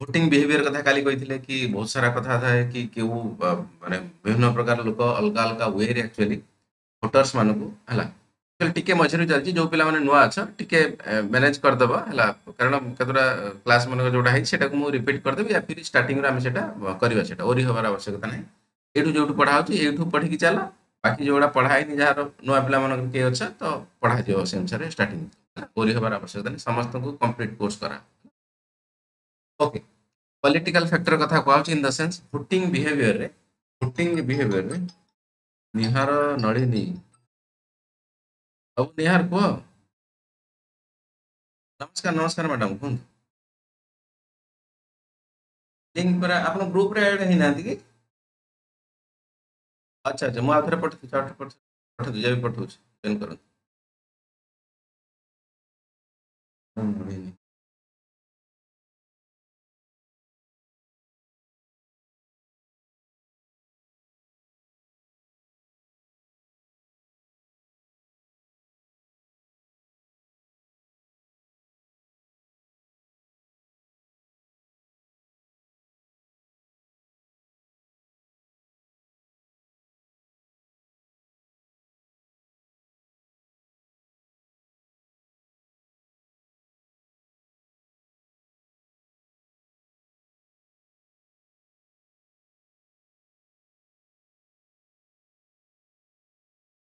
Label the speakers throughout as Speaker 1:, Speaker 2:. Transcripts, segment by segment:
Speaker 1: Voting ବିହେଭିयर କଥା କାଲି କହିଥିଲେ କି ବହୁତ ସାରା କଥା ଥାଏ କି କେଉଁ ମାନେ ବିଭିନ୍ନ ପ୍ରକାର ଲୋକ ଅଲଗା ଅଲଗା ୱେରେ ଆକ୍ଚୁଆଲି ଭୋଟର୍ସ ମାନଙ୍କୁ ହେଲା actually ଟିକେ ମଝିରେ ଚାଲିଛି ଯୋଉ ପିଲାମାନେ ନୂଆ ଅଛ ଟିକେ ମ୍ୟାନେଜ କରିଦବ ହେଲା କାରଣ କେତେଟା କ୍ଲାସ୍ ମାନଙ୍କର ଯୋଉଟା ହେଇଛି ସେଟାକୁ ମୁଁ ରିପିଟ୍ କରିଦେବି ୟା ଫିର ଷ୍ଟାର୍ଟିଂରୁ ଆମେ ସେଟା କରିବା ସେଟା ଓରି ହବାର ଆବଶ୍ୟକତା ନାହିଁ ଏଇଠୁ ଯୋଉଠୁ ପଢା ହଉଛି ଏଇଠୁ ପଢିକି ଚାଲ ବାକି ଯୋଉଗୁଡା ପଢା ହେଇନି ଯାହାର ନୂଆ ପିଲାମାନଙ୍କର କିଏ ଅଛ ତ ପଢାଯିବ ସେ ଅନୁସାରେ ଷ୍ଟାର୍ଟିଂ ଓରି ହବାର ଆବଶ୍ୟକତା ନାହିଁ ସମସ୍ତଙ୍କୁ କମ୍ପ୍ଲିଟ୍ କୋର୍ସ କରା ଓକେ ପଲିଟିକାଲ ଫ୍ୟାକ୍ଟର କଥା କୁହାଉଛି ଇନ୍ ଦ ସେନ୍ସ ଭୋଟିଂ ବିହେଭିୟରରେ ନିହାର ନଳିନୀ ଆଉ ନିହାର କୁହ ନମସ୍କାର ନମସ୍କାର ମ୍ୟାଡ଼ାମ କୁହନ୍ତୁ ଲିଙ୍କ ପରା ଆପଣ ଗ୍ରୁପରେ ଆଡ୍ ହେଇନାହାନ୍ତି କି ଆଚ୍ଛା ଆଚ୍ଛା ମୁଁ ଆଉ ଥରେ ପଠେଇଛି ଆଉ ଥରେ ପଠେଇଛି ଏବେ ପଠଉଛି ଜଏନ୍ କରନ୍ତୁ ନଳିନୀ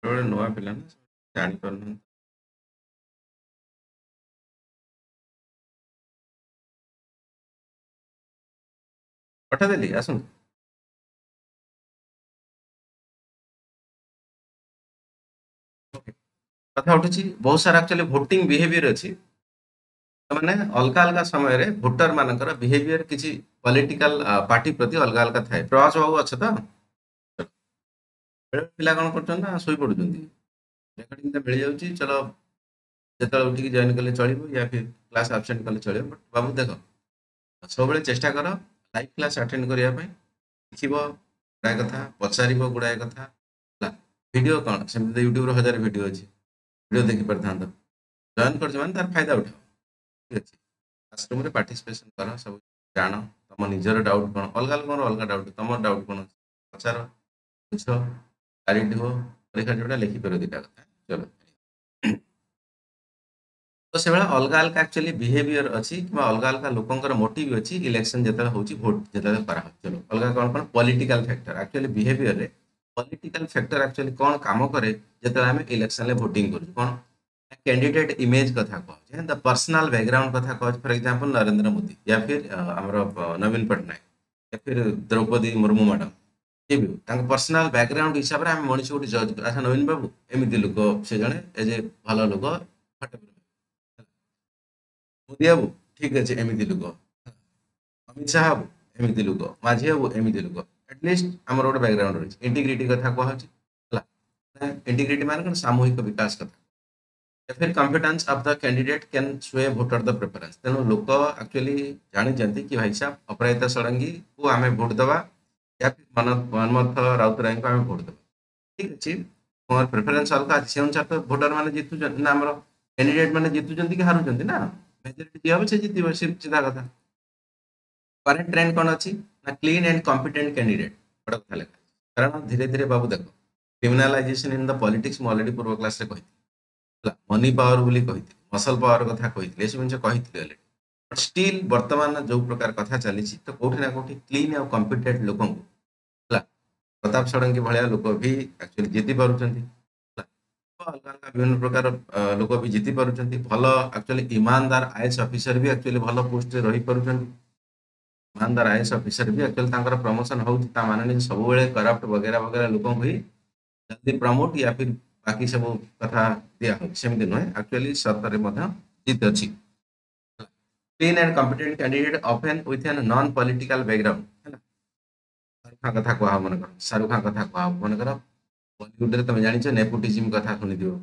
Speaker 1: ଗୋଟେ ନୂଆ ପିଲା ନା ଜାଣିପାରୁନାହାନ୍ତି ପଠାଇଦେଲି ଆସନ୍ତୁ Okay, କଥା ଉଠୁଛି ବହୁତ ସାରା ଆକ୍ଚୁଆଲି ଭୋଟିଂ ବିହେଭିୟର ଅଛି ମାନେ ଅଲଗା ଅଲଗା ସମୟରେ ଭୋଟର ମାନଙ୍କର ବିହେଭିୟର କିଛି ପଲିଟିକାଲ ପାର୍ଟି ପ୍ରତି ଅଲଗା ଅଲଗା ଥାଏ ପ୍ରଭାସ ବାବୁ ଅଛ ତ ବେଳେ ପିଲା କଣ କରୁଛନ୍ତି ନା ଶୋଇ ପଡୁଛନ୍ତି ରେକର୍ଡିଂ ଟା ମିଳିଯାଉଛି ଚଲ ଯେତେବେଳେ ଉଠିକି ଜଏନ୍ କଲେ ଚଳିବ ୟା ଫିର କ୍ଲାସ୍ ଆବସେଣ୍ଟ କଲେ ଚଳିବ ବଟ୍ ବାବୁ ଦେଖ ସବୁବେଳେ ଚେଷ୍ଟା କର ଲାଇଭ୍ କ୍ଲାସ୍ ଆଟେଣ୍ଡ କରିବା ପାଇଁ ଶିଖିବ ଗୁଡ଼ାଏ କଥା ପଚାରିବ ଗୁଡ଼ାଏ କଥା ହେଲା ଭିଡ଼ିଓ କଣ ସେମିତି ୟୁଟ୍ୟୁବର ହଜାର ଭିଡ଼ିଓ ଅଛି ଭିଡ଼ିଓ ଦେଖି ପାରିଥାନ୍ତ ଜଏନ୍ କରିଛ ମାନେ ତାର ଫାଇଦା ଉଠାଅ ଠିକ ଅଛି କ୍ଲାସରୁମରେ ପାର୍ଟିସିପେସନ କର ସବୁ ଜାଣ ତମ ନିଜର ଡାଉଟ୍ କଣ ଅଲଗା ଲୋକଙ୍କର ଅଲଗା ଡାଉଟ୍ ତମର ଡାଉଟ୍ କଣ ଅଛି ପଚାର ବୁଝ କ୍ଲାରିଟି ହୁଅ ପରୀକ୍ଷା ଯୋଉଟା ଲେଖିପାରିବ ଦିଟା କଥା ଚलो ତ ସେଭଳିଆ ଅଲଗା ଅଲଗା ଆକ୍ଚୁଆଲି ବିହେଭିୟର ଅଛି କିମ୍ବା ଅଲଗା ଅଲଗା ଲୋକଙ୍କର ମୋଟିଭ ଅଛି ଇଲେକ୍ସନ ଯେତେବେଳେ ହଉଛି ଭୋଟ ଯେତେବେଳେ କରାହଉଛି ଚलो ଅଲଗା କଣ କଣ ପଲିଟିକାଲ ଫ୍ୟାକ୍ଟର ଆକ୍ଚୁଆଲି ବିହେଭିୟରରେ ପଲିଟିକାଲ ଫ୍ୟାକ୍ଟର ଆକ୍ଚୁଆଲି କଣ କାମ କରେ ଯେତେବେଳେ ଆମେ ଇଲେକ୍ସନରେ ଭୋଟିଂ କରୁଛୁ କଣ କ୍ୟାଣ୍ଡିଡେଟ୍ ଇମେଜ କଥା କହୁଛେ ଦ ପର୍ସନାଲ ବ୍ୟାକଗ୍ରାଉଣ୍ଡ କଥା କହୁଛେ ଫର ଏକ୍ଜାମ୍ପଲ ନରେନ୍ଦ୍ର ମୋଦି ୟା ଫିର ଆମର ନବୀନ ପଟ୍ଟନାୟକ ୟା ଫିର ଦ୍ରୌପଦୀ ମୁର୍ମୁ ମ୍ୟାଡାମ କିଏ ବି ହଉ, ତାଙ୍କ ପର୍ସନାଲ ବ୍ୟାକଗ୍ରାଉଣ୍ଡ ହିସାବରେ ଆମେ ମଣିଷ ଗୋଟେ ଜଜ ଆଚ୍ଛା ନବୀନ ବାବୁ ଏମିତି ଲୋକ ସେ ଜଣେ ଏଜ ଏ ଭଲ ଲୋକ ମୋଦି ବାବୁ ଠିକ ଅଛି ଏମିତି ଲୋକ ଅମିତ ଶାହା ବାବୁ ଏମିତି ଲୋକ ମାଝୀ ବାବୁ ଏମିତି ଲୋକ ଆଟଲିଷ୍ଟ ଆମର ଗୋଟେ ବ୍ୟାକଗ୍ରାଉଣ୍ଡ ରହିଛି ଇଣ୍ଟିଗ୍ରିଟି କଥା କୁହାହଉଛି ହେଲା ଇଣ୍ଟିଗ୍ରିଟି ମାନେ କଣ ସାମୂହିକ ବିକାଶ କଥା या फिर competence of the candidate can स्वे वोटर द प्रेफरेंस तेणु लोक एक्चुअली जानी कि भाई साहब अपराजिता षडंगी को आम भोट दवा या फिर मनमथ राउतराय को आम भोट दवा ठीक अच्छे मोर प्रेफरेंस अलग अच्छी से अनुसार तो भोटर मैंने जीतुं ना आम कैंडिडेट मैंने जीतुं कि हारुंच ना मेजोरिटी जी हम से जीत सीधा कथा करेन्ट ट्रेंड कौन अच्छी ना क्लीन एंड कॉम्पिटेंट कैंडिडेट बड़ कथा लेखा कारण धीरे धीरे बाबू देख क्रिमिनालाइजेशन इन द पॉलिटिक्स ମୁଁ ଅଲରେଡି ପୂର୍ବ କ୍ଲାସରେ କହିଥିଲି ହେଲା ମନି ପାୱାର ବୋଲି କହିଥିଲି ମସଲ ପାୱାର କଥା କହିଥିଲି ଏସବୁ ଜିନିଷ କହିଥିଲି ଅଲରେଡି ବଟ୍ ଷ୍ଟିଲ୍ ବର୍ତ୍ତମାନ ଯୋଉ ପ୍ରକାର କଥା ଚାଲିଛି ତ କୋଉଠି ନା କୋଉଠି କ୍ଲିନ୍ ଆଉ କମ୍ପିଟେଣ୍ଟ ଲୋକଙ୍କୁ ହେଲା ପ୍ରତାପ ଷଡଙ୍ଗୀ ଭଳିଆ ଲୋକ ବି ଆକ୍ଚୁଆଲି ଜିତି ପାରୁଛନ୍ତି ହେଲା ଅଲଗା ଅଲଗା ବିଭିନ୍ନ ପ୍ରକାର ଲୋକ ବି ଜିତି ପାରୁଛନ୍ତି ଭଲ ଆକ୍ଚୁଆଲି ଇମାନଦାର ଆଇଏଏସ୍ ଅଫିସର ବି ଆକ୍ଚୁଆଲି ଭଲ ପୋଷ୍ଟରେ ରହିପାରୁଛନ୍ତି ଇମାନଦାର ଆଇଏଏସ୍ ଅଫିସର ବି ଆକ୍ଚୁଆଲି ତାଙ୍କର ପ୍ରମୋସନ ହଉଛି ତା ମାନେ ନାହିଁ ସବୁବେଳେ କରପ୍ଟ ବଗେରା ବଗେରା ଲୋକଙ୍କୁ ହିଁ जल्दी प्रमोट या फिर बाकी सब कथा दिया सेमती नुहे एक्चुअली सतरे जीत अच्छी clean and competent candidate often with an non political background है शाहरुख खान कथा कह मन कर शाहरुख खान कथा कह मन कर बॉलीवुड रे तुम जानिछ नेपोटिज्म कथा शुनिथिबो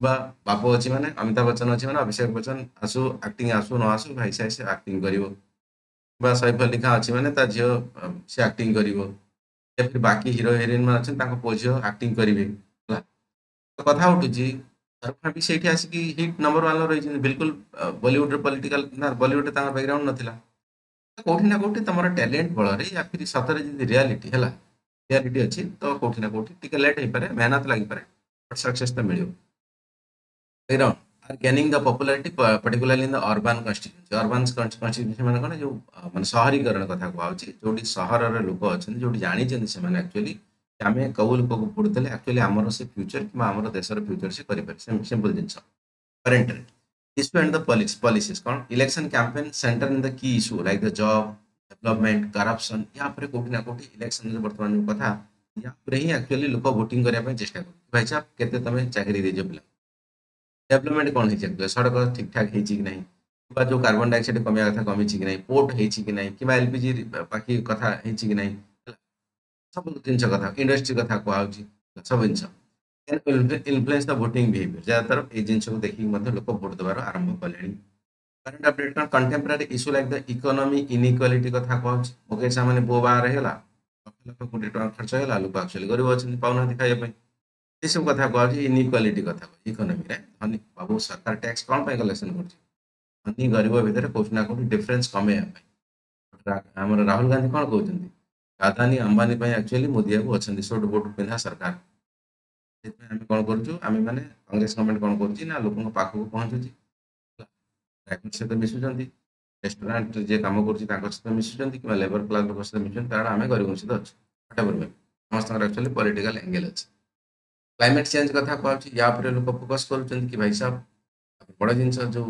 Speaker 1: बा बाप अछि माने अमिताभ बच्चन अछि माने अभिषेक बच्चन आसु एक्टिंग आसु न आसु भाई से एक्टिंग करिवो बा सैफ अली खान अछि माने ता झियो से एक्टिंग करिवो या फिर बाकी हिरो हिरोइन ମାନେ ଅଛନ୍ତି ତାଙ୍କ ପୁଅ ଝିଅ ଆକ୍ଟିଂ କରିବେ ହେଲା ତ କଥା ଉଠୁଛି ଶାହରୁଖ ଖାନ ବି ସେଇଠି ଆସିକି ହିଟ୍ ନମ୍ବର ୱାନ୍ ରହିଛନ୍ତି ବିଲକୁଲ ବଲିଉଡରେ ପଲିଟିକାଲ ନା ବଲିଉଡରେ ତାଙ୍କ ବ୍ୟାକଗ୍ରାଉଣ୍ଡ ନଥିଲା कोठी ना कोठी तुम टैलेंट बल या फिर सतरे जी रियालीटी है रियालीटी अच्छी तो कोठी ना कोठी टिके लेट हो पारे मेहनत लगी पारे बट सक्सेस तो मिल background are gaining the popularity particularly in the urban constituency urban constituency माने कोन जो माने शहरीकरण कथा कहउची जोटी सहर रे लोक अछन जोटी जानि छन से माने एक्चुअली आमे कौ लोक को पढुतले एक्चुअली हमर से फ्यूचर कि हमर देशर फ्यूचर से करि पारे simple jeans current trend. Issue and the policies कौन election campaign centre in the key issue like the job development corruption या पर कोठी ना कोठी इलेक्शन जो वर्तमान जो कथा या पर ही एक्चुअली लोक वोटिंग करया पे चेष्टा कर भाई साहब केते तमे चाकरी दे जो पिला डेवलपमेंट कौन है एक्चुअली सड़क ठीक ठाक है कि नहीं कि जो कार्बन डाइऑक्साइड कमिया कथा कमी कि नहीं पोर्ट है कि नहीं कि एलपीजी बाकी कथा है कि नहीं सब जिन कथा इंडस्ट्री कथा कहउची सब जिन इन्फ्लुएंस द वोटिंग बिहेवियर ज्यादातर ये जिन को देखिक लोक भोट देवार आरंभ कले करंट अपडेट कौन contemporary issue like the economy inequality कथा कहूँ मुकेश मैंने बो बाहर है लक्ष लक्ष कोटी टका खर्च है लोक एक्चुअली गरीब अच्छे पाऊना खाइबा ये सब कथा कहूँ इनइक्वालिटी कथा इकोनॉमी रे धनी बाबू सरकार टैक्स कौन कलेक्शन कर धनी गरीब भितर कौटि ना कौटि डिफरेन्स कमेवा आम राहुल गांधी कौन कहते अदानी अंबानी एक्चुअली मोदी बाबू अच्छा सोट बोट पिंधा सरकार आम कौन करें मैंने कांग्रेस गवर्नमेंट कौन कर लोक पाखक पहुँचुची प्राइवेट सहित मिशुंट रेस्टोरेंट जे कम कर मिशुंट कि लेबर क्लास लोक सहित मिशुंट कारण आम गरीब सहित अच्छे समस्त एक्चुअली पॉलिटिकल एंगल अच्छे क्लाइमेट चेंज कथा कहूँ या लोक फोकस कर भाई साहब बड़ जिन जो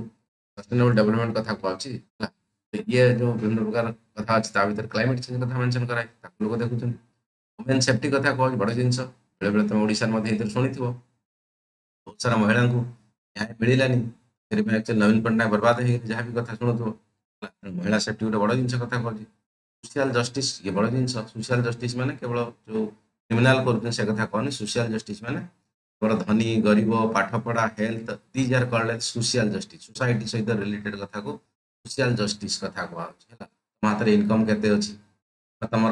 Speaker 1: सस्टेनेबल डेवलपमेंट कथा कहूँ ये जो विभिन्न प्रकार कथा अच्छे भर क्लाइमेट चेंज कथा मेंशन कराए लोक देखुं वुमेन सेफ्टी कथा कहूँ बड़ जिन बेले बेले तुम ओडार शुणी बहुत सारा महिला को न्याय मिलानी एक्चुअली नवीन पट्टनायक बर्बाद हो जहाँ भी कथा शुणुव महिला सेफ्टी गोटे बड़ जिन कथा कहूँ सोशल जस्टिस ये बड़ जिन सोशल जस्टिस माने केवल जो क्रिमिनाल कर से कथा कहनी सोशल जस्टिस माने केवल धनी गरीब पाठपढ़ा health these are called social justice society सहित रिलेटेड कथा को सोशल जस्टिस कथा कहूँ तुम हाथ में इनकम केते अच्छी तुम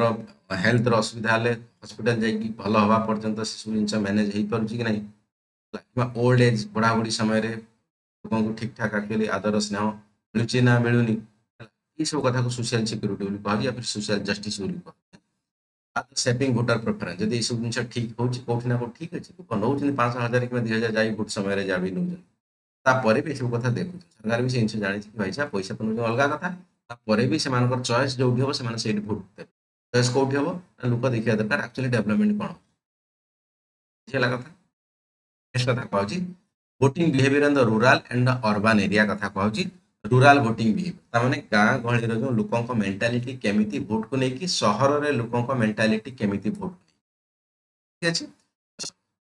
Speaker 1: हेल्थ असुविधा हेल्ले हस्पिटाल जाकि भल हवा पर्यंत से सब जिन मैनेज हो पार्छ कि नहीं ओल्ड एज बुढ़ा बुढ़ी समय लोक ठीक ठाक एक्चुअली आदर स्नेह मिलूँ ना मिलूनी ये सब कथा को सोशल सिक्यूरीटी कहूँ या फिर सोशल जस्टिस सेपिंग भोटर प्रेफरेन्स जब ये सब जिन ठीक हो कौटी ना कौट ठीक अच्छे लोक नौ 5,000 कि 2,000 जा भोट समय जहाँ भी नौ भी सब कथा देखुं सरकार भी से जिन जानी कि भाई साहब पैसा तो नौ अलग कथा भी से चॉइस जो हम से भोट देते चॉइस कौटी हम ना लोक देखा दरकार एक्चुअली डेवलपमेंट कौन बुझेगा कथा नेक्स्ट कथा कहूँ voting behaviour in the rural and urban area कथा कहूँ रूराल वोटिंग बिहेवियर ताने गाँ गहली जो लोक मेंटालिटी केमिति भोट को लेकिन सहर में लोक मेंटालिटी केमिति भोट ठीक अच्छे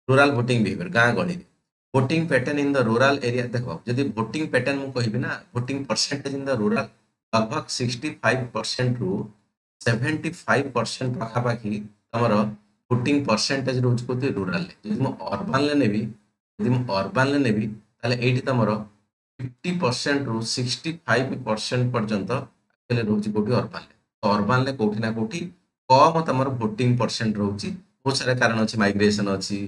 Speaker 1: रूराल वोटिंग बिहेवियर गाँ गहली voting pattern in the rural area देख जब वोटिंग पैटर्न मुझे कहि ना voting percentage in the rural लगभग 65% रु 75% पाखापाखि तुम वोटिंग परसेंटेज रोज को रूराल जब अर्बान नेबी जब अर्बान नेबी ये तुम 50% रु 65% पर्यंत रोच कौटी अर्बान तो अर्बान कौटी ना कौटी कम तुम वोटिंग परसेंट रोचे बहुत सारा कारण अच्छे माइग्रेशन अच्छी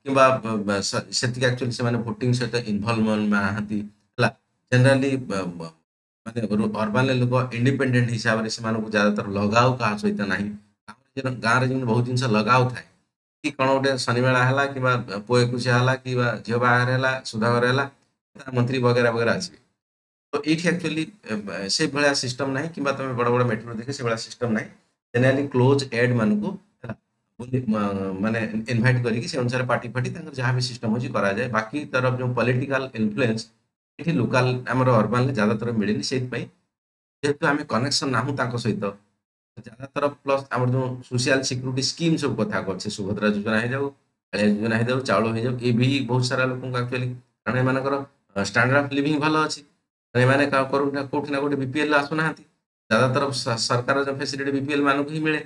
Speaker 1: कि एक्चुअली से भोटिंग सहित इनवल्व नहांती जनराली माने अर्बान लोक इंडिपेंडेंट हिसाब से ज्यादातर लगाव क्या सहित ना गाँव में बहुत जिन लगाव थाए कि कौन गोटे शनिमेला है कि पुआ एकुशिया है कि झील बाहर है सुधागर है मंत्री वगैरह वगैरह अच्छे तो ये एक्चुअली से भाया सिस्टम ना कि तुम बड़ बड़ मेट्रो देखे से भाया सिस्टम ना जेनेराली क्लोज एड मान को माने इनभाइट करी से अनुसार पार्टी फाटी जहाँ भी सिस्टम हो कराए बाकी तरफ जो पॉलिटिकल इन्फ्लुएंस ये लोकाल आम अर्बान ज्यादातर मिलनी से जेहेतु आम कनेक्शन ना सहित ज्यादातर प्लस आम जो सोशल सिक्यूरीटी स्कीम सब कथा अच्छे सुभद्रा योजना हो जाऊ कालिया योजना हो जाऊ चाउल हो जाऊ ये भी बहुत सारा लोक एक्चुअली कारण एम स्टैंडर्ड ऑफ लिविंग भल अच्छी मैंने कौटी ना कौटी बीपीएल आसुना ज्यादातर सरकार जो फैसिलिटी बीपीएल मानक ही मिले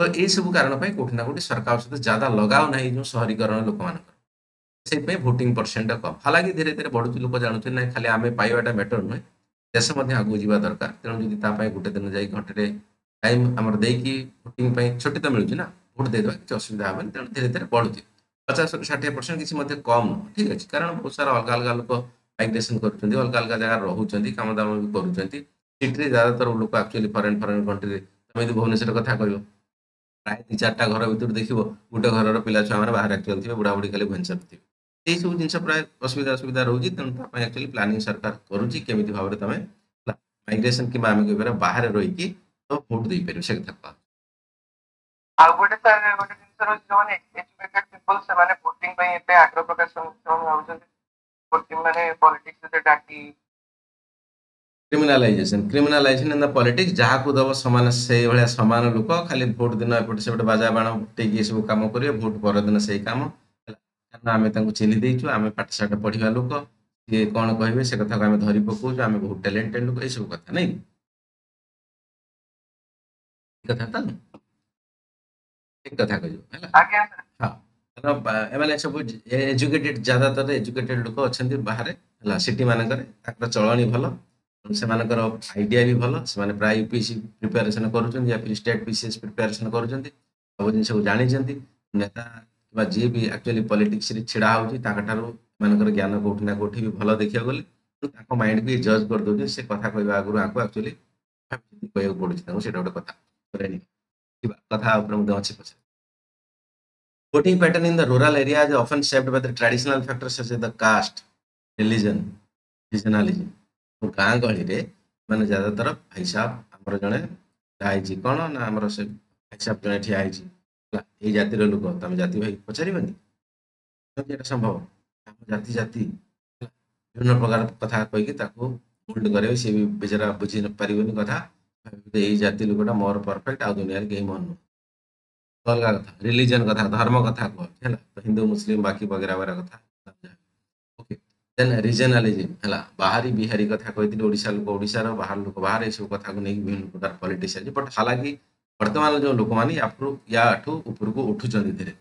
Speaker 1: तो ये सब कारण कौटी ना कौटी सरकार सहित ज्यादा लगाव ना जो सहरीकरण लोक मान से भोटिंग परसेंट कम हालांकि धीरे धीरे बढ़ुची लोक जानते ना खाली आम पाइबाटा बेटर नुहे देश आगू जावा दरकार तेणु जब गोटे दिन जा घंटे टाइम आमर देकी भोटिंग छुट्टी तो मिलूँ ना भोट देदेवा किसी असुविधा हेनी तेणु धीरे धीरे बढ़ुची 50-60% किसी कम नुह ठीक अच्छे कारण बहुत सारा अलग अलग लोक माइग्रेसन कर अलग अलग जगह रोच कम दाम भी करुँच सिटी ज्यादातर लोक एक्चुअली फरेन फरेन कंट्री तुम यदि भुवनेश्वर कथा कह प्राय 2-4टा घर भितर देखिए गोटे घर पिला छुआ मैंने बाहर एक्चुअल थे बुढ़ा बुढ़ी खाली भुवनेश्वर थे यही सब जिन प्राय असुविधा असुविधा रोचे तेणु एक्चुअली प्लानिंग सरकार करुच्ची केमी भाव में तुम माइग्रेशन कि आम कह बाहर रही तो भोट दे पार से कथा कह
Speaker 2: ଆଉ ଗୋଟେ ସାର୍ ଗୋଟେ ଜିନିଷ ରହୁଛି ଯୋଉମାନେ ଏଜୁକେଟେଡ ପିପଲ ସେମାନେ ଭୋଟିଂ ପାଇଁ ଏତେ ଆଗ୍ରହ ପ୍ରକାଶ ସେମାନେ ଭାବୁଛନ୍ତି ଭୋଟିଂ ମାନେ ପଲିଟିକ୍ସ ସହିତ ଡାକି
Speaker 1: क्रिमिनालाइजेशन इन द पॉलिटिक्स जहाँ को दब समान से भाया समान लोक खाली भोट दिन एपटे सेपटे बाजा बाण टेकी सब कम करेंगे भोट पर दिन से कम कारण आम चिन्ही देचु आम पाठशाठ पढ़ा लोक सी कौन कहे से कथा आम धरी पकाऊ आम बहुत टैलेंटेड लोक ये सब कथा नहीं कथा तो ठीक कथा कह
Speaker 2: ଆଜ୍ଞା ସାର୍
Speaker 1: हाँ एम सब एजुकेटेड ज्यादातर एजुकेटेड लोक अच्छा बाहर है सिटी मानक चलनी भल से आइडिया भी भल से प्राय यूपीएससी प्रिपेरेसन कर या फिर स्टेट पीसीएस प्रिपेरेसन कर सब जिन को जानी नेता कि जी भी एक्चुअली पॉलिटिक्स रे छिड़ा होकर ज्ञान कौटी ना कौटी भी भल देखा गले माइंड भी जज कर दौर से कथा कहवा आगुरी आपको एक्चुअली कहूँ पड़ू से गोटे कथा कथा अच्छे पचे voting pattern in the rural area is often shaped by the traditional factors such as the caste, religion, regionalism. तो गाँ गहली मैंने ज्यादातर भाई साहब आमर जड़े ठियाई कौन ना आमर से भाई साहब जड़े ठियाई जातिर लोक तुम जाति भाई पचारे संभव आम जाति जाति विभिन्न प्रकार कथा कहीकि होल्ड करे सी भी बेचारा बुझी पारे कथा यही जाति लोकटा मोर परफेक्ट आ दुनिया कहीं मन अलग कथा रिलीजन कथा धर्म कथा कह तो हिंदू मुस्लिम बाकी वगैरह वगैरह कथा ओके देन रीजनालिज्म है बाहरी बिहारी कथा कही ओडिशा लोक ओडिशार बाहर लोक बाहर ये सब कथा को नहीं विभिन्न प्रकार पॉलिटिक्स है बट हालांकि वर्तमान जो लोक मैंने याठू ऊपर को उठुं धीरे धीरे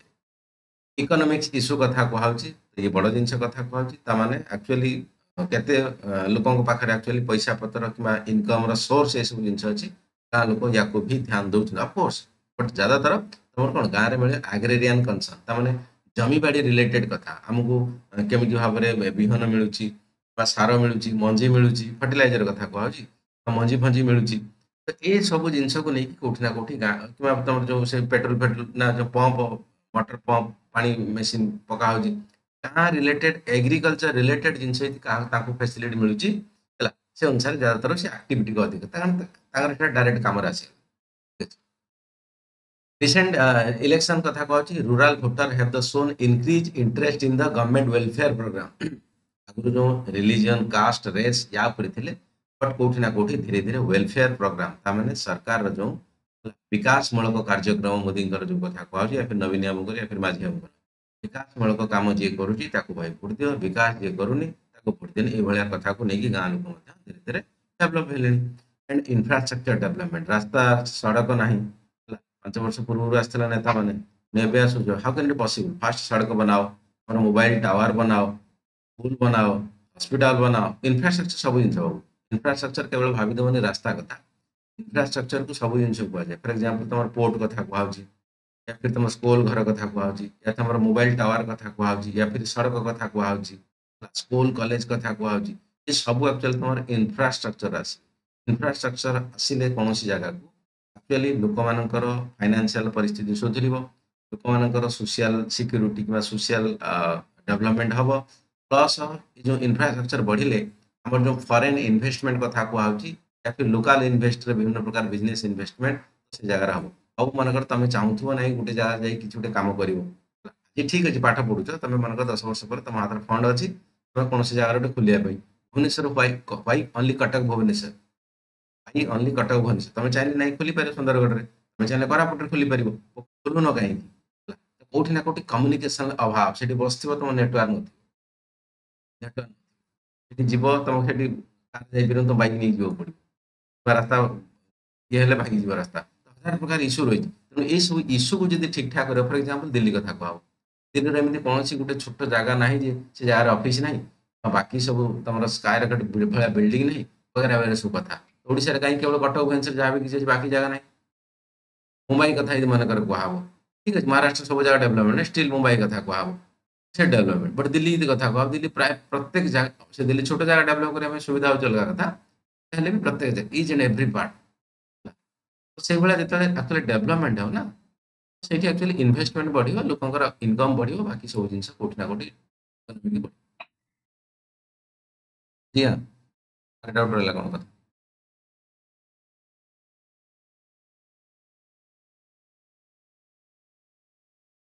Speaker 1: इकोनॉमिक्स इश्यू कथा कहुच्छी ये बड़ जिन कथा कहुच्छी एक्चुअली केते लोकों पाखे एक्चुअली पैसा पतर कि इनकम सोर्स ये सब जिन अच्छी गाँ लोक या भी ध्यान दौरान अफकोर्स बट ज्यादातर तुम कौन गाँव में मिले आग्रेरियन कंसर्न तमें जमी बाड़ी रिलेटेड कथा आमको केमी भाव में विहन मिलूँ सार मिलूँ मंजी मिलूँ फर्टिलाइजर कथा कहुच्छी मंजी फंजी मिलूँ तो ये सब जिनस को लेकिन कौटी ना कौटी गाँ कि तुम जो से पेट्रोल फेट्रोल ना जो पंप मोटर पंप पानी मेसीन पका गाँ रिलेटेड एग्रीकल्चर रिलेटेड जिन फैसिलिटी मिलूँ से अनुसार ज्यादातर से एक्टिविटी को अधिक डायरेक्ट कम आसे recent election कथा कहूँ rural voter have the shown increase interest in the government welfare programme आगु जो रिलीजन कास्ट रेस या थे बट कौटी ना कौटी धीरे धीरे वेलफेयर प्रोग्राम ताने सरकार जो विकासमूलक कार्यक्रम मोदी जो कथा कहूँ या फिर नवीन बाबू या फिर माझी बाबू विकासमूलक काम जी करुच्ची भाई भोट दियो विकास जी करूनी भोट दिए ये कथा को लेकिन गाँव लोग धीरे धीरे डेभलप है एंड इंफ्रास्ट्रक्चर डेभलपमेंट रास्ता सड़क ना 5 वर्ष पूर्व आसला नेता मैंने आसूँ how can it possible fast सड़क बनाओ और मोबाइल टावर बनाओ स्कूल बनाओ हॉस्पिटल बनाओ इंफ्रास्ट्रक्चर सब जिन इंफ्रास्ट्रक्चर केवल भाविदेवनी रास्ता कथा इंफ्रास्ट्रक्चर को सब जिन कहुए फॉर एग्जांपल तुम पोर्ट कथा कहुच्छी या फिर तुम स्कूल घर कथा कहुच्छी या तुम मोबाइल टावर कथा कहुच्छी या फिर सड़क कथा कहुच्छी स्कूल कॉलेज कथा कहुच्छी ये सब एक्चुअली तुम इंफ्रास्ट्रक्चर आस इंफ्रास्ट्रक्चर आसिले कौन जगह को एक्चुअली लोक मानकर फाइनेंशियल परिस्थिति सुधर लोक मानकर सोशल सिक्योरिटी कि सोशल डेवलपमेंट हम प्लस जो इंफ्रास्ट्रक्चर बढ़िले आम जो फॉरेन इन्वेस्टमेंट कथा कहुच्छी या फिर लोकल इन्वेस्ट विभिन्न प्रकार बिजनेस इन्वेस्टमेंट से जगार हम अब मानकर तुम चाहूब ना गोटे जगह जाए कि गोटे कम कर ठीक अच्छे पाठ पढ़ुच तुम मानकर 10 वर्ष पर तुम हाथ फंड अच्छी तुम कौन जगह गोटे खोलिया Bhubaneswar why only Cuttack Bhubaneswar I only Cuttack Bhubaneswar तुम चाहिए ना खोली पार सुंदरगढ़ में तुम चाहिए कोरापुट खोली पार खोलुन कहीं कौटी ना कौटी कम्युनिकेशन अभाव से बस तुम नेटवर्क नहीं जीव तुम से कार तुम बैक नहीं जीव पड़ो रास्ता ये भागी जीव रास्ता हजार प्रकार इश्यू रही तेणु ये सब इश्यू को जब ठीक ठाक कर फॉर एग्जांपल दिल्ली कथा कह दिल्ली एमती कौन गोटे छोट जगह ना से जगार ऑफिस ना बाकी सब तुम स्काई रॉकेट भाया बिल्डिंग नहीं वगैरह वगैरह सब कथा ओडिशा कहीं केवल कटक भुवनेश्वर जहाँ भी किसी बाकी जगह ना मुंबई कथा यदि मनकर कहब ठीक है महाराष्ट्र सब जगह डेवलपमेंट स्टिल मुंबई कथा कहब से डेवलपमेंट बट दिल्ली यदि कथा कह दिल्ली प्राय प्रत्येक जगह से दिल्ली छोट जगह डेवलप करने सुविधा हो अलग कथा ହେଲେ ବି ପ୍ରତ୍ୟେକ ଇଚ୍ ଆଣ୍ଡ ଏଭ୍ରି ପାର୍ଟ। ସେଇଭଳିଆ ଯେତେବେଳେ ଆକ୍ଚୁଆଲି ଡେଭଲପମେଣ୍ଟ ହେବ ନା ସେଇଠି ଆକ୍ଚୁଆଲି ଇନଭେଷ୍ଟମେଣ୍ଟ ବଢିବ, ଲୋକଙ୍କର ଇନକମ୍ ବଢିବ, ବାକି ସବୁ ଜିନିଷ କୋଉଠି ନା କୋଉଠି economic ବଢିବ। Yeah, ଡାଉଟ ରହିଲା କଣ କଥା?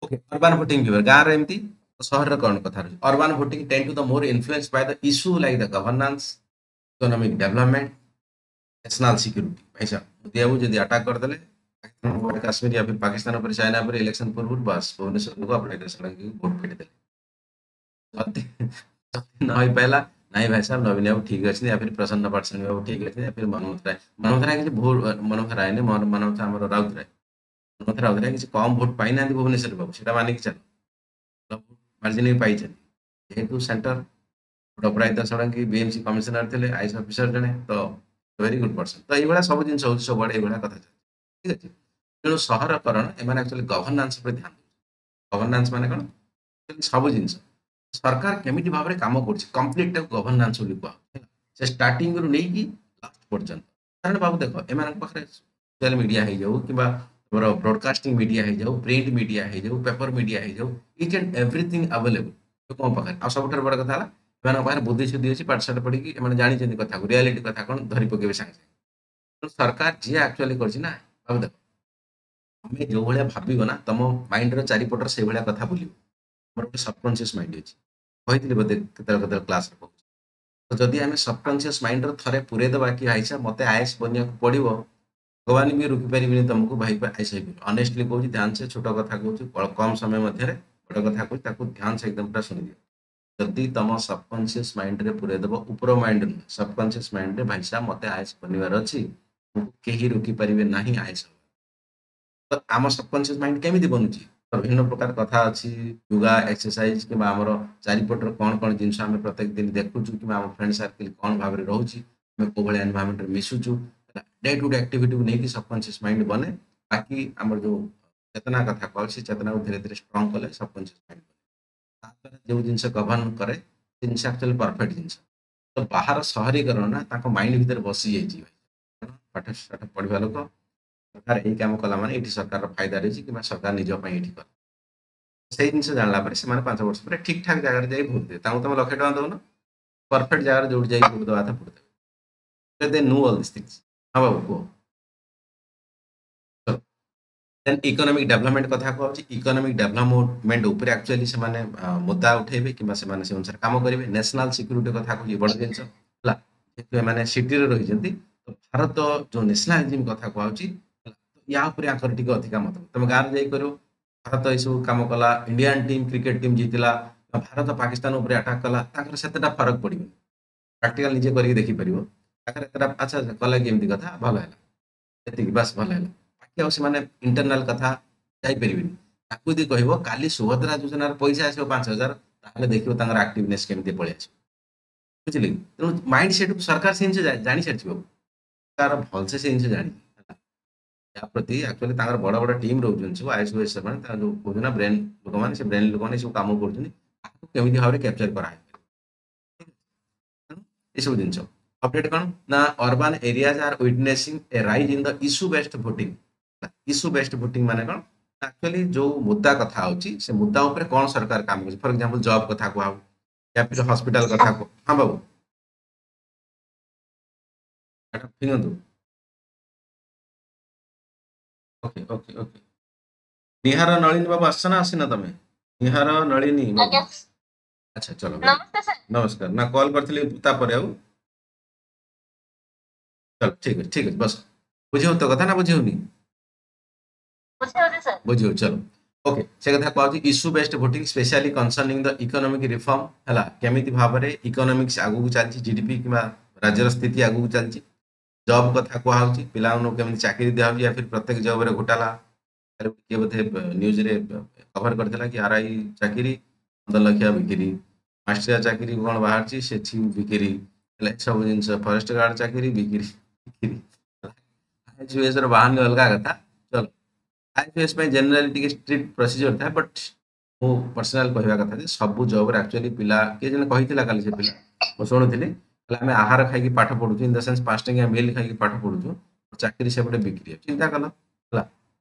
Speaker 1: ଓକେ, ଅର୍ବାନ ଭୋଟିଂ ଫିଭର ଗାଁରେ ଏମିତି, ସହରରେ କଣ କଥା ରହୁଛି? Urban voting tend to the more influence by the issue like the governance, economic development, national security. भाई साहब मोदी बाबू यदि अटैक करदेले काश्मीर या फिर पाकिस्तान पर चाइना पर इलेक्शन पूर्व बस भुवनेश्वर लोक अपने भोट पिटी देले। ଯଦି ଯଦି ନ ହେଇପାରିଲା ନାଇଁ ଭାଇ ସାହେब ନବୀନ ବାବୁ ଠିକ ଅଛି, या फिर प्रसन्न पाटसानी बाबू ठीक ଅଛି, या फिर मनोहर राय କିଛି ଭୁଲ, मनोहर राय ने मनोहर ଆମର ରାଉତ ରାୟ, मनोहर ରାଉତ ରାୟ କିଛି କମ ଭୋଟ ପାଇନାହାନ୍ତି ଭୁବନେଶ୍ୱର ବାବୁ, ସେଟା ମାନିକି ଚାଲ ମାର୍ଜିନ ବି ପାଇଛନ୍ତି। ଯେହେତୁ centre Aparajita Sarangi BMC commissioner ଥିଲେ, ଆଇଏସ୍ ଅଫିସର ଜଣେ, ତ ଭେରି ଗୁଡ ପର୍ସନ। ତ ଏଇଭଳିଆ ସବୁ ଜିନିଷ ହଉଛି, ସବୁଆଡେ ଏଇଭଳିଆ କଥା ଚାଲିଛି, ଠିକ ଅଛି। ତେଣୁ ସହରକରଣ ଏମାନେ ଆକ୍ଚୁଆଲି ଗଭର୍ନାନ୍ସ ଉପରେ ଧ୍ୟାନ ଦେଉଛନ୍ତି। ଗଭର୍ନାନ୍ସ ମାନେ କଣ? ସବୁ ଜିନିଷ ସରକାର କେମିତି ଭାବରେ କାମ କରୁଛି କମ୍ପ୍ଲିଟ ଟାକୁ ଗଭର୍ନାନ୍ସ ବୋଲି କୁହାଯାଉଛି। ସେ ଷ୍ଟାର୍ଟିଂ ରୁ ନେଇକି ଲାଷ୍ଟ ପର୍ଯ୍ୟନ୍ତ। କାରଣ ବାବୁ ଦେଖ, ଏମାନଙ୍କ ପାଖରେ ସୋସିଆଲ ମିଡିଆ ହେଇଯାଉ କିମ୍ବା ଆମର ବ୍ରଡକାଷ୍ଟିଂ ମିଡିଆ ହେଇଯାଉ, ପ୍ରିଣ୍ଟ ମିଡିଆ ହେଇଯାଉ, ପେପର ମିଡିଆ ହେଇଯାଉ, ଇଚ୍ ଆଣ୍ଡ ଏଭ୍ରିଥିଙ୍ଗ ଆଭେଲେବୁଲ ଲୋକଙ୍କ ପାଖରେ। ଆଉ ସବୁଠାରୁ ବଡ କଥା ହେଲା ଏମାନଙ୍କ ପାଖରେ ବୁଦ୍ଧି ସୁଦ୍ଧି ଅଛି, ପାଠଶାଠ ପଢିକି ଏମାନେ ଜାଣିଛନ୍ତି କଥାକୁ, ରିଆଲିଟି କଥା କଣ ଧରି ପକେଇବେ ସାଙ୍ଗେ ସାଙ୍ଗେ। ତେଣୁ ସରକାର ଯିଏ ଆକ୍ଚୁଆଲି କରିଛି ନା, ବାବୁ ଦେଖ, ତମେ ଯୋଉ ଭଳିଆ ଭାବିବ ନା ତମ ମାଇଣ୍ଡର ଚାରିପଟର ସେଇଭଳିଆ କଥା ବୁଲିବ। ଆମର ଗୋଟେ ସବକନସିୟସ ମାଇଣ୍ଡ ଅଛି, କହିଥିଲି ବୋଧେ କେତେବେଳେ କେତେବେଳେ କ୍ଲାସରେ କହୁଛି। ତ ଯଦି ଆମେ ସବକନସିୟସ ମାଇଣ୍ଡର ଥରେ ପୁରେଇ ଦେବା କି ଭାଇସା ମତେ ଆଇଏସ୍ ବନିବାକୁ ପଡିବ, ଭଗବାନ ବି ରୋକିପାରିବେନି ତମକୁ, ଭାଇ ଆଇଏସ୍ ହେଇପାରିବ। ଅନେଷ୍ଟଲି କହୁଛି, ଧ୍ୟାନ ସେ ଛୋଟ କଥା କହୁଛି, କମ ସମୟ ମଧ୍ୟରେ ବଡ କଥା କହୁଛି, ତାକୁ ଧ୍ୟାନ ସେ ଏକଦମ ପୁରା ଶୁଣିଦିଅ। ଯଦି ତମ ସବକନସିୟସ ମାଇଣ୍ଡରେ ପୁରେଇ ଦେବ, ଉପର ମାଇଣ୍ଡ ନୁହେଁ, ସବକନସିୟସ ମାଇଣ୍ଡରେ ଭାଇସା ମତେ ଆଇଏସ୍ ବନିବାର ଅଛି, କେହି ରୋକିପାରିବେ ନାହିଁ ଆଇଏସ୍। ତ ଆମ ସବକନସିୟସ ମାଇଣ୍ଡ କେମିତି ବନୁଛି? ବିଭିନ୍ନ ପ୍ରକାର କଥା ଅଛି, ଯୋଗା ଏକ୍ସରସାଇଜ କିମ୍ବା ଆମର ଚାରିପଟର କଣ କଣ ଜିନିଷ ଆମେ ପ୍ରତ୍ୟେକ ଦିନ ଦେଖୁଛୁ, କିମ୍ବା ଆମ ଫ୍ରେଣ୍ଡ ସାର୍କେଲ କଣ ଭାବରେ ରହୁଛି, ଆମେ କୋଉ ଭଳିଆ ଏନଭାରମେଣ୍ଟରେ ମିଶୁଛୁ, ଡେ ଟୁ ଡେ ଆକ୍ଟିଭିଟିକୁ ନେଇକି ସବକନସିୟସ ମାଇଣ୍ଡ ବନେ। ବାକି ଆମର ଯୋଉ ଚେତନା କଥା କହୁଛି, ଚେତନାକୁ ଧୀରେ ଧୀରେ ଷ୍ଟ୍ରଙ୍ଗ କଲେ ସବକନସିୟସ ମାଇଣ୍ଡ ବନେ। ତାପରେ ଯୋଉ ଜିନିଷ ଗଭର୍ଣ୍ଣ କରେ ସେ ଜିନିଷ ଆକ୍ଚୁଆଲି ପରଫେକ୍ଟ ଜିନିଷ। ତ ବାହାର ସହରୀକରଣ ନା ତାଙ୍କ ମାଇଣ୍ଡ ଭିତରେ ବସି ଯାଇଛି। ପାଠ ସାଠ ପଢିବା ଲୋକ, ସରକାର ଏଇ କାମ କଲା ମାନେ ଏଇଠି ସରକାରର ଫାଇଦା ରହିଛି, କିମ୍ବା ସରକାର ନିଜ ପାଇଁ ଏଇଠି କଲା। ସେଇ ଜିନିଷ ଜାଣିଲା ପରେ ସେମାନେ 5 ବର୍ଷ ପରେ ଠିକ ଠାକ ଜାଗାରେ ଯାଇ ଭୋଟ ଦେବେ। ତାଙ୍କୁ ତମେ 1,00,000 ଟଙ୍କା ଦଉନ, ପରଫେକ୍ଟ ଜାଗାରେ ଯୋଉଠି ଯାଇ ଭୋଟ ଦେବା କଥା ଭୋଟ ଦେବେ। ଦେ ନୋ ଅଲ୍ ଦିସ୍ ଥିଙ୍ଗସ୍। ହଁ ବାବୁ କୁହ। ଦେନ୍ ଇକୋନୋମିକ ଡେଭଲପମେଣ୍ଟ କଥା କୁହାଉଛି। ଇକୋନୋମିକ ଡେଭଲପମେଣ୍ଟ ଉପରେ ଆକ୍ଚୁଆଲି ସେମାନେ ମୁଦ୍ଦା ଉଠେଇବେ, କିମ୍ବା ସେମାନେ ସେ ଅନୁସାରେ କାମ କରିବେ। ନ୍ୟାସନାଲ ସିକ୍ୟୁରିଟି କଥା କହୁଛି, ବଡ ଜିନିଷ ହେଲା। ଯେହେତୁ ଏମାନେ ସିଟିରେ ରହିଛନ୍ତି, ତ ଭାରତ ଯୋଉ ନ୍ୟାସନାଲିଜିମ କଥା କୁହାଉଛି, ୟା ଉପରେ ଆଙ୍କର ଟିକେ ଅଧିକା ମତ। ତମେ ଗାଁରେ ଯାଇ କରିବ, ଭାରତ ଏସବୁ କାମ କଲା, ଇଣ୍ଡିଆନ ଟିମ୍ କ୍ରିକେଟ ଟିମ୍ ଜିତିଲା, ଭାରତ ପାକିସ୍ତାନ ଉପରେ ଆଟାକ କଲା, ତାଙ୍କର ସେତେଟା ଫରକ ପଡିବନି। ପ୍ରାକ୍ଟିକାଲ ନିଜେ କରିକି ଦେଖିପାରିବ, ତାଙ୍କର ଏତେଟା ଆଚ୍ଛା ଆଚ୍ଛା କଲା କି ଏମିତି କଥା, ଭଲ ହେଲା, ଏତିକି ବାସ୍ ଭଲ ହେଲା। ବାକି ଆଉ ସେମାନେ ଇଣ୍ଟରନାଲ କଥା ଯାଇପାରିବେନି। ତାକୁ ଯଦି କହିବ କାଲି ସୁଭଦ୍ରା ଯୋଜନାର ପଇସା ଆସିବ 5,000, ତାହେଲେ ଦେଖିବ ତାଙ୍କର ଆକ୍ଟିଭନେସ୍ କେମିତି ପଳେଇ ଆସିବ। ବୁଝିଲେ କି? ତେଣୁ ମାଇଣ୍ଡ ସେଟ୍ ସରକାର ସେ ଜିନିଷ ଜାଣି ସାରିଛି ବାବୁ, ତାର ଭଲସେ ସେ ଜିନିଷ ଜାଣିଛି। ୟା ପ୍ରତି ଆକ୍ଚୁଆଲି ତାଙ୍କର ବଡ ବଡ ଟିମ୍ ରହୁଛନ୍ତି ସବୁ, ଆଇଏସ୍ ସେମାନେ, ତାଙ୍କ ଯୋଉ କହୁଛନ୍ତି ନା ବ୍ରେନ ଲୋକମାନେ, ସେ ବ୍ରେନ ଲୋକମାନେ ସବୁ କାମ କରୁଛନ୍ତି, ତାକୁ କେମିତି ଭାବରେ କ୍ୟାପଚର କରାହେଇପାରିବ। ଏସବୁ ଜିନିଷ ଅପଡେଟ କଣ ନା, urban areas are witnessing a rise in the issue based voting. Issue based voting ମାନେ କଣ? ଆକ୍ଚୁଆଲି ଯୋଉ ମୁଦ୍ଦା କଥା ହଉଛି, ସେ ମୁଦ୍ଦା ଉପରେ କଣ ସରକାର କାମ କରୁଛି। ଫର ଏକ୍ସାମ୍ପଲ ଜବ୍ କଥା କୁହା ହଉ, या फिर हॉस्पिटल କଥା କୁହ। ହଁ ବାବୁ ଫିଙ୍ଗନ୍ତୁ। Okay okay okay. Nihar Nalini ବାବୁ ଆସିଛ ନା ଆସିନ ତମେ? ନିହାର ନଳିନୀ ବାବୁ, ଆଚ୍ଛା ଚलो ନମସ୍ତେ ସାର୍। ନମସ୍କାର। ନା କଲ୍ କରିଥିଲି ତାପରେ ଆଉ, ଚଲ ଠିକ ଅଛି ଠିକ ଅଛି, ବସ। ବୁଝିହଉ ତ କଥା ନା ବୁଝିହଉନି? ବୁଝିହଉ ଚलो। ଓକେ, ସେ କଥା କୁହାଉଛି ଇସ୍ୟୁ ବେସ୍ଡ ଭୋଟିଂ ସ୍ପେଶାଲି କନସର୍ନିଂ ଦ ଇକୋନୋମିକ ରିଫର୍ମ। ହେଲା, କେମିତି ଭାବରେ ଇକୋନୋମିକ୍ସ ଆଗକୁ ଚାଲିଛି, ଜିଡିପି କିମ୍ବା ରାଜ୍ୟର ସ୍ଥିତି ଆଗକୁ ଚାଲିଛି। ଜବ୍ କଥା କୁହାହଉଛି, ପିଲାମାନଙ୍କୁ କେମିତି ଚାକିରି ଦିଆହଉଛି, या फिर ପ୍ରତ୍ୟେକ ଜବରେ ଘୋଟାଲା। କିଏ ବୋଧେ ନ୍ୟୁଜରେ କଭର କରିଥିଲା କି ଆରଆଇ ଚାକିରି 15 ଲକ୍ଷ ବିକ୍ରି, ମାଷ୍ଟରିଆ ଚାକିରି କଣ ବାହାରିଛି ସେଠି ବିକ୍ରି, ହେଲେ ସବୁ ଜିନିଷ, ଫରେଷ୍ଟ ଗାର୍ଡ ଚାକିରି ବିକ୍ରି ବିକ୍ରି। ଆଇପିଏସ୍ ର ବାହାନି ଅଲଗା କଥା। ଚଲ, ଆଇପିଏସ୍ ପାଇଁ ଜେନେରାଲି ଟିକେ ଷ୍ଟ୍ରିକ୍ଟ ପ୍ରୋସିଜର ଥାଏ, ବଟ୍ ମୁଁ ପର୍ସନାଲ କହିବା କଥା ଯେ ସବୁ ଜବରେ ଆକ୍ଚୁଆଲି ପିଲା, କିଏ ଜଣେ କହିଥିଲା କାଲି, ସେ ପିଲା ମୁଁ ଶୁଣୁଥିଲି ଆମେ ଆହାର ଖାଇକି ପାଠ ପଢୁଛୁ ଇନ୍ ଦ ସେନ୍ସ 5 ଟଙ୍କିଆ ମିଲ୍ ଖାଇକି ପାଠ ପଢୁଛୁ, ଚାକିରି ସେପଟେ ବିକ୍ରି ହେବ। ଚିନ୍ତା କଲ ହେଲା,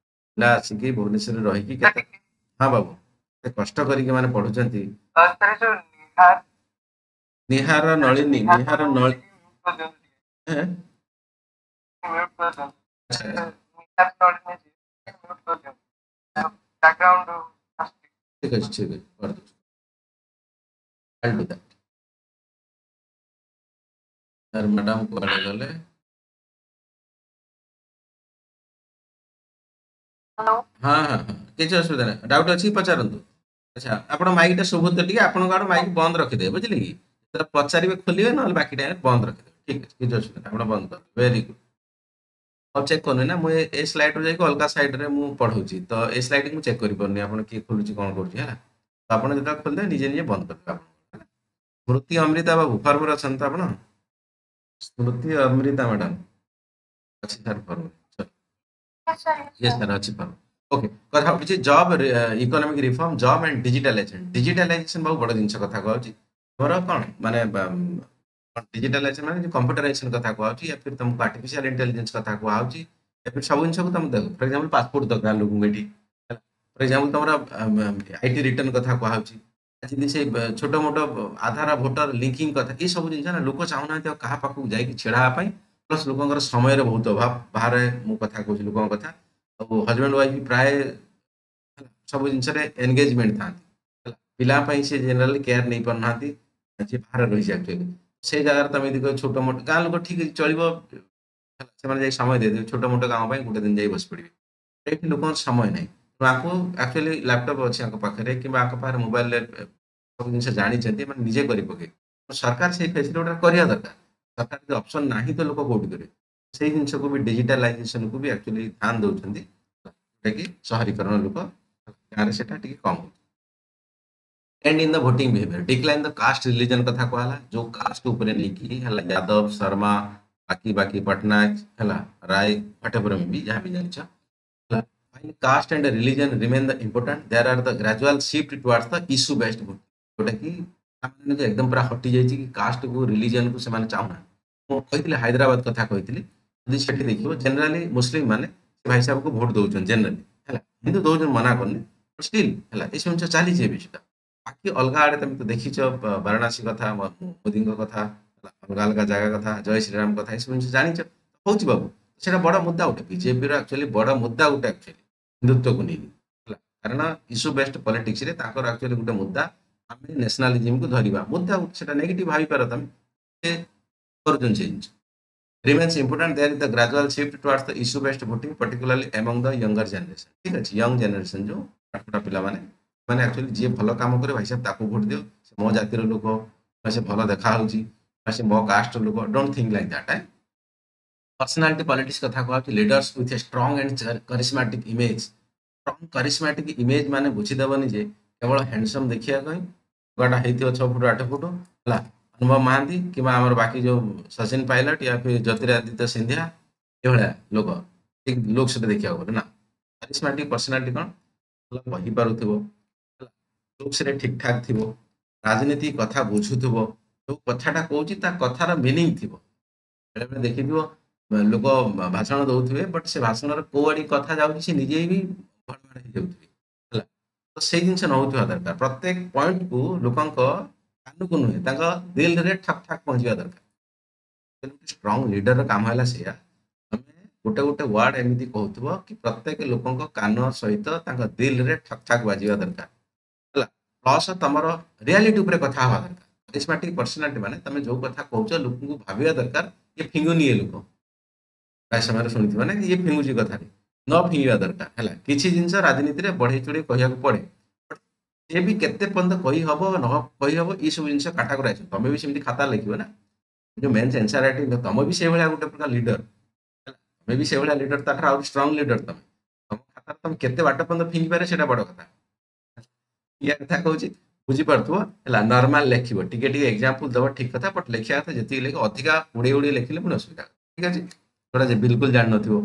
Speaker 1: ପିଲା ଆସିକି ଭୁବନେଶ୍ୱରରେ ରହିକି କେତେ, ହଁ ବାବୁ, କେତେ କଷ୍ଟ କରିକି ମାନେ ପଢୁଛନ୍ତି।
Speaker 2: ତାର ଯୋଉ ନିହାର
Speaker 1: ନିହାର ନଳିନୀ, ନିହାର ନଳି ହେଁ? ଆଚ୍ଛା, ଠିକ ଅଛି ଠିକ ଅଛି, କରିଦେଉଛି। I'll do that. यार मैडम କୁଆଡେ ଗଲେ? ହଁ ହଁ ହଁ, କିଛି ଅସୁବିଧା ନାହିଁ, ଡାଉଟ୍ ଅଛି ପଚାରନ୍ତୁ। ଆଚ୍ଛା, ଆପଣ ମାଇକ୍ ଟା ଶୁଭୁତ ଟିକେ, ଆପଣଙ୍କ ଆଡୁ ମାଇକ୍ ବନ୍ଦ ରଖିଦେବେ, ବୁଝିଲେ କି? ଯେତେବେଳେ ପଚାରିବେ ଖୋଲିବେ, ନହେଲେ ବାକି ଟାଇମ୍ ବନ୍ଦ ରଖିଦେବେ। ଠିକ ଅଛି, କିଛି ଅସୁବିଧା ନାହିଁ, ଆପଣ ବନ୍ଦ କରିଦେବେ। Very good. ଆଉ ଚେକ୍ କରୁନି ନା, ମୁଁ ଏ ସ୍ଲାଇଡରୁ ଯାଇକି ଅଲଗା ସାଇଡରେ ମୁଁ ପଢଉଛି, ତ ଏ ସ୍ଲାଇଡ୍ ମୁଁ ଚେକ୍ କରିପାରୁନି ଆପଣ କିଏ ଖୋଲୁଛି କଣ କରୁଛି ହେଲା। ତ ଆପଣ ଯେତେବେଳେ ଖୋଲିଦେବେ ନିଜେ ନିଜେ ବନ୍ଦ କରିଦେବେ ଆପଣ ହେଲା। ସ୍ମୃତି ଅମୃତା ବାବୁ ଫର୍ମରେ ଅଛନ୍ତି ତ ଆପଣ? ସ୍ମୃତି ଅମୃତା ମ୍ୟାଡାମ ଅଛି ସାର୍ ଫର୍ମ? Yes, sir, ଅଛି ଫର୍ମ। ଓକେ, କଥା ହଉଛି job economic reform, job and digitalisation. Digitalisation ବହୁତ ବଡ ଜିନିଷ କଥା କୁହାଉଛି। ଆମର କଣ ମାନେ ଡିଜିଟାଲାଇଜେସନ ମାନେ କମ୍ପ୍ୟୁଟରାଇଜେସନ କଥା କୁହାଉଛି, या फिर ତମକୁ ଆର୍ଟିଫିସିଆଲ ଇଣ୍ଟେଲିଜେନ୍ସ କଥା କୁହାଉଛି, या फिर ସବୁ ଜିନିଷକୁ ତମେ ଦେଖ। ଫର ଏକ୍ସାମ୍ପଲ ପାସପୋର୍ଟ ଦରକାର ଲୋକଙ୍କୁ ଏଠି, ଫର ଏକ୍ସାମ୍ପଲ ତମର ଆଇଟି ରିଟର୍ନ କଥା କୁହାଉଛି, ଯେମିତି ସେ ଛୋଟ ମୋଟ ଆଧାର ଭୋଟର ଲିଙ୍କିଂ କଥା, ଏ ସବୁ ଜିନିଷ ନା ଲୋକ ଚାହୁଁନାହାନ୍ତି ଆଉ କାହା ପାଖକୁ ଯାଇକି ଛିଡା ହେବା ପାଇଁ। ପ୍ଲସ୍ ଲୋକଙ୍କର ସମୟର ବହୁତ ଅଭାବ, ବାହାରେ ମୁଁ କଥା କହୁଛି ଲୋକଙ୍କ କଥା। ଆଉ ହଜବେଣ୍ଡ ୱାଇଫ୍ ପ୍ରାୟ ସବୁ ଜିନିଷରେ ଏନଗେଜମେଣ୍ଟ ଥାନ୍ତି ହେଲା, ପିଲା ପାଇଁ ସେ ଜେନେରାଲି କେୟାର ନେଇ ପାରୁନାହାନ୍ତି, ଯିଏ ବାହାରେ ରହିଛି ଆକ୍ଚୁଆଲି। ସେଇ ଜାଗାରେ ତମେ ଯଦି କହିବ ଛୋଟ ମୋଟ ଗାଁ ଲୋକ ଠିକ ଚଳିବ ହେଲା, ସେମାନେ ଯାଇ ସମୟ ଦେଇଦେବେ ଛୋଟ ମୋଟ କାମ ପାଇଁ, ଗୋଟେ ଦିନ ଯାଇ ବସି ପଡିବେ। ଏଇଠି ଲୋକଙ୍କର ସମୟ ନାହିଁ, ଆଙ୍କୁ ଆକ୍ଚୁଆଲି ଲାପଟପ୍ ଅଛି ଆଙ୍କ ପାଖରେ, କିମ୍ବା ଆଙ୍କ ପାଖରେ ମୋବାଇଲରେ ସବୁ ଜିନିଷ ଜାଣିଛନ୍ତି, ମାନେ ନିଜେ କରି ପକେଇବେ। ସରକାର ସେଇ ଫେସିଲିଟି ଗୁଡା କରିବା ଦରକାର। ସରକାର ଯଦି ଅପସନ ନାହିଁ ତ ଲୋକ କୋଉଠି କରିବେ? ସେଇ ଜିନିଷକୁ ବି ଡିଜିଟାଲାଇଜେସନକୁ ବି ଆକ୍ଚୁଆଲି ଧ୍ୟାନ ଦଉଛନ୍ତି, ଯୋଉଟାକି ସହରୀକରଣ ଲୋକ, ଗାଁରେ ସେଟା ଟିକେ କମ ହଉଛି। And in the voting behaviour decline the caste religion कथा कहला, जो कास्ट ऊपर नेकी हला यादव शर्मा बाकी बाकी पटनायक हला राय व्हाटएवर में भी जहां भी जानिछ हला, caste and religion remain the important, there are the gradual shift towards the issue based vote, जोटा कि हमने जो एकदम पूरा हटि जाई कि कास्ट को रिलीजन को से माने चाहना। ମୁଁ କହିଥିଲି ହାଇଦ୍ରାବାଦ କଥା କହିଥିଲି, ଯଦି ସେଠି ଦେଖିବ ଜେନେରାଲି ମୁସଲିମ ମାନେ ଭାଇ ସାହେବ କୁ ଭୋଟ ଦଉଛନ୍ତି ଜେନେରାଲି ହେଲା, ହିନ୍ଦୁ ଦଉଛନ୍ତି ମନା କରୁନି, ଷ୍ଟିଲ୍ ହେଲା ଏସବୁ ଜିନିଷ ଚାଲିଛି ଏ ବିଷୟଟା। ବାକି ଅଲଗା ଆଡେ ତମେ ତ ଦେଖିଛ ବାରାଣସୀ କଥା, ମୋଦିଙ୍କ କଥା ହେଲା, ଅଲଗା ଅଲଗା ଜାଗା କଥା, ଜୟ ଶ୍ରୀରାମ କଥା, ଏସବୁ ଜିନିଷ ଜାଣିଛ ହଉଛି ବାବୁ। ସେଇଟା ବଡ ମୁଦ୍ଦା ଗୋଟେ, ବିଜେପିର ଆକ୍ଚୁଆଲି ବଡ ମୁଦ୍ଦା ଗୋଟେ ଆକ୍ଚୁଆଲି ହିନ୍ଦୁତ୍ୱକୁ ନେଇକି ହେଲା, କାରଣ ଇସ୍ୟୁ ବେସ୍ଡ ପଲିଟିକ୍ସରେ ତାଙ୍କର ଆକ୍ଚୁଆଲି ଗୋଟେ ମୁଦ୍ଦା, ଆମେ ନ୍ୟାସନାଲିଜିମକୁ ଧରିବା ମୁଦ୍ଦା, ସେଟା ନେଗେଟିଭ ଭାବିପାର ତମେ, ସେ କରୁଛନ୍ତି ସେ ଜିନିଷ। remains important, there is the gradual shift towards the issue based voting, particularly among the younger generation। ठीक ଅଛି, ୟଙ୍ଗ ଜେନେରେସନ ଯୋଉ ପାଠପଢା ପିଲାମାନେ, ମାନେ ଆକ୍ଚୁଆଲି ଯିଏ ଭଲ କାମ କରେ ଭାଇ ସାହେବ ତାକୁ ଭୋଟ ଦିଅ, ସେ ମୋ ଜାତିର ଲୋକ, ସେ ଭଲ ଦେଖା ହଉଛି, ସେ ମୋ କାଷ୍ଟର ଲୋକ, don't think like that. Personality politics कथा कहूँ, leaders with a strong and charismatic image. Strong charismatic image माने बुझीदेवनी जे केवल हैंडसम देखिया कहीं गोटा होइथियो 6 फुट 8 फुट हला, अनुभव महांती कि आमर बाकी जो सचिन पायलट या फिर ज्योतिरादित्य सिंधिया ये भलिया लोक, ठीक लोक से देखिया गले ना, करिस्मेटिक पर्सनालिटी कौन भल कहि पारुथिबो, लोक से ठीक ठाक थिबो, राजनीति कथा बुझुथिबो, जो कथाटा कहूची ता कथार मीनिंग थिबो। बेले बेले देखिथिबो लोक भाषण दउथिबे, बट से भाषणर को आड़ी कथा जाउची से निजे भी भड़बड़ हो जाउथिबे ହେଲା। तो ସେଇ ଜିନିଷ ନ ହଉଥିବା ଦରକାର, ପ୍ରତ୍ୟେକ ପଏଣ୍ଟକୁ ଲୋକଙ୍କ କାନକୁ ନୁହେଁ ତାଙ୍କ ଦିଲରେ ଠକ୍ ଠାକ୍ ପହଞ୍ଚିବା ଦରକାର। ଷ୍ଟ୍ରଙ୍ଗ ଲିଡରର କାମ ହେଲା ସେଇଆ, ତମେ ଗୋଟେ ଗୋଟେ ୱାର୍ଡ ଏମିତି କହୁଥିବ କି ପ୍ରତ୍ୟେକ ଲୋକଙ୍କ କାନ ସହିତ ତାଙ୍କ ଦିଲରେ ଠକ୍ ଠାକ୍ ବାଜିବା ଦରକାର ହେଲା। ପ୍ଲସ୍ ତମର ରିଆଲିଟି ଉପରେ କଥା ହବା ଦରକାର। କାରିସ୍ମାଟିକ ପର୍ସନାଲିଟି ମାନେ ତମେ ଯୋଉ କଥା କହୁଛ ଲୋକଙ୍କୁ ଭାବିବା ଦରକାର ये फिंगुनी ये लोक ପ୍ରାୟ ସମୟରେ ଶୁଣିଥିବ ନା ଇଏ ଫିଙ୍ଗୁଛି କଥାରେ, ନ ଫିଙ୍ଗିବା ଦରକାର ହେଲା। କିଛି ଜିନିଷ ରାଜନୀତିରେ ବଢେଇ ଚଢେଇ କହିବାକୁ ପଡେ, ବଟ୍ ସେ ବି କେତେ ପର୍ଯ୍ୟନ୍ତ କହି ହବ ନ କହି ହବ ଏଇ ସବୁ ଜିନିଷ କାଟାଗୋରାଇଜ ଅଛି। ତମେ ବି ସେମିତି ଖାତା ଲେଖିବ ନା, ଯୋଉ ମେନ୍ ସେନ୍ସର ରାଇଟିଂ ତମେ ବି ସେଇଭଳିଆ ଗୋଟେ ପ୍ରକାର ଲିଡର ହେଲା, ତମେ ବି ସେଇଭଳିଆ ଲିଡର, ତାଠାରୁ ଆହୁରି ଷ୍ଟ୍ରଙ୍ଗ ଲିଡର ତମେ। ତମ ଖାତାରେ ତମେ କେତେ ବାଟ ପର୍ଯ୍ୟନ୍ତ ଫିଙ୍ଗି ପାରେ ସେଇଟା ବଡ କଥା। ଇଏ କଥା କହୁଛି ବୁଝିପାରୁଥିବ ହେଲା, ନର୍ମାଲ ଲେଖିବ, ଟିକେ ଟିକେ ଏକ୍ସାମ୍ପଲ ଦବ ଠିକ କଥା, ବଟ୍ ଲେଖିବା କଥା ଯେତିକି ଲେଖିବ, ଅଧିକା ଉଡେଇ ଉଡେଇ ଲେଖିଲେ ପୁଣି ଅସୁବିଧା। ଠିକ ଅଛି, ଯୋଉଟା ଯେ ବିଲକୁଲ ଜାଣିନଥିବ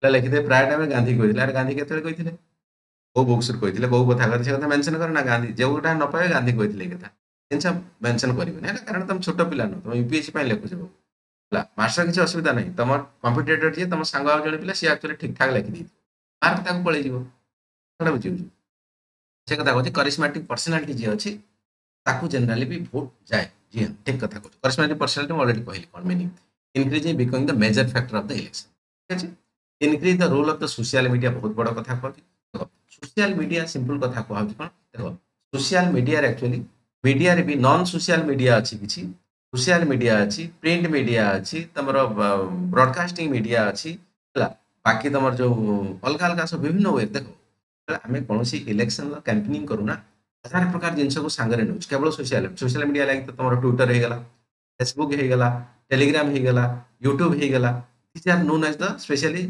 Speaker 1: ସେଟା ଲେଖିଦେବେ। ପ୍ରାୟ ଟାଇମ ଗାନ୍ଧୀ କହିଥିଲେ, ଆରେ ଗାନ୍ଧୀ କେତେବେଳେ କହିଥିଲେ, କୋଉ ବୁକ୍ସରେ କହିଥିଲେ, କୋଉ କଥା କହିଥିଲେ, ସେ କଥା ମେନସନ କରେ ନା। ଗାନ୍ଧୀ ଯୋଉଟା ନ ପାଇବେ ଗାନ୍ଧୀ କହିଥିଲେ ଏ କଥା, ଜିନିଷ ମେନସନ୍ କରିବେନି ହେଲା, କାରଣ ତମେ ଛୋଟ ପିଲା ନୁହଁ, ତମେ ୟୁପିଏସସି ପାଇଁ ଲେଖୁଛ ହେଲା, ମାଷ୍ଟର କିଛି ଅସୁବିଧା ନାହିଁ। ତମ କମ୍ପିଟେଟର ଯିଏ ତମ ସାଙ୍ଗ ଆଉ ଜଣେ ପିଲା ସିଏ ଆକ୍ଚୁଆଲି ଠିକ୍ ଠାକ୍ ଲେଖିଦେଇଥିବ, ମାର୍କ ତାକୁ ପଳେଇଯିବ, ସେଟା ବୁଝିବୁଝୁ। ସେ କଥା କହୁଛି କରିସ୍ମାଟିକ୍ ପର୍ସନାଲିଟି ଯିଏ ଅଛି ତାକୁ ଜେନେରାଲି ବି ଭୋଟ ଯାଏ। ଜି ହଁ, ଠିକ୍ କଥା କହୁଛି। କରିସ୍ମାଟିକ୍ ପର୍ସନାଲିଟି ମୁଁ ଅଲରେଡି କହିଲି କ'ଣ meaning, increasing becoming the major factor of the election. ଠିକ୍ ଅଛି, increase the role of the social media ବହୁତ ବଡ଼ କଥା କହୁଛି। ଦେଖ ସୋସିଆଲ ମିଡିଆ ସିମ୍ପଲ କଥା କୁହାଉଛି କ'ଣ, ଦେଖ ସୋସିଆଲ ମିଡିଆରେ ଆକ୍ଚୁଆଲି ମିଡିଆରେ ବି ନନ୍ ସୋସିଆଲ ମିଡିଆ ଅଛି, କିଛି ସୋସିଆଲ ମିଡିଆ ଅଛି, ପ୍ରିଣ୍ଟ ମିଡିଆ ଅଛି, ତମର ବ୍ରଡକାଷ୍ଟିଂ ମିଡିଆ ଅଛି ହେଲା, ବାକି ତମର ଯୋଉ ଅଲଗା ଅଲଗା ସବୁ ବିଭିନ୍ନ ୱେ। ଦେଖ ଆମେ କୌଣସି ଇଲେକ୍ସନର କ୍ୟାମ୍ପେନିଂ କରୁନା, हजार प्रकार जिनस को सांगरे नउछ, केवल सोशल सोशल मीडिया लाइक तो तमरो ट्विटर हे गला, फेसबुक हे गला, टेलीग्राम हे गला, यूट्यूब हे गला, this are known as the specially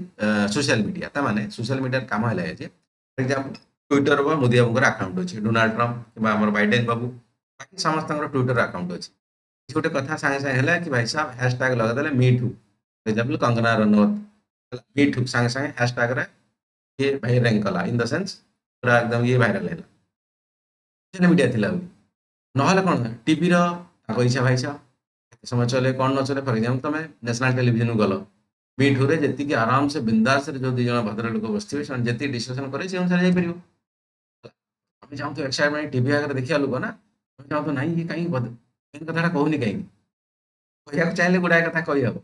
Speaker 1: social media. ता माने सोशल मीडिया काम हला जे फॉर एग्जांपल ट्विटर व मोदी बाबूर अकाउंट अछि, डोनाल्ड ट्रम्प किबा हमर बाइडेन बाबू बाकी समस्त ट्विटर अकाउंट अछि। किछ गोटे कथा संगे संगे हला कि भाई साहब हैशटैग लगा देले me too, for example Kangana Ranaut me too संगे संगे हैशटैग रे ये भाई रैंक कला इन द सेंस पूरा एकदम ये वायरल है सोशल मीडिया थिला नहले कौन टीवी पैसा भाई साहब समय चले कौन न चले। फॉर एग्जांपल तुम नेशनल टेलीविजन गल मीठू रे जी आराम से बिंदास जो दी जन भद्र लोक बसते जी डिस्कसन करे से अनुसार जापर आम चाहूँ एक्साइटमेंट टीवी आगे देखा लोक ना चाहूँ ना ये कहीं कथा कहूनी कहीं कह चाहिए गुड़ाए कथा कहीहब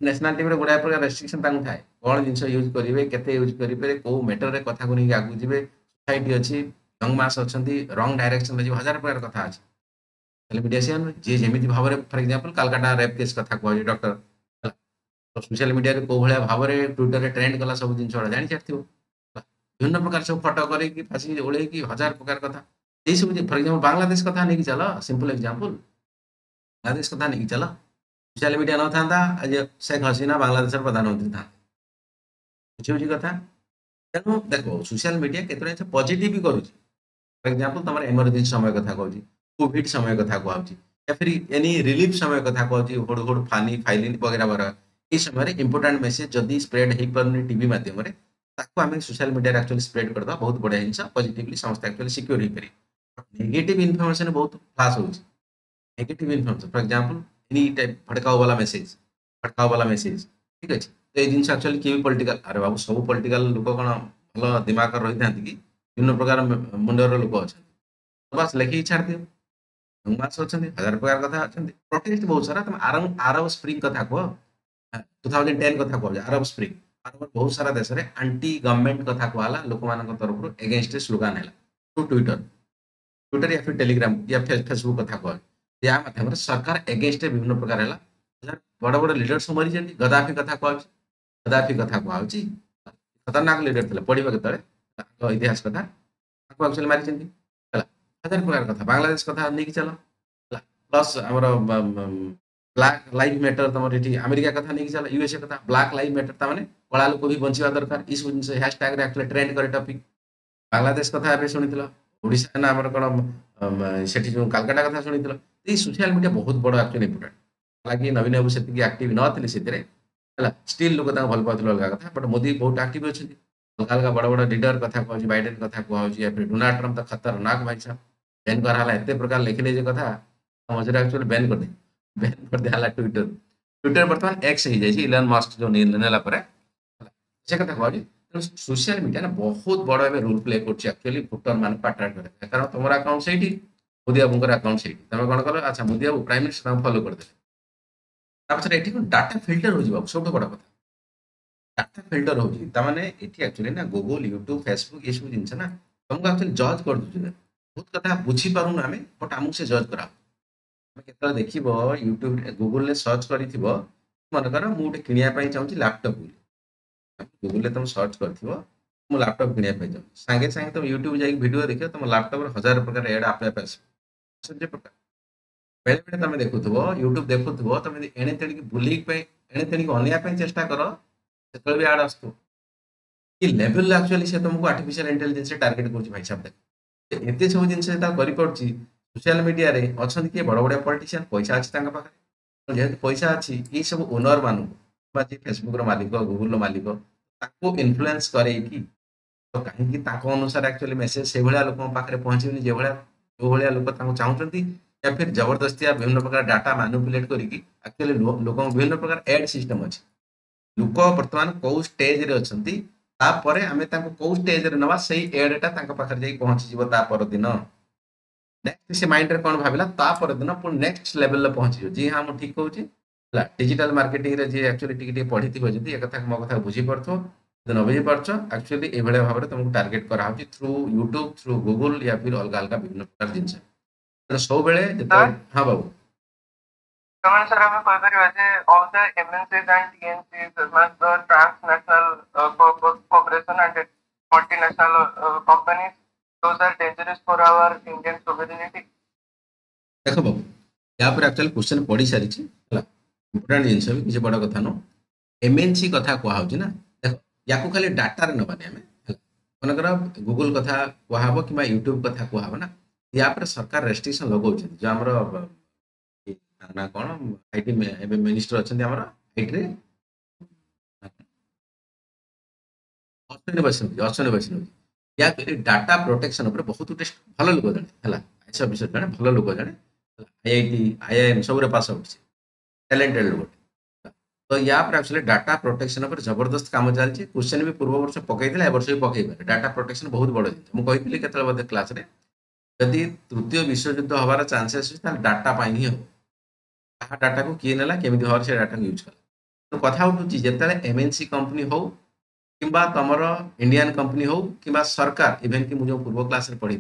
Speaker 1: नेशनल टीवी गुड़ाए प्रकार रेस्ट्रिक्शन थाए कौन जिन यूज करेंगे केते यूज करेंगे कौ मैटर कथा को नहीं आगू जी सोसाइटी अच्छी यंग मास अच्छा रंग डायरेक्शन जी हजार प्रकार कथा अच्छे सोशल मीडिया से जी जमी भाव में for example Calcutta rape case कथा कह डॉक्टर तो सोशल मीडिया कौ भाया भाव में ट्विटर रे ट्रेंड कला सब जिन जानी सारी विभिन्न प्रकार सब फटो कर फाँसी ओल्ल हजार प्रकार कथा यही सब फॉर एग्जांपल बांग्लादेश कथा नहीं चल सिंपल एग्जांपल बांग्लादेश कथा नहीं चल सोशल मीडिया न था आज शेख हसीना बांग्लादेश प्रधानमंत्री था बुझे कथा तेणु देख सोशल मीडिया केत पॉजिटिव भी करुँच फॉर एग्जांपल तुम इमरजेंसी समय कथा कहूँ कोविड समय कथा कहूँ या फिर एनी रिलीफ समय कथा कहूँ हुड़ हुड़ फानी फाइलिन वगैरह वगैरह ये समय इंपोर्टाट मेसेज जदि स्प्रेड हो पारे टीवी मध्यम आम सोशल मीडिया एक्चुअली स्प्रेड करदे बहुत बढ़िया जिन पॉजिटिवली समस्त एक्चुअली सिक्योर हो पारे नेगेटिव इनफॉरमेशन बहुत फ्लाश हो negative information for example any type भड़काऊ वाला मेसेज ठीक अच्छे तो ये जिन एक्चुअली किए पॉलिटिकल अरे बाबू सब पॉलिटिकल लोक कौन भल दिमाग रही था कि विभिन्न प्रकार मुंडर लोक अच्छा बस लेखिक छाड़ दियो मास अच्छा हजार प्रकार कथा अच्छा प्रोटेस्ट बहुत सारा तुम आरब स्प्रिंग कथा कह 2010 कथा कह आरब स्प्रिंग आरब बहुत सारा देश में आंटी गवर्नमेंट कथा कहला लोक मान तरफ एगेन्स्ट स्लोगान है तो ट्विटर ट्विटर या फिर टेलीग्राम या फेसबुक कथा कह या माध्यम सरकार एगेन्स्ट विभिन्न प्रकार है बड़ बड़ लीडर सब मरी जाती गद्दाफी कथा कह गद्दाफी कथा कह खतरनाक लीडर थे पढ़ा के इतिहास कथा एक्चुअली मारी हजार प्रकार कथा बांग्लादेश कथा नहीं चल प्लस आमर ब्लैक लाइव मैटर तुम ये अमेरिका कथा नहीं चल यूएसए कथा ब्लैक लाइव मैटर मैंने कला लोक भी बंचा दरकार ये सब जिन हैशटैग एक्चुअली ट्रेंड करे टॉपिक बांग्लादेश कथा ए शुणी ओडिशा ना आमर कौन से जो कालकाटा कथा शुणी ये सोशल मीडिया बहुत बड़ एक्चुअली इंपोर्टेंट हालांकि नवीन बाबू से आक्टिव नथिले से स्टिल लोक भल पाते अलग कथा बट मोदी बहुत आक्टिव अच्छे अलग अलग बड़ बड़ लीडर कथा कहूँ बाइडेन कथा कहूँ या फिर डोनाल्ड ट्रम्प तो खतरनाक भाई साहब बैन कराला एत प्रकार लिखिले जे कथा मझे एक्चुअली बैन कर दिया ट्विटर ट्विटर बर्तमान एक्स हो जाए इलन मस्क जो नेला से कथा कहूँ सोशल मीडिया ना बहुत बड़ ए रोल प्ले करचुअली भोटर मान अट्राक्ट कर कारण तुम अकाउंट से मोदी बाबू अकाउंट से तुम कौन कल अच्छा मोदी बाबू प्राइम मिनिस्टर फॉलो करदे ये डाटा फिल्टर हो सब बड़ कथा डाटा फिल्टर होने एक्चुअली ना गूगल यूट्यूब फेसबुक ये सब जिन ना तुमको एक्चुअली जज कर दूसरे बहुत कथा बुझी पारूना आम बट आमको से जज करा के देख यूट्यूब गूगल सर्च कर मनकर मुझे किणापी चाहूँगी लैपटॉप गूगल तुम सर्च कर लैपटॉप किणापी चाहूँ सांगे सांगे तुम यूट्यूब जाए वीडियो देख तुम लैपटॉप हजार प्रकार एड आपे आप प्रकार बेले बेले तुम देखुव यूट्यूब देखुव तुम एणे तेणिक बुलिक एणे तेणिक अनैया चेष्टा कर से भी आड आसो कि लेवल एक्चुअली से तुमको आर्टिफिशियल इंटेलिजेंस टार्गेट कर भाई साहब देख एत सब जिन सोशल मीडिया रे अच्छा किए बड़ बड़िया पॉलिटिशियन पैसा अच्छी पाखे जेहेतु पैसा अच्छी ये सब ओनर मान फेसबुक मालिक गूगल मालिक इनफ्लुएंस करे तो कहीं अनुसार एक्चुअली मेसेज से भाया लोक पाखे पहुँचे जो भाया जो भाया लोक चाहते या फिर जबरदस्ती विभिन्न प्रकार डाटा मैनिपुलेट करके एक्चुअली लोक विभिन्न प्रकार एड सिस्टम अच्छे लोक बर्तमान कौ स्टेज रे अछंती तापरे आमे तांको कौ स्टेज रे नवा सही एडटा तांको पाखर जाई पहुंची जीवो ता पर दिन नेक्स्ट से माइंड रे कोन भाबिला ता पर दिन पुण नेक्स्ट लेवल ले पहुंची जो जी हां मु ठीक कहूची हला डिजिटल मार्केटिंग रे जे एक्चुअली टिके पढिथि हो जदी ए कथा मो कथा बुझी परथो न बुझी परछ एक्चुअली ए भले भाबरे तुमको टारगेट करा होची थ्रू YouTube थ्रू गूगल या फिर अलग अलग विभिन्न प्रकार जिंस तो सब बेले जते
Speaker 2: सर
Speaker 1: हां बाबू
Speaker 2: तमें सर हमें कह परिबा जे ऑल द एमएनसीज एंड टीएनसीज मतलब the transnational corporation and multinational companies those are dangerous for our Indian sovereignty.
Speaker 1: देखो बाबू या पर एक्चुअली क्वेश्चन पढ़ी सारी हला इंपोर्टेंट जिंस भी किसी बड़ा कथा नो एमएनसी कथा कुआ होची ना देखो याकू खाली डाटा रे नबानी हमें मनकर गूगल कथा कुआ हबो किबा यूट्यूब कथा कुआ हबो ना या पर सरकार रेस्ट्रिक्शन लगौ छै जो हमरो ना कोन आईटी में एबे मिनिस्टर अछन हमरो आईटी रे ଅଶ୍ୱିନୀ ବୈଷ୍ଣବ या डाटा प्रोटेक्शन ऊपर बहुत गुटे भल लोक जाने है ऐसा विषय जाने भल लोक जाने आईआईटी आईआईएम सब पास आउट टैलेंटेड लोक तो या पर एक्चुअली डाटा प्रोटेक्शन ऊपर जबरदस्त काम चलती क्वेश्चन भी पूर्व वर्ष पकई ए वर्ष भी पकई पारे डाटा प्रोटेक्शन बहुत बड़ जिनिस मुझे केतल बोधे क्लास रे जदि तृतीय विश्वयुद्ध हबार चांसेस अछि डाटा ही हम कहा डाटा को किए नेला केमिति भाव से डाटा यूज कला तो कथा उठुची जेतेले एमएनसी कंपनी हो किंबा तमर इंडियन कंपनी हो किंबा सरकार इवेन कि मुझे पूर्व क्लास रे पढ़ी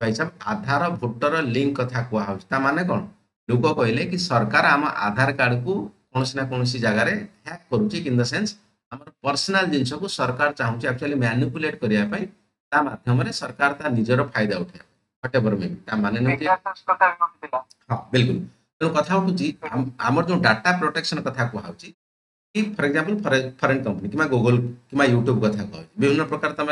Speaker 1: भाई साहब आधार भोटर लिंक कथा कुआ होउछ ता माने कोन लोक कहले कि सरकार आम आधार कार्ड को कोनसी ना कोनसी जगह रे हैक करूची इन द सेंस हमर पर्सनल जिंस को सरकार चाहूची एक्चुअली मैनिपुलेट करिया पई ता माध्यम रे सरकार ता निजर फायदा उठाए व्हाटएवर मे ता माने नै जे
Speaker 2: Pegasus कथा भी उठिला
Speaker 1: हां बिल्कुल तो कथा उठुची हमर जो डाटा प्रोटेक्शन कथा कुआ होउची कि फॉर एग्जांपल फॉरेन कंपनी कि गूगल कि यूट्यूब कथा कह विभिन्न प्रकार तुम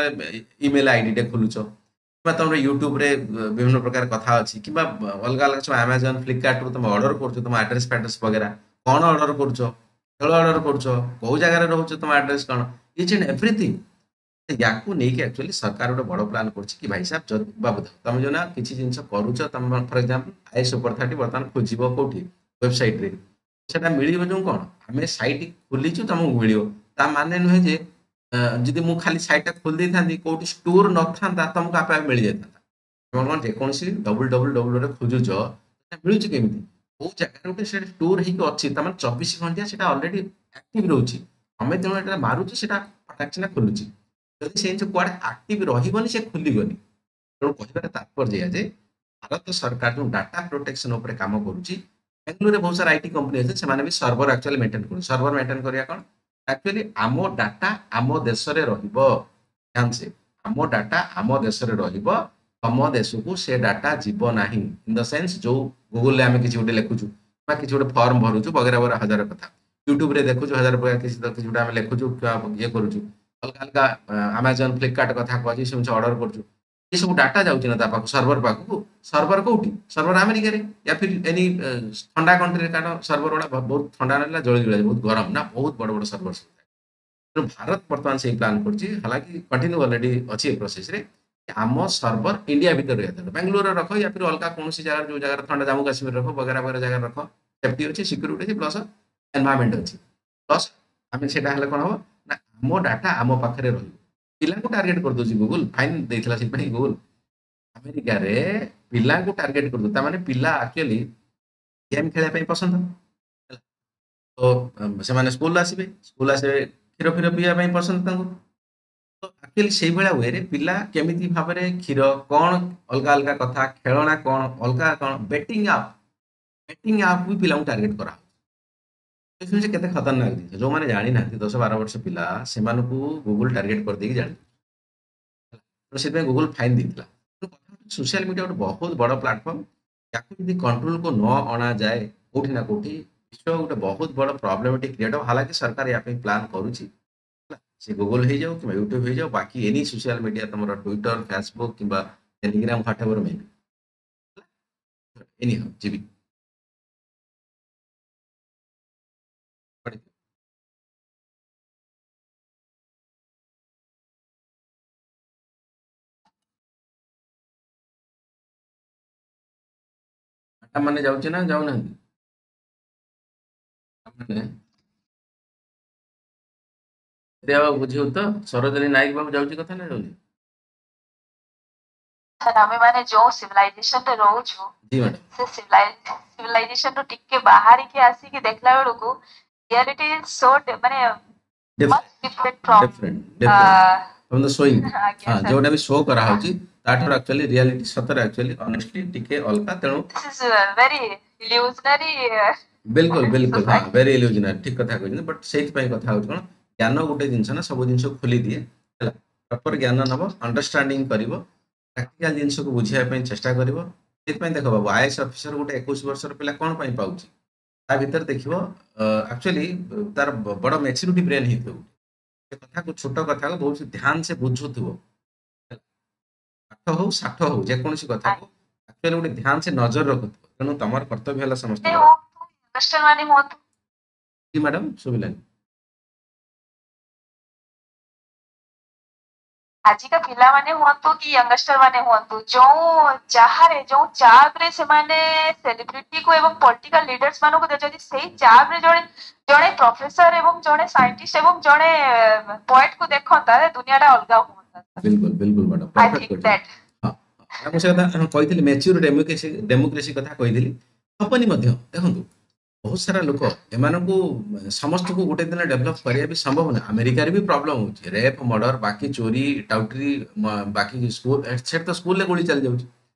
Speaker 1: इमेल आईडी टे खोलुच कि तुम यूट्यूब रे विभिन्न प्रकार कथा अच्छी कि अलग अलग सब अमेजन फ्लिपकार्ट रू तुम ऑर्डर कर तुम एड्रेस फैड्रेस वगैरह कौन ऑर्डर कर खेल ऑर्डर कर कौ जगार रोच तुम एड्रेस कौन इच एंड एवरीथिंग या नहीं एक्चुअली सरकार गोटे बड़ प्लान कर भाई साहब बाबू तुम जो ना किसी जिन करुच तुम फॉर एग्जांपल आईएएस सुपर 30 बर्तमान खोज कौटी वेबसाइट रे सेटा मिलिबो जो कोन हमें साइट खोलीचु तुमको मिलियो ता माने नुहे जे जदि मु खाली साइट खोल दे थांदी कोठी स्टोर न थांदा तुमको आपे मिल जाता तुम कोन जे कोनसी www रे खोजुच मिलुच केमिति ओ जगह गोटे से स्टोर ही अछि त माने 24 घंटा सेटा ऑलरेडी एक्टिव रहउची हमें तेनो एटा मारुची सेटा फटाक से खोलुची जदि से कुआडे एक्टिव रहिबनी से खोलिबनी तेणु कहबार तात्पर्य जे भारत सरकार जो डाटा प्रोटेक्शन ऊपर काम करुची बेंगलुरु रे बहुत सारा आईटी कंपनी अछि सेमाने भी सर्वर एक्चुअली मेंटेन करू सर्वर मेंटेन करिया कोन एक्चुअली आमो डाटा आमो देश रे रहिबो ध्यान से आमो डाटा आमो देश रे रहिबो तम देश को से डाटा जीव नाही इन द सेंस जो गूगल रे आमे किछि गोटे लेखुछु बा किछि गोटे फॉर्म भरुछु वगैरह वगैरह हजार कथा यूट्यूब रे देखुछु हजार प्रकार किछि तो किछि गोटे आमे लेखुछु ये करूछु अलग अलग अमेजन फ्लिपकार्ट कथा कहछि से ऑर्डर करछु ये सब डाटा जाउछि ना ता पाखु सर्वर कोठी सर्वर अमेरिका रे या फिर एनी ठंडा कंट्री रे कारण सर्वर वाला बहुत ठंडा रहला जळी जळी बहुत गरम ना बहुत बड़ बड़ सर्वर तो भारत वर्तमान से प्लान करछि हालांकि कंटिन्यू ऑलरेडी अछि प्रोसेस रे आम सर्वर इंडिया भीतर रहता बेंगलुरु रख या फिर अलग कौन जगह जो जगह ठंडा जम्मू काश्मीर रख वगैरह वगैरह जगह रख सेफ्टी अच्छी सिक्यूरीटी अच्छी प्लस एनवायरमेंट अच्छी प्लस आम से कौन हम ना आम डाटा आम पाखे रहा टार्गेट कर दूसरी गूगल फाइन देता से गूगल अमेरिका रे पिला को टार्गेट कर दो माने पिला एक्चुअली गेम खेलने पसंद ହେଲା। तो से स्कूल आसबे क्षीर फीर पीवा पसंद तो एक्चुअली से भाया वे रे पिला केमिति भाव में क्षीर कौन अलग अलग कथा खेलना कौन अलग कौन बेटिंग आप भी पिला टार्गेट करा केते खतरनाक जिनिस जो मैंने जानी ना 10-12 वर्ष पिला से गूगल टार्गेट कर देगी जानी तो से गूगल फाइन देता सोशल मीडिया गोटे बहुत बड़ प्लाटफर्म या कंट्रोल को न अणा जाए कौटी ना कौटी विश्व गोटे बहुत बड़ प्रॉब्लमेटिक क्रिएट हो हालांकि सरकार या प्लान करुच्ची से गूगल हो जाओ कि यूट्यूब हो जाओ बाकी एनी सोशल मीडिया तुम ट्विटर फेसबुक कि Telegram whatever may any how GB ମାନେ ଯାଉଛି ନା ଯାଉନାହାନ୍ତି ମାନେ ଦେହ ବୁଝିବୁ ତ ସରୋଜିନୀ ନାୟକ ବାବୁ ଯାଉଛି କଥା ନା ଯାଉଛି?
Speaker 3: ଆମେ ମାନେ ଯୋଉ ସିଭିଲାଇଜେସନ ରେ ରହୁଛୁ
Speaker 1: জি ମ୍ୟାଡ଼ାମ
Speaker 3: ସେ ସିଭିଲାଇଜେସନ ରୁ ଟିକେ ବାହାରିକି ଆସିକି ଦେଖିଲା ବେଳକୁ ରିଆଲିଟି ଇଜ ସୋ ମାନେ much different from
Speaker 1: different different from the showing
Speaker 3: ଆଜ୍ଞା
Speaker 1: ହଁ
Speaker 3: ସାର୍
Speaker 1: ଯୋଉଟା ବି ଶୋ କରାହଉଛି ତାଠାରୁ ଆକ୍ଚୁଆଲି ରିଆଲିଟି ସତରେ ଆକ୍ଚୁଆଲି ଅନେଷ୍ଟଲି ଟିକେ ଅଲଗା ତେଣୁ
Speaker 3: ଦିସ୍ ଇଜ ଭେରି ଇଲ୍ୟୁଜନାରୀ
Speaker 1: ବିଲକୁଲ ବିଲକୁଲ ହଁ
Speaker 3: ସୋସାଇଟି
Speaker 1: ଭେରି ଇଲ୍ୟୁଜନାରୀ ଠିକ କଥା କହିଛନ୍ତି ବଟ୍ ସେଇଥିପାଇଁ କଥା ହଉଛି କଣ ଜ୍ଞାନ ଗୋଟେ ଜିନିଷ ନା ସବୁ ଜିନିଷ ଖୋଲି ଦିଏ ହେଲା ପ୍ରପର ଜ୍ଞାନ ନବ ଅଣ୍ଡରଷ୍ଟାଣ୍ଡିଂ କରିବ ପ୍ରାକ୍ଟିକାଲ ଜିନିଷକୁ ବୁଝିବା ପାଇଁ ଚେଷ୍ଟା କରିବ ସେଥିପାଇଁ ଦେଖ ବାବୁ ଆଇଏଏସ୍ ଅଫିସର ଗୋଟେ 21 ବର୍ଷର ପିଲା କଣ ପାଇଁ ପାଉଛି ତା ଭିତରେ ଦେଖିବ ଆକ୍ଚୁଆଲି ତାର ବଡ ମ୍ୟାଚୁରିଟି ବ୍ରେନ୍ ହେଇଥିବ ସେ କଥାକୁ ଛୋଟ କଥାକୁ ବହୁତ ଧ୍ୟାନ ସେ ବୁଝୁଥିବ ପାଠ ହଉ ଷାଠ ହଉ ଯେକୌଣସି କଥାକୁ ଆକ୍ଚୁଆଲି ଗୋଟେ ଧ୍ୟାନ ସେ ନଜର ରଖୁଥିବ ତେଣୁ ତମର କର୍ତ୍ତବ୍ୟ ହେଲା ସମସ୍ତଙ୍କର
Speaker 3: ହୁଅନ୍ତୁ ଇଣ୍ଡଷ୍ଟ୍ରିଆଲ ମାନେ ହୁଅନ୍ତୁ
Speaker 1: জি ମ୍ୟାଡାମ ଶୁଭିଲାନି
Speaker 3: ଆଜିକା ପିଲାମାନେ ହୁଅନ୍ତୁ କି ୟଙ୍ଗଷ୍ଟର ମାନେ ହୁଅନ୍ତୁ ଯୋଉ ଚାପରେ ସେମାନେ ସେଲିବ୍ରିଟିକୁ ଏବଂ ପଲିଟିକାଲ ଲିଡର୍ସ ମାନଙ୍କୁ ଯଦି ସେଇ ଚାପରେ ଜଣେ ଜଣେ ପ୍ରଫେସର ଏବଂ ଜଣେ ସାଇଣ୍ଟିଷ୍ଟ ଏବଂ ଜଣେ ପଏଟକୁ ଦେଖନ୍ତା ଦୁନିଆଟା ଅଲଗା ହୁଅନ୍ତା
Speaker 1: ବିଲକୁଲ ବିଲକୁଲ ମ୍ୟାଡାମ
Speaker 3: ଆଇ
Speaker 1: ପରଫେକ୍ଟ
Speaker 3: ଥିଙ୍କ
Speaker 1: କହିଛନ୍ତି
Speaker 3: ଦ୍ୟାଟ୍
Speaker 1: ହଁ ହଁ, ମୁଁ ସେ କଥା କହିଥିଲି ମ୍ୟାଚ୍ୟୁର ଡେମୋକ୍ରେସି କଥା କହିଥିଲି ହବନି ମଧ୍ୟ ଦେଖନ୍ତୁ ବହୁତ ସାରା ଲୋକ ଏମାନଙ୍କୁ ସମସ୍ତଙ୍କୁ ଗୋଟେ ଦିନ ଡେଭଲପ କରିବା ବି ସମ୍ଭବ ନୁହେଁ ଆମେରିକାରେ ବି ପ୍ରୋବ୍ଲେମ ହଉଛି ରେପ ମର୍ଡର ବାକି ଚୋରି ଟାଉଟରି ବାକି ସ୍କୁଲ ସେଠି ତ ସ୍କୁଲରେ ଗୁଳି ଚାଲି ଯାଉଛି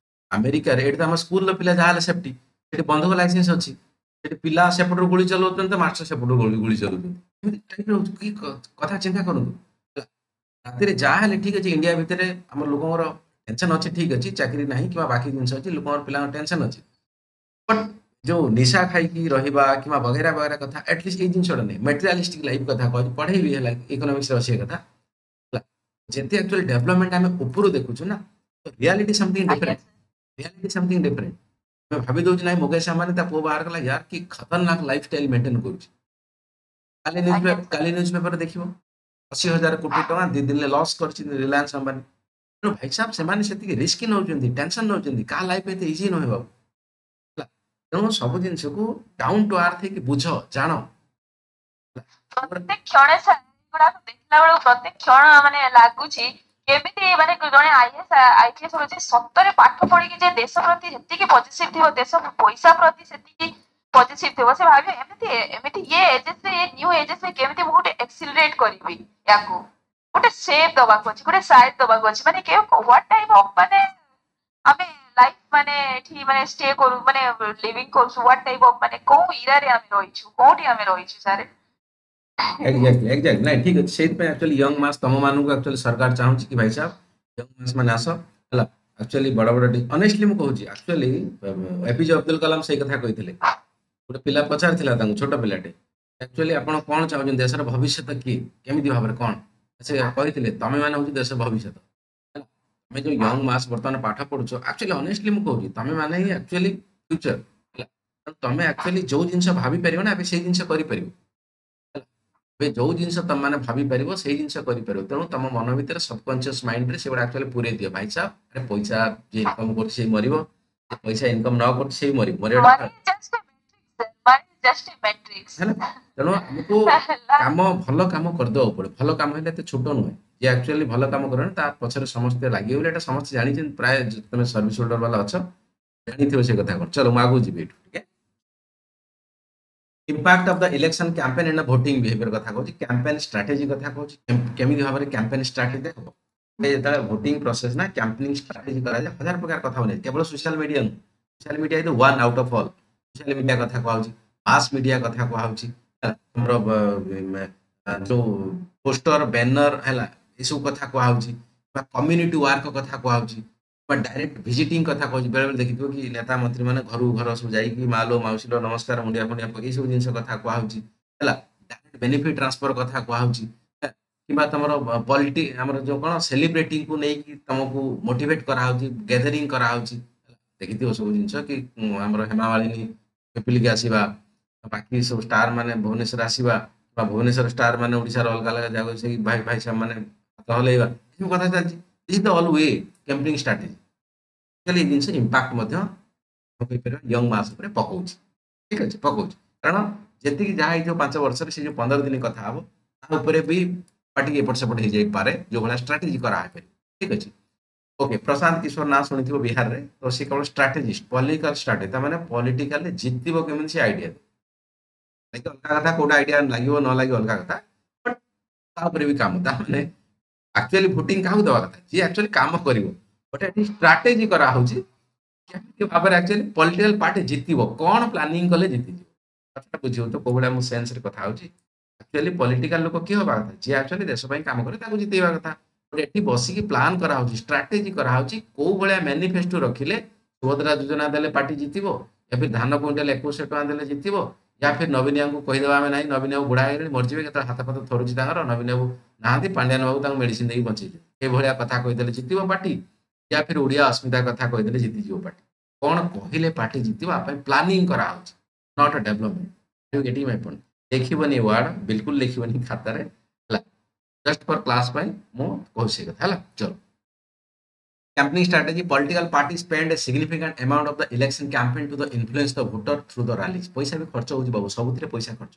Speaker 1: ଆମେରିକାରେ ଏଠି ତ ଆମ ସ୍କୁଲର ପିଲା ଯାହା ହେଲେ ସେଫ୍ଟି ସେଠି ବନ୍ଧୁକ ଲାଇସେନ୍ସ ଅଛି ସେଠି ପିଲା ସେପଟରୁ ଗୁଳି ଚଲାଉଛନ୍ତି ତ ମାଷ୍ଟର ସେପଟରୁ ଗୁଳି ଚଲାଉଛନ୍ତି ଏମିତି ଟାଇପର ହଉଛି କି କଥା ଚିନ୍ତା କରନ୍ତୁ ହେଲା, ରାତିରେ ଯାହା ହେଲେ ଠିକ ଅଛି ଇଣ୍ଡିଆ ଭିତରେ ଆମର ଲୋକଙ୍କର ଟେନସନ ଅଛି ଠିକ ଅଛି ଚାକିରି ନାହିଁ କିମ୍ବା ବାକି ଜିନିଷ ଅଛି ଲୋକଙ୍କର ପିଲାଙ୍କ ଟେନସନ ଅଛି ବଟ୍ ଯୋଉ ନିଶା ଖାଇକି ରହିବା କିମ୍ବା ବଗେରା ବଗେରା କଥା ଆଟଲିଷ୍ଟ ଏଇ ଜିନିଷଟା ନାହିଁ ମେଟେରିଆଲିଷ୍ଟିକ ଲାଇଫ କଥା କହୁଛି ପଢେଇ ବି ହେଲା ଇକୋନୋମିକ୍ସରେ ଅଛି ଏ କଥା ହେଲା ଯେତେ ଆକ୍ଚୁଆଲି ଡେଭଲପମେଣ୍ଟ ଆମେ ଉପରୁ ଦେଖୁଛୁ ନା ରିଆଲିଟି ସମଥିଙ୍ଗ
Speaker 3: ଆଜ୍ଞା
Speaker 1: ଡିଫରେଣ୍ଟ ରିଆଲିଟି ସମଥିଙ୍ଗ ଡିଫରେଣ୍ଟ ଆମେ ଭାବି ଦଉଛୁ ନାଇଁ ମୁକେଶ ଅମ୍ବାନୀ ତା ପୁଅ ବାହାର କଲା ୟାର କି ଖତରନାକ ଲାଇଫ ଷ୍ଟାଇଲ ମେଣ୍ଟେନ କରୁଛି
Speaker 3: ଆଜ୍ଞା
Speaker 1: କାଲି ନ୍ୟୁଜ ପେପର ଦେଖିବ 80,000 କୋଟି ଟଙ୍କା 2 ଦିନରେ ଲସ୍ କରିଛି ରିଲାଏନ୍ସ ଅମ୍ବାନୀ ତେଣୁ ଭାଇ ସାହେବ ସେମାନେ ସେତିକି ରିସ୍କ ନଉଛନ୍ତି ଟେନସନ ନଉଛନ୍ତି କାହା ଲାଇଫ ଏତେ ଇଜି ନୁହେଁ ବାବୁ ହେଲା ତେଣୁ ସବୁ ଜିନିଷକୁ ଡାଉନ ଟୁ ଆର୍ଥ ହେଇକି ବୁଝ ଜାଣ
Speaker 3: ପ୍ରତ୍ୟେକ କ୍ଷଣେ ସାର୍ ଏଗୁଡାକୁ ଦେଖିଲା ବେଳକୁ ପ୍ରତ୍ୟେକ କ୍ଷଣ ମାନେ ଲାଗୁଛି କେମିତି ମାନେ ଜଣେ ଆଇଏଏସ୍ ହଉଛି ସତରେ ପାଠ ପଢିକି ଯେ ଦେଶ ପ୍ରତି ସେତିକି ପଜିଟିଭ ଥିବ ଦେଶ ପଇସା ପ୍ରତି ସେତିକି ପଜିଟିଭ ଥିବ ସେ ଭାବିବ ଏମିତି ଏମିତି ଇଏ ନ୍ୟୁ ଏଜେସରେ କେମିତି ମୁଁ ଗୋଟେ ଏକ୍ସିଲରେଟ କରିବି ୟାକୁ ଗୋଟେ ସେପ୍ ଦବାକୁ ଅଛି ଗୋଟେ ସାଇଡ୍ ଦବାକୁ ଅଛି ମାନେ ହ୍ୱାଟ ଟାଇପ ଅଫ ମାନେ ଆମେ ଲାଇଫ ମାନେ ଏଠି ମାନେ ଷ୍ଟେ କରୁ ମାନେ ଲିଭିଂ କରୁଛୁ ହ୍ୱାଟ ଟାଇପ ଅଫ ମାନେ କୋଉ ଇରାରେ ଆମେ ରହିଛୁ କୋଉଠି ଆମେ ରହିଛୁ ସାର୍
Speaker 1: ଏକ୍ଜାକ୍ଟଲି ଏକ୍ଜାକ୍ଟଲି ନାଇଁ ଠିକ ଅଛି ସେଇଥିପାଇଁ ଆକ୍ଚୁଆଲି ୟଙ୍ଗ ମାସ ତମ ମାନଙ୍କୁ ଆକ୍ଚୁଆଲି ସରକାର ଚାହୁଁଛି କି ଭାଇ ସାହେବ ୟଙ୍ଗ ମାସ ମାନେ ଆସ ହେଲା ଆକ୍ଚୁଆଲି ବଡ ବଡ ଅନେଷ୍ଟଲି ମୁଁ କହୁଛି ଆକ୍ଚୁଆଲି ଏପିଜେ ଅବଦୁଲ କଲାମ ସେଇ କଥା କହିଥିଲେ ଗୋଟେ ପିଲା ପଚାରିଥିଲା ତାଙ୍କୁ ଛୋଟ ପିଲାଟେ ଆକ୍ଚୁଆଲି ଆପଣ କଣ ଚାହୁଁଛନ୍ତି ଦେଶର ଭବିଷ୍ୟତ କିଏ କେମିତି ଭାବରେ କଣ ସେ କହିଥିଲେ ତମେ ମାନେ ହଉଛି ଦେଶର ଭବିଷ୍ୟତ ହେଲା ତମେ ଯୋଉ ୟଙ୍ଗ ମାସ ବର୍ତ୍ତମାନ ପାଠ ପଢୁଛ ଆକ୍ଚୁଆଲି ଅନେଷ୍ଟଲି ମୁଁ କହୁଛି ତମେ ମାନେ ହିଁ ଆକ୍ଚୁଆଲି ଫ୍ୟୁଚର ହେଲା ତମେ ଆକ୍ଚୁଆଲି ଯୋଉ ଜିନିଷ ଭାବି ପାରିବ ନା ଏବେ ସେଇ ଜିନିଷ କରିପାରିବ ହେଲା ଏବେ ଯୋଉ ଜିନିଷ ତମେ ମାନେ ଭାବି ପାରିବ ସେଇ ଜିନିଷ କରିପାରିବ ତେଣୁ ତମ ମନ ଭିତରେ ସବକନସିୟସ ମାଇଣ୍ଡରେ ସେଗୁଡ଼ା ଆକ୍ଚୁଆଲି ପୁରେଇ ଦିଅ ଭାଇ ସାହେବ ଆରେ ପଇସା ଯିଏ ଇନକମ କରୁଛି ସେଇ ମରିବ ଯେ ପଇସା ଇନକମ ନ କରୁଛି ସେଇ ମରିବ ମରିବାଟା
Speaker 3: money is just a matrix
Speaker 1: ହେଲା ତେଣୁ ଆମକୁ
Speaker 3: ହେଲା
Speaker 1: କାମ ଭଲ କାମ କରିଦେବାକୁ ପଡେ ଭଲ କାମ ହେଲେ ଏତେ ଛୋଟ ନୁହେଁ ଯିଏ ଆକ୍ଚୁଆଲି ଭଲ କାମ କରେ ତା ପଛରେ ସମସ୍ତେ ଲାଗିବେ ବୋଲି ଏଇଟା ସମସ୍ତେ ଜାଣିଛନ୍ତି ପ୍ରାୟ ତମେ ସର୍ଭିସ ହୋଲ୍ଡର ବାଲା ଅଛ ଜାଣିଥିବ ସେ କଥା କଣ ଚलो ମୁଁ ଆଗକୁ ଯିବି ଏଠୁ ଟିକେ impact of the election campaign in voting behaviour କଥା କହୁଛି କ୍ୟାମ୍ପେନ୍ ଷ୍ଟ୍ରାଟେଜି କଥା କହୁଛି କେମିତି ଭାବରେ କ୍ୟାମ୍ପେନ୍ ଷ୍ଟ୍ରାଟେଜି ଦେଖ ଯେତେବେଳେ ଭୋଟିଂ ପ୍ରୋସେସ ନା କ୍ୟାମ୍ପେନିଂ ଷ୍ଟ୍ରାଟେଜି କରାଯାଏ ହଜାର ପ୍ରକାର କଥା ହଉନି କେବଳ ସୋସିଆଲ ମିଡିଆ ନୁହଁ social media is one out of all social media କଥା କୁହାହଉଛି ମାସ୍ ମିଡିଆ କଥା କୁହାହଉଛି ଆମର ଯୋଉ ପୋଷ୍ଟର ବ୍ୟାନର ହେଲା ଏସବୁ କଥା କୁହାହଉଛି ବା କମ୍ୟୁନିଟି ୱାର୍କ କଥା କୁହାହଉଛି ବା ଡାଇରେକ୍ଟ ଭିଜିଟିଂ କଥା କହୁଛି ବେଳେ ବେଳେ ଦେଖିଥିବ କି ନେତା ମନ୍ତ୍ରୀ ମାନେ ଘରୁ ଘର ସବୁ ଯାଇକି ମାଲୋ ମାଉସୀଲୋ ନମସ୍କାର ମୁଣ୍ଡିଆ ଫୁଣ୍ଡିଆ ପକେଇ ସବୁ ଜିନିଷ କଥା କୁହାହଉଛି ହେଲା ଡାଇରେକ୍ଟ ବେନିଫିଟ ଟ୍ରାନ୍ସଫର କଥା କୁହାହଉଛି କିମ୍ବା ତମର ଆମର ଯୋଉ କଣ ସେଲିବ୍ରିଟିଙ୍କୁ ନେଇକି ତମକୁ ମୋଟିଭେଟ କରାହଉଛି ଗ୍ୟାଦରିଂ କରାହଉଛି ଦେଖିଥିବ ସବୁ ଜିନିଷ କି ଆମର ହେମାମାଳିନୀ ପିପିଲିକି ଆସିବା ବାକି ସବୁ ଷ୍ଟାର ମାନେ ଭୁବନେଶ୍ୱର ଆସିବା ବା ଭୁବନେଶ୍ୱର ଷ୍ଟାର ମାନେ ଓଡିଶାର ଅଲଗା ଅଲଗା ଜାଗା ସେଇ ଭାଇ ଭାଇ ସେମାନେ ହାତ ହଲେଇବା ଏସବୁ କଥା ଚାଲିଛି this is the all way campaigning strategy ଏଇ ଜିନିଷ ଇମ୍ପାକ୍ଟ ମଧ୍ୟ यंग मास पकाऊ ठीक अच्छे पकाऊ कारण जी जहाँ जो 5 वर्ष से जो 15 दिन कथा हम तापर भी पार्टी एपट सेपट हो जाए जो भाया स्ट्राटेजी कराई ठीक अच्छे ओके प्रशांत किशोर ना शुणी बिहार में तो सी केवल स्ट्राटेजिस्ट पॉलिटिकल स्ट्राटेजी मैंने पॉलिटिकल जितब केमी से आइडिया अलग कथा कौटा आइडिया लगे न लगे अलग कथा बट भी काम मैंने एक्चुअली भोटिंग क्या दवा कथा जी एक्चुअली काम कर गोटे स्ट्राटेजी कराऊँगी केମିତି ଭାବରେ ଆକ୍ଚୁଆଲି ପଲିଟିକାଲ ପାର୍ଟି ଜିତିବ କଣ ପ୍ଲାନିଂ କଲେ ଜିତିଯିବ କଥାଟା ବୁଝିବ ତ କୋଉ ଭଳିଆ ମୁଁ ସେନ୍ସରେ କଥା ହଉଛି ଆକ୍ଚୁଆଲି ପଲିଟିକାଲ ଲୋକ କିଏ ହବା କଥା ଯିଏ ଆକ୍ଚୁଆଲି ଦେଶ ପାଇଁ କାମ କରେ ତାକୁ ଜିତେଇବା କଥା ବଟ୍ ଏଠି ବସିକି ପ୍ଲାନ୍ କରାହଉଛି ଷ୍ଟ୍ରାଟେଜି କରାହଉଛି କୋଉ ଭଳିଆ ମ୍ୟାନିଫେଷ୍ଟୋ ରଖିଲେ ସୁଭଦ୍ରା ଯୋଜନା ଦେଲେ ପାର୍ଟି ଜିତିବ या फिर धान क्विंटाल 2100 टଙ୍କା ଦେଲେ ଜିତିବ या फिर ନବୀନ ବାବୁଙ୍କୁ କହିଦେବା ଆମେ ନାହିଁ ନବୀନ ବାବୁ ବୁଢା ହେଇଗଲେଣି ମରିଯିବେ କେତେବେଳେ ହାତ ଫାତ ଥରୁଛି ତାଙ୍କର ନବୀନ ବାବୁ ନାହାନ୍ତି ପାଣ୍ଡିଆନ ବାବୁ ତାଙ୍କୁ ମେଡିସିନ ଦେଇକି ବଞ୍ଚେଇଲେ ଏଭଳିଆ କଥା କହିଦେଲେ ଜିତିବ ପାର୍ଟି या फिर ओडिया अस्मिता कथा କହିଦେଲେ ଜିତିଯିବ ପାର୍ଟି कौन कहले पार्टी जितवा प्लानिंग करा not a development you getting my point देखिबनी वर्ड बिल्कुल लिखिबनी खातारे हला जस्ट फॉर क्लास पाई मो कहसे कथा हला चलो campaigning strategy political parties spend a significant amount of the election campaign to the influence the voter through the rallies पैसा भी खर्च होजी बाबू सबुतरे पैसा खर्च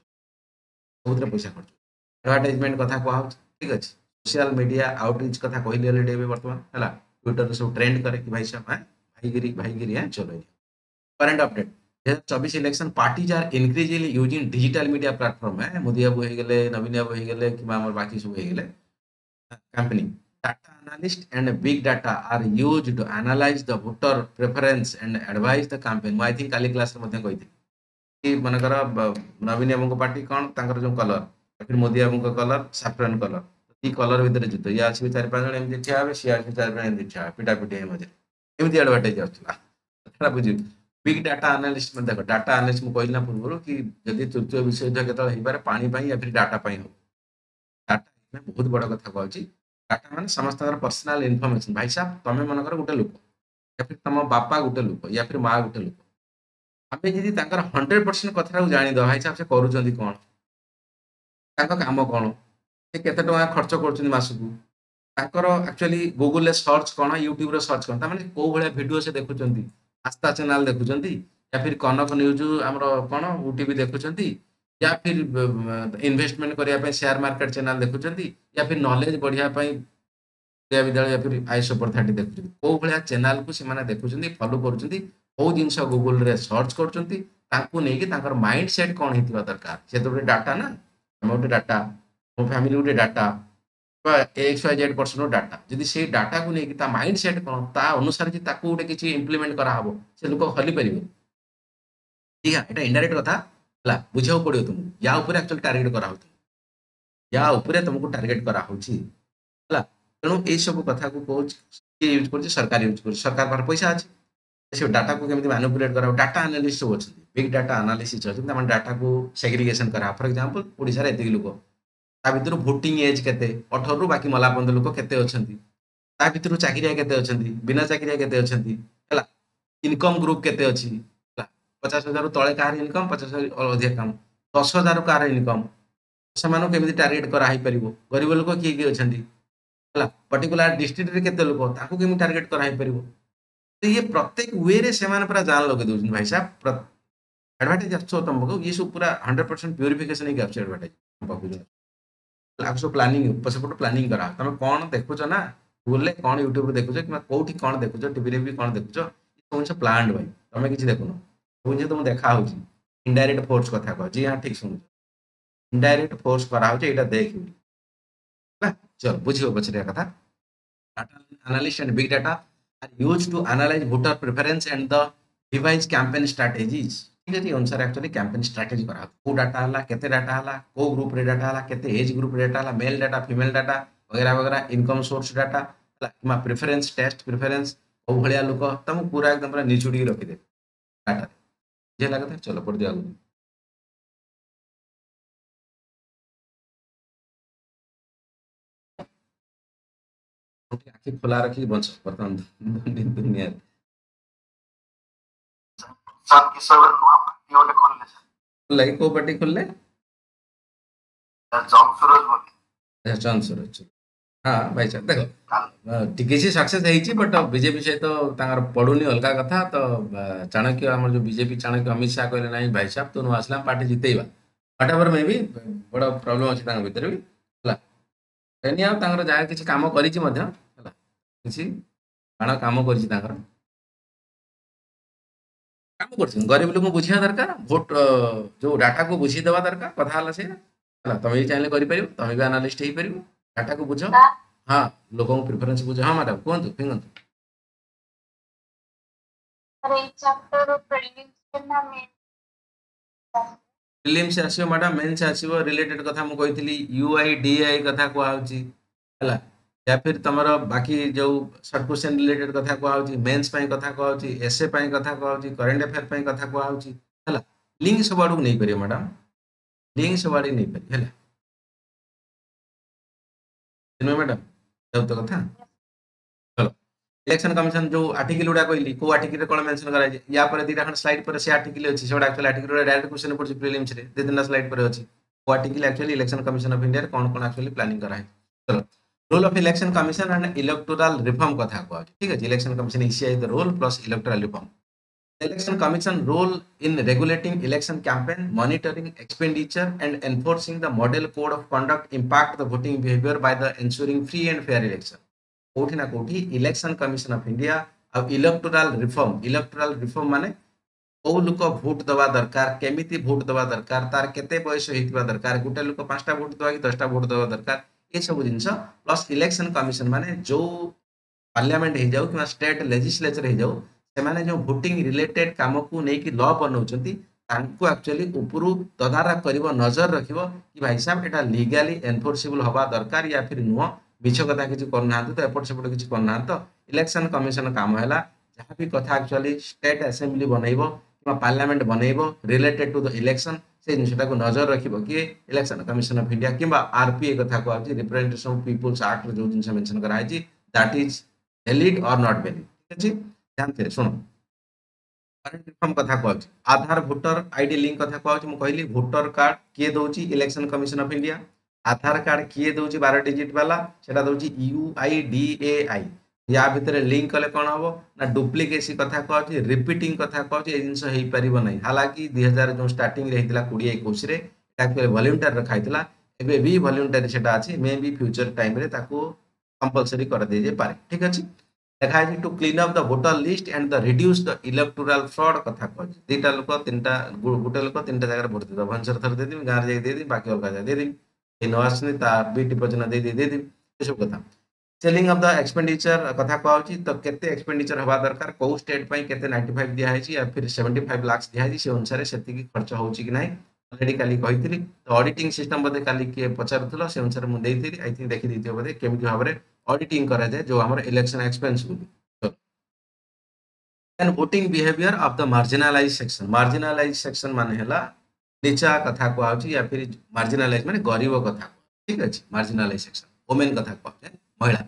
Speaker 1: एडवर्टाइजमेंट कथा कहौ ठीक अछि सोशल मीडिया आउटरीच कथा कहली ऑलरेडी वर्तमान हला ट्विटर सब ट्रेंड करे कि भाई साहब भाईगिरी है चलो current update 2024 election parties are increasingly using digital media platform है मोदी बाबू हो गले नवीन बाबू हो गले कि हमर बाकी सब हो गले campaigning data analyst and big data are used to analyze the voter preference and advise the campaign I think Kali class मध्ये कहिथि कि मनकर नवीन बाबू को पार्टी कोन तांकर जो कलर फिर मोदी बाबू को कलर सैफ्रन कलर ई कलर भीतर जितो या आसी 4-5 जण एमति ठिया हे सिया 4 जण एमति ठिया पिटा पिटी हे मजे एमति एडवर्टाइज आछला कथा बुझी बिग डाटा एनालिस्ट में देखो डाटा एनालिस्ट में कहला पूर्व कि जदि तृतीय विषय युद्ध केतल हे बारे पानी पाई या फिर डाटा पाई हो डाटा में बहुत बड़ कथा कहूची डाटा माने समस्त पर्सनल इनफॉरमेशन भाई साहब तमे मनकर गोटे लोक या फिर तम बापा गोटे लोक या फिर माँ गोटे लोक आमे जदि तांकर 100% कथा जानि द भाई साहब से करूचंदी कोन तांका काम कोन से केते टका खर्च करचुनी मासकू तांकर एक्चुअली गूगल ले सर्च कोन यूट्यूब रे सर्च कोन ता माने को भलिया वीडियो से देखुचंदी आस्था चैनल देखुचंदी या फिर कनक न्यूज हमरो कोन ओटीवी देखुचंदी या फिर इन्वेस्टमेंट करिया पे शेयर मार्केट चैनल देखुचंदी या फिर नॉलेज बढ़िया पे विद्यालय या फिर आईएस सुपर 30 देखुचंदी को भलिया चैनल को से माने देखुचंदी फॉलो करूचंदी ओ जिंस गूगल रे सर्च करूचंदी तांको नै कि तांकर माइंड सेट कोन हितबा दरकार से तो डाटा ना हमर डाटा मो फैमिली गोटे डाटा XYZ% डाटा जदि से डाटा को लेकिन ता माइंड सेट कोन ता अनुसार जे ताको गोटे किछि इंप्लीमेंट करा हबो से लोक हली परिबो ठीक है एटा इनडायरेक्ट कथा हला बुझाउ पड़ियो तुम या ऊपर एक्चुअली टारगेट करा होत या ऊपर तुमको टारगेट करा होछि हला तेणु ए सब कथा को कोच के यूज करछि सरकार यूज करछि सरकार पर पैसा अछि से डाटा को केमिति मैनिपुलेट करा डाटा एनालिस्ट सब अछि बिग डाटा एनालिसिस अछि त डाटा को सेग्रीगेशन करा फॉर एग्जांपल ओडिसा रे एतिक लोक ता भितर भोटिंग एज केते 18 रु बाकी मला बंद लोक केते अछंती ता भितर चाकरिया केते अछंती बिना चाकरिया केते अछंती हला इनकम ग्रुप केते अछि हला 50,000 रु तळे कार इनकम 50,000 अधिक काम 10,000 रु कार इनकम समानो केमिति टारगेट करा हाई परिबो गरीब लोक की अछंती हला पर्टिकुलर डिस्ट्रिक्ट रे केते लोक ताको केमिति टारगेट करा हाई परिबो तो ये प्रत्येक वे रे सेमान पूरा जान लगे दोजन भाई साहब एडवांटेज अच्छो तुमको ये सब पूरा 100% प्यूरिफिकेशन एक एडवांटेज लागसो प्लानिंग पसपोर्ट प्लानिंग करा तमे कोन देखुछ ना गूगल ले कोन यूट्यूब रे देखुछ कि कोठी कोन देखुछ टीवी रे भी कोन देखुछ कोन से प्लान्ड भाई तमे किछि देखुनो बुझे तुम देखा होची इनडायरेक्ट फोर्स कथा कह जी हां ठीक सुन इनडायरेक्ट फोर्स करा होची एटा देख ना चल बुझियो पछरे कथा data analyst and big data are used to analyse voter preference and the devise campaign strategies ठीक है अनुसार एक्चुअली कैंपेन स्ट्रेटजी करा को डाटा हला केते डाटा हला को ग्रुप रे डाटा हला केते एज ग्रुप रे डाटा हला मेल डाटा फीमेल डाटा वगैरह वगैरह इनकम सोर्स डाटा हला किमा प्रेफरेंस टेस्ट प्रेफरेंस ओ भलिया लोक तम पूरा एकदम पूरा निचुडी रखि दे डाटा जे लागत चलो पड़ दिया आखि खोला रखी बंच वर्तमान दुनिया
Speaker 2: सर किशोर नुआ पार्टी वाले खोलले सर
Speaker 1: लाइक को पार्टी खोलले
Speaker 2: जॉन सुरज बोली
Speaker 1: अच्छा चांस रच हाँ भाई साहब देख टिके सक्सेस ହେଇଛି बट बीजेपी सहित तांगर पड़ुनी अलगा कथा तो चाणक्य आम जो बीजेपी चाणक्य अमित शाह कहले नहीं भाई साहब तू आसला पार्टी जितेଇବା वट एवर मे भी बड़ प्रोब्लेम अच्छी भितर भी है एनी आउ तांगर जहाँ किसी काम करिछि मध्य ହେଲା କିଛି ବାଣ କାମ କରିଛି ତାଙ୍କର କାମ କରୁଛନ୍ତି ଗରିବ ଲୋକଙ୍କୁ ବୁଝିବା ଦରକାର ଭୋଟ ଯୋଉ ଡାଟାକୁ ବୁଝିଦେବା ଦରକାର କଥା ହେଲା ସେ ହେଲା ତମେ ବି ଚାହିଁଲେ କରିପାରିବ ତମେ ବି ଆନାଲିଷ୍ଟ ହେଇପାରିବ ଡାଟାକୁ ବୁଝ ହଁ ଲୋକଙ୍କୁ ପ୍ରିଫରେନ୍ସ ବୁଝ ହଁ ମ୍ୟାଡାମ କୁହନ୍ତୁ ଫିଙ୍ଗନ୍ତୁ
Speaker 3: अरे चैप्टर प्रीलिम्स ना मेन
Speaker 1: ପ୍ରିଲିମ୍ସ ଆସିବ ମ୍ୟାଡାମ ମେନ୍ସ ଆସିବ ରିଲେଟେଡ କଥା ମୁଁ କହିଥିଲି ୟୁଆଇ ଡିଆଇ କଥା କୁହାହଉଛି ହେଲା या फिर ତମର ବାକି ଯୋଉ ସର୍ଟ କ୍ୱେଶ୍ଚନ ରିଲେଟେଡ କଥା କୁହାହଉଛି ମେନ୍ସ ପାଇଁ କଥା କୁହାହଉଛି ଏସେ ପାଇଁ କଥା କୁହାହଉଛି କରେଣ୍ଟ ଆଫେୟାର ପାଇଁ କଥା କୁହାହଉଛି ହେଲା ଲିଙ୍କ ସବୁଆଡକୁ ନେଇପାରିବ ମ୍ୟାଡାମ ଲିଙ୍କ ସବୁଆଡକୁ ନେଇପାରିବ ହେଲା ନୁହେଁ ମ୍ୟାଡାମ ଯାଉ ତ କଥା चलो इलेक्शन कमिशन जो आर्टिकल गुड़ा कहली को आर्टिकल कौन मेंशन करा या पर दीटा खंड स्लाइड पर से आर्टिकल अछि सेटा एक्चुअली आर्टिकल डायरेक्ट क्वेश्चन पड़छ प्रीलिम्स रे दे दिन स्लाइड पर अछि को article actually election commission of India कौन कौन एक्चुअली प्लानिंग करा है चलो role of election commission and electoral reform कथा को ठीक है election commission is the role plus electoral reform Election Commission role in regulating election campaign, monitoring expenditure, and enforcing the model code of conduct impact the voting behavior by the ensuring free and fair election. कोठी ना कोठी election commission of India अब electoral reform माने को लोक vote दवा दरकार केमिति भोट दवा दरकार तार केते बयस हेतिबा दरकार गुटे लोक 5टा भोट दवा कि 10टा भोट दवा दरकार ये सब जिंस प्लस इलेक्शन कमिशन माने जो पार्लियामेंट हे जाऊ कि स्टेट लेजिस्लेचर हे जाऊ ସେମାନେ जो भोटिंग रिलेटेड काम को लेकिन लॉ बनाउछंती तांको एक्चुअली उपरु तदारक करिवो नजर रखिवो कि भाई साहब एटा लीगली एनफोर्सेबल हवा दरकार या फिर नुह मिछ कथा किछि करना तो एपट सेपट किछि करना तो इलेक्शन कमिशन काम हैला जहाँ भी कथा एक्चुअली स्टेट असेंबली बनैबो कि पार्लियामेंट बनैबो रिलेटेड टू द इलेक्शन से जिनटा को नजर रखिबो कि इलेक्शन कमिशन ऑफ इंडिया किबा आरपीए कथा को आछि रिप्रेजेंटेशन ऑफ पीपल्स एक्ट जो जिनस मेंशन करा है दैट इज वैलिड और नॉट वैलिड ठीक अछि जानते सुनो करंट रिफॉर्म कथा कहूँ आधार भोटर आईडी लिंक कथा कहूँ मुझे कहली भोटर कार्ड किए दौर election commission of India Aadhaar card किए दौर 12 डिजिट वाला सेटा दौर UIDAI या भितर लिंक कले कौन हम ना डुप्लिकेसी कथा कहूँ रिपीटिंग कथा कहूँ ये जिन हो पार ना हालांकि 2000 जो स्टार्टिंग 2021 एक्चुअली वॉलंटियर रखाई एबे भी वॉलंटियर सेटा अछि मे भी फ्यूचर टाइम रे ताको कंपलसरी कर दे जे पारे ठीक अछि देखा है to clean up the voter list and the reduce the electoral fraud कथा कहछि दीटा लोक तीनटा गुटे लोक तीनटा जगह भोट देबा भंसर थर दे दी गार जाई दे दी बाकी अलग जा दे दी ए नो आसनी ता बीटी पजना दे दी ये सब कथा सेलिंग ऑफ द एक्सपेंडिचर कथा कहछि तो केते एक्सपेंडिचर हवा दरकार को स्टेट पई केते 95 दिया है या फिर 75 लाख दिया है से अनुसार सेति की खर्च होउछि कि नाही ऑलरेडी काली कहितली तो ऑडिटिंग सिस्टम बदे काली के पचारथलो से अनुसार मु देइथिली आई थिंक देखि दिथियो बदे केमिति भाबरे ऑडिटिंग करा जाए जो हमारे इलेक्शन एक्सपेंस गुली and voting behaviour of the marginalise section माने हला नीचा कथा को आउची या फिर मार्जिनलाइज माने गरीब कथा ठीक अछि मार्जिनलाइज सेक्शन वुमेन कथा को महिला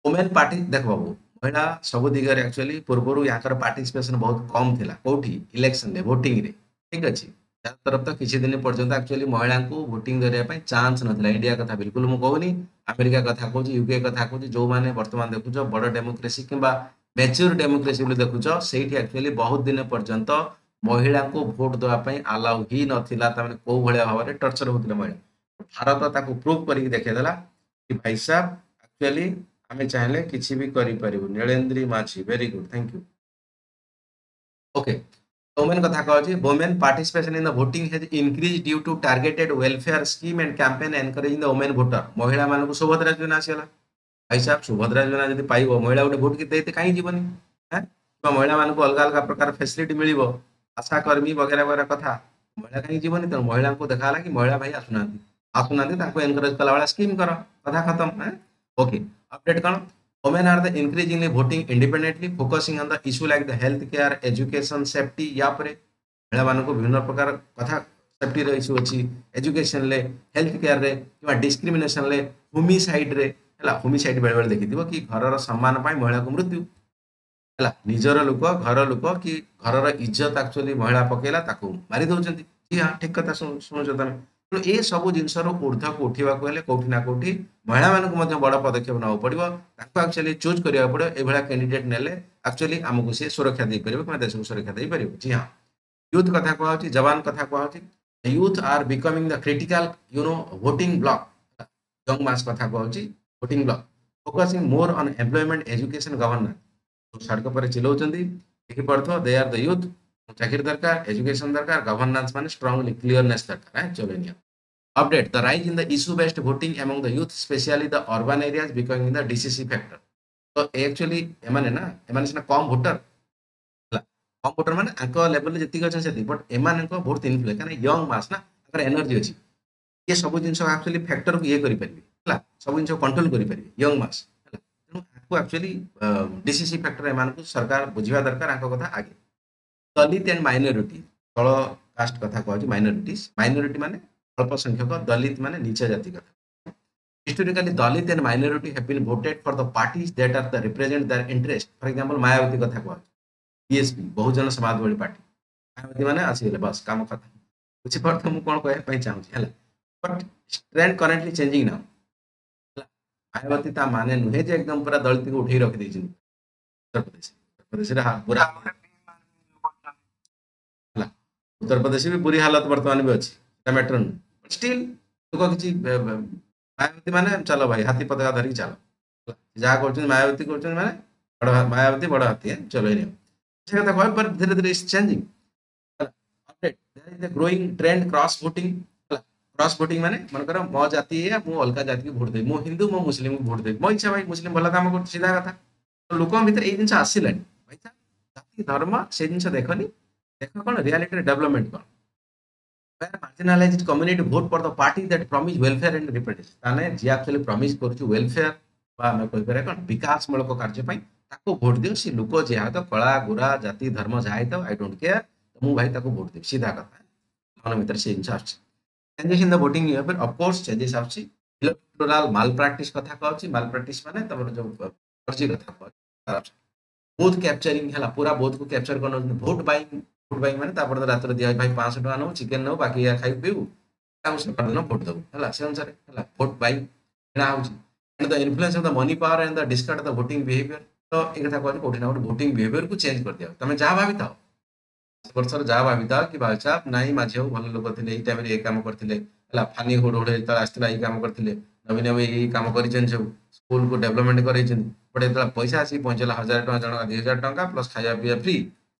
Speaker 1: वुमेन पार्टी देख बाबू महिला सब दिगरे एक्चुअली पूर्वरु याकर पार्टिसिपेशन बहुत कम थिला कोठी इलेक्शन रे वोटिंग रे ठीक अछि तरफ तो किसी दिन पर्यंत एक्चुअली महिला को वोटिंग करने चांस ना इंडिया कथा बिल्कुल मुझे कहूनी अमेरिका कथा कहूँ यूके कथा कहूँ जो मैंने बर्तमान देखुच बड़ डेमोक्रेसी कि मैच्योर डेमोक्रेसी बोली देखुच से एक्चुअली बहुत दिन पर्यंत महिला को भोट देवाई आलाउ ही नाला कौ भाया भाव में टर्चर होते महिला भारत ताको प्रूव करके देखला कि भाई साहब एक्चुअली आम चाहिए किसी भी करें Nilendri Majhi very good thank you okay women कथा कहछि women participation in the voting has increase due to targeted welfare scheme and campaign encouraging the women voter महिला मानक सुभद्रा योजना आसीला भाई साहब सुभद्रा योजना जदि पाइबो महिला गोटे भोट के देते कहीं जीवनी हैं महिला मानक अलग अलग प्रकार फैसिलिटी मिलिबो आशा कर्मी वगैरह वगैरह कथा महिला कहीं जीवनी तो महिला को देखाला कि महिला भाई आसुना ताको एनकरेज कला वाला स्कीम कर कथा खत्म है ओके अपडेट कौन Women are the increasingly voting independently, focusing on the issue like the health care, education, safety. या पर महिला मानक विभिन्न प्रकार कथा सेफ्टी रे इश्यू अछि एजुकेशन ले हेल्थ केयर रे किबा डिस्क्रिमिनेशन ले होमिसाइड रे हला होमिसाइड बेले बेले देखिथिबो कि घरर सम्मान पाई महिला को मृत्यु हला निजर लोक घर लोक कि घरर इज्जत एक्चुअली महिला पकेला ताको मारी दउचंती जी हां ठीक कथा सुनो तमे ତେଣୁ ଏ ସବୁ ଜିନିଷର ঊର୍ଦ୍ଧ୍ୱକୁ ଉଠିବାକୁ ହେଲେ କୋଉଠି ନା କୋଉଠି ମହିଳାମାନଙ୍କୁ ମଧ୍ୟ ବଡ଼ ପଦକ୍ଷେପ ନେବାକୁ ପଡ଼ିବ। ତାଙ୍କୁ ଆକ୍ଚୁଆଲି ଚୁଜ୍ କରିବାକୁ ପଡ଼ିବ। ଏଭଳିଆ କ୍ୟାଣ୍ଡିଡେଟ୍ ନେଲେ ଆକ୍ଚୁଆଲି ଆମକୁ ସେ ସୁରକ୍ଷା ଦେଇପାରିବ କିମ୍ବା ଦେଶକୁ ସୁରକ୍ଷା ଦେଇପାରିବ। ଜି ହଁ, ୟୁଥ୍ କଥା କୁହାଯାଉଛି, ଯବାନ କଥା କୁହାଯାଉଛି। Youth are becoming the critical voting block. Young mass କଥା କୁହାଯାଉଛି voting block focusing more on employment education governance. ସଡ଼କ ପରେ ଚିଲଉଛନ୍ତି ଦେଖିପାରୁଥିବ ଦେ ଆର୍ ଦ ୟୁଥ୍। ଚାକିରି ଦରକାର, ଏଜୁକେସନ୍ ଦରକାର, ଗଭର୍ଣ୍ଣାନ୍ସ ମାନେ ଷ୍ଟ୍ରଙ୍ଗଲି କ୍ଲିୟରନେସ୍ ଦରକାର। ଚलो ନିଅ update the rise in the issue based voting among the youth especially the urban areas becoming the decisive factor। तो actually एमाने ना एमाने सिना कम भोटर ହେଲା कम भोटर माने आंको लेवल रे जति अछन सेति बट एमाने को बहुत इन्फ्लुएंस काने यंग मास ना अगर एनर्जी अछि ये सब जिंस एक्चुअली फैक्टर को ये करि परिबे होला सब जिंस कंट्रोल करि परिबे यंग मास होला तेनु आंको एक्चुअली डिसीसिव फैक्टर एमान को सरकार बुझिबा दरकार आंको कथा आगे दलित एंड माइनॉरिटी तळ कास्ट कथा कहछि माइनॉरिटी माने अल्प संख्यक दलित माने नीच जाति कथा historically dalit and minority have been voted for the parties that are the represent their interest for example Mayawati कथा कहछि बीएसपी बहुजन समाजवादी पार्टी मायावती माने आसीले बस काम खत्म बुझि पड़त मु कोन कहै पई चाहूछि हला but trend currently changing now हला मायावती ता माने नुहे जे एकदम पूरा दलित को उठै रखि दैछि उत्तर प्रदेश रे पूरा हला उत्तर प्रदेश भी बुरी हालत वर्तमान भी अछि मैटर स्टिल लोक किछि मायावती माने चलो भाई हाथी पताका धरी चलो जहाँ कर मायावती कर माने मायावती बड़ हाथी है चलो ये से कथा कह पर धीरे धीरे is changing update their is the growing trend cross voting माने मनकर मो जाति है मु अलगा जाति को वोट दे मो हिंदू मो मुस्लिम को वोट दे मो इच्छा भाई मुस्लिम भला काम कर सीधा कथा तो लोक भीतर ए जिंस आसिलानी भाई जाति धर्म से जिंस देखनी देख कोन रियलिटी डेवलपमेंट कोन where marginalized community vote for the party that promise welfare and representation ताने जे एक्चुअली प्रॉमिस करू वेलफेयर बा हम कहि पारे कोन विकास मूलक कार्य पई ताको वोट दियो सी लोक जे हा तो कला गुरा जाति धर्म जाय तो आई डोंट केयर तो मु भाई ताको वोट दे सीधा कथा मन भीतर से इंच आछि changes in the voting here पर ऑफ कोर्स चेंजेस आछि इलेक्टोरल माल प्रैक्टिस कथा कहछि माल प्रैक्टिस माने तमर जो फर्जी कथा कहछि बूथ कैप्चरिंग हला पूरा बूथ को कैप्चर करनो वोट बाइंग माने तापर रात दिया भाई 500 टका नो चिकन नो बाकी या खाइ पिउ ताऊ से दिन वोट दबु हला से अनुसार हला वोट बाइंग ना होछि and the influence of the money power and the discard the voting behaviour तो एक कथा कहछि कोठी ना वोटिंग बिहेवियर को चेंज कर दिया तमे जा भाबी थाओ वर्षर जा भाबी था कि भाई साहब नाही माझे भल लोक थिले एई टाइम रे ए काम करथिले हला फानी होड होड त आस्थिला एई काम करथिले नवीन नवीन एई काम करिछन सब स्कूल को डेवलपमेंट करैछन बडे त पैसा आसी पहुंचला 1000 टका जण 2000 टका प्लस खाया पिया फ्री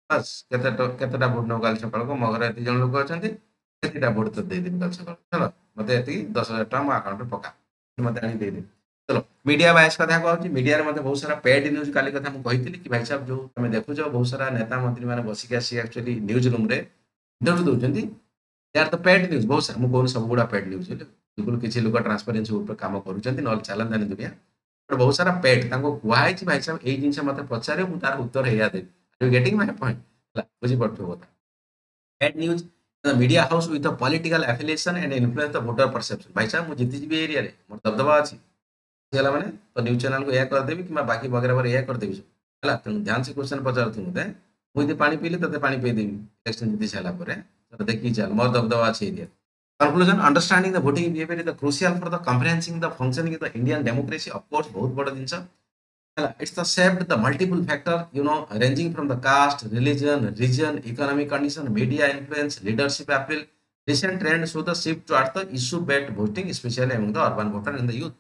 Speaker 1: बस केतेटा वोट न काल सकाळ को मगर एति जण लोक अछंती केतेटा वोट त दे दिन काल सकाळ चलो मते एति 10000 टका मो अकाउंट रे पका मते आनी दे दे चलो मीडिया बायस कथा कहछि मीडिया रे मते बहुत सारा पेड न्यूज काली कथा मु कहितली कि भाई साहब जो तमे देखु जो बहुत सारा नेता मंत्री माने बसी के आसी एक्चुअली न्यूज रूम रे इंटरव्यू दोचंती दे आर द पेड न्यूज बहुत सारा मु कोन सब गुडा पेड न्यूज बिल्कुल किछि लोक ट्रांसपेरेंसी ऊपर काम करूचंती नल चालन दानी दुनिया बट बहुत सारा पेड तांको कुहाई छि भाई साहब एई जिंस मते पचारे मु तार उत्तर हेया दे यू गेटिंग माय पॉइंट बुझी पड़ो कथा paid news the media house with the political affiliation and influence the voter perception भाई साहब मु जीती जीबी एरिया रे मोर दबदबा अछि गेला माने तो न्यूज चैनल को या कर देबी कि बाकी वगैरह वगैरह या कर देबी हला तेनु ध्यान से क्वेश्चन पचार तु मते मु इते पानी पीले तते पानी पे देबी इलेक्शन जीती छला परे तो देखि चल मोर दबदबा अछि area conclusion understanding the voting behavior is the crucial for the comprehending the functioning of the Indian democracy of course बहुत बड़ा जिंस it's the shaped the multiple factor ranging from the caste religion region economic condition media influence leadership appeal recent trend show the shift towards the issue based voting especially among the urban voter and the youth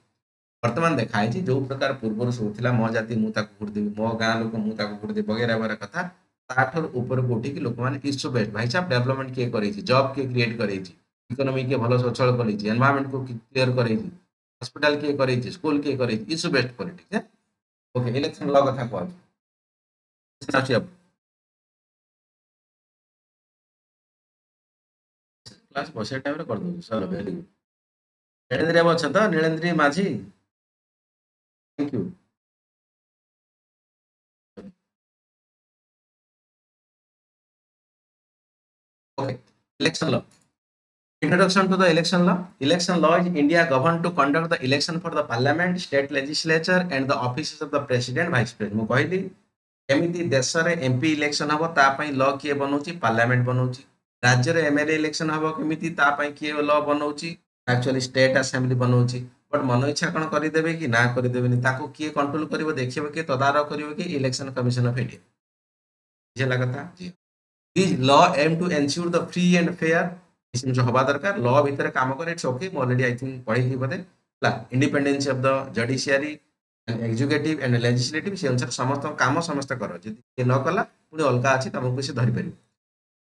Speaker 1: वर्तमान देखाई छी जो प्रकार पूर्व सोथिला मो जाति मु ताको वोट देबी मो गां लोक मु ताको वोट देबी वगैरह वगैरह कथा ताठर ऊपर कोठी कि लोक माने इश्यू बेस्ड भाई साहब डेवलपमेंट के करै छी जॉब के क्रिएट करै छी इकोनॉमी के भलो सचल करै छी एनवायरनमेंट को क्लियर करै छी हॉस्पिटल के करै छी स्कूल के करै छी इश्यू बेस्ड पॉलिटिक्स है ओके इलेक्शन लॉ कथा कहू साची अब क्लास बसे टाइम रे कर दो सर वेरी गुड नीलेंद्र अब छ त नीलेंद्र माझी thank you okay election law introduction to the election law is India governed to conduct the election for the parliament state legislature and the offices of the president vice president मु कहली एमिति देश रे MP election हबो ता पई law के बनौची parliament बनौची राज्य रे एमएलए इलेक्शन हबो केमिति ता पई किए लॉ बनौची एक्चुअली स्टेट असेंबली बनौची बट मन इच्छा कौन करदेवे कि ना करदेवेनि ताको किए कंट्रोल करिवो देखिबो कि तदारख करिवो कि इलेक्शन कमिशन ऑफ इंडिया बुझला कथा जी this law aim to ensure the free and fair इसमें जो हवा दरकार लॉ भीतर काम करे इट्स ओके मैं ऑलरेडी आई थिंक पढ़ी थी बोले ला independence of the judiciary and executive and legislative से अनुसार समस्त काम समस्त कर जदि के न कला पुणी अलग अछि तमको से धरि परिबो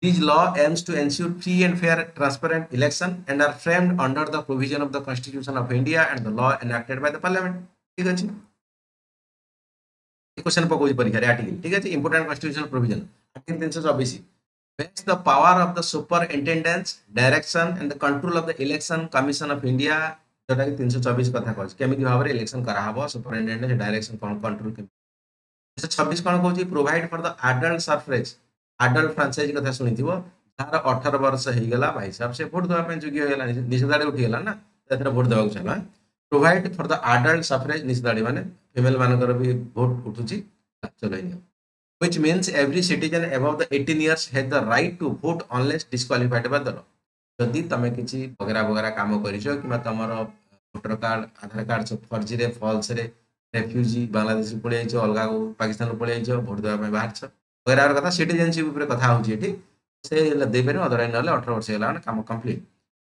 Speaker 1: These law aims to ensure free and fair, transparent election and are framed under the provision of the Constitution of India and the law enacted by the Parliament. ठीक है क्वेश्चन पकोजी परीक्षा रे आर्टिकल ठीक है important constitutional provision article 324 vests the power of the superintendence direction and the control of the election commission of India जोटा कि 324 कथा कहछ केमिति भाबरे इलेक्शन करा हबो सुपरिटेंडेंट डायरेक्शन कंट्रोल 326 कोन कहछि provide for the adult suffrage adult franchise कथा सुनिथिबो तार 18 वर्ष हे गेला भाई साहब से वोट देबा पे योग्य हेला निषेधाड़ी उठी गेला ना तेथरा वोट देबा चला provide for the adult suffrage निषेधाड़ी माने फीमेल मानकर भी वोट उठुची चलो इन which means every citizen above the 18 years has the right to vote unless disqualified by the law जदि तमे किछि बगरा बगरा काम करिछो किबा तमरो वोटर कार्ड आधार कार्ड सब फर्जी रे फॉल्स रे रेफ्यूजी बांग्लादेश पळे आइछो अलगा पाकिस्तान पळे आइछो वोट देबा पे बाहर छ वगैरह और कथा सिटीजनशिप ऊपर कथा होची एठी से दे पेरे अदर नले 18 वर्ष होला काम complete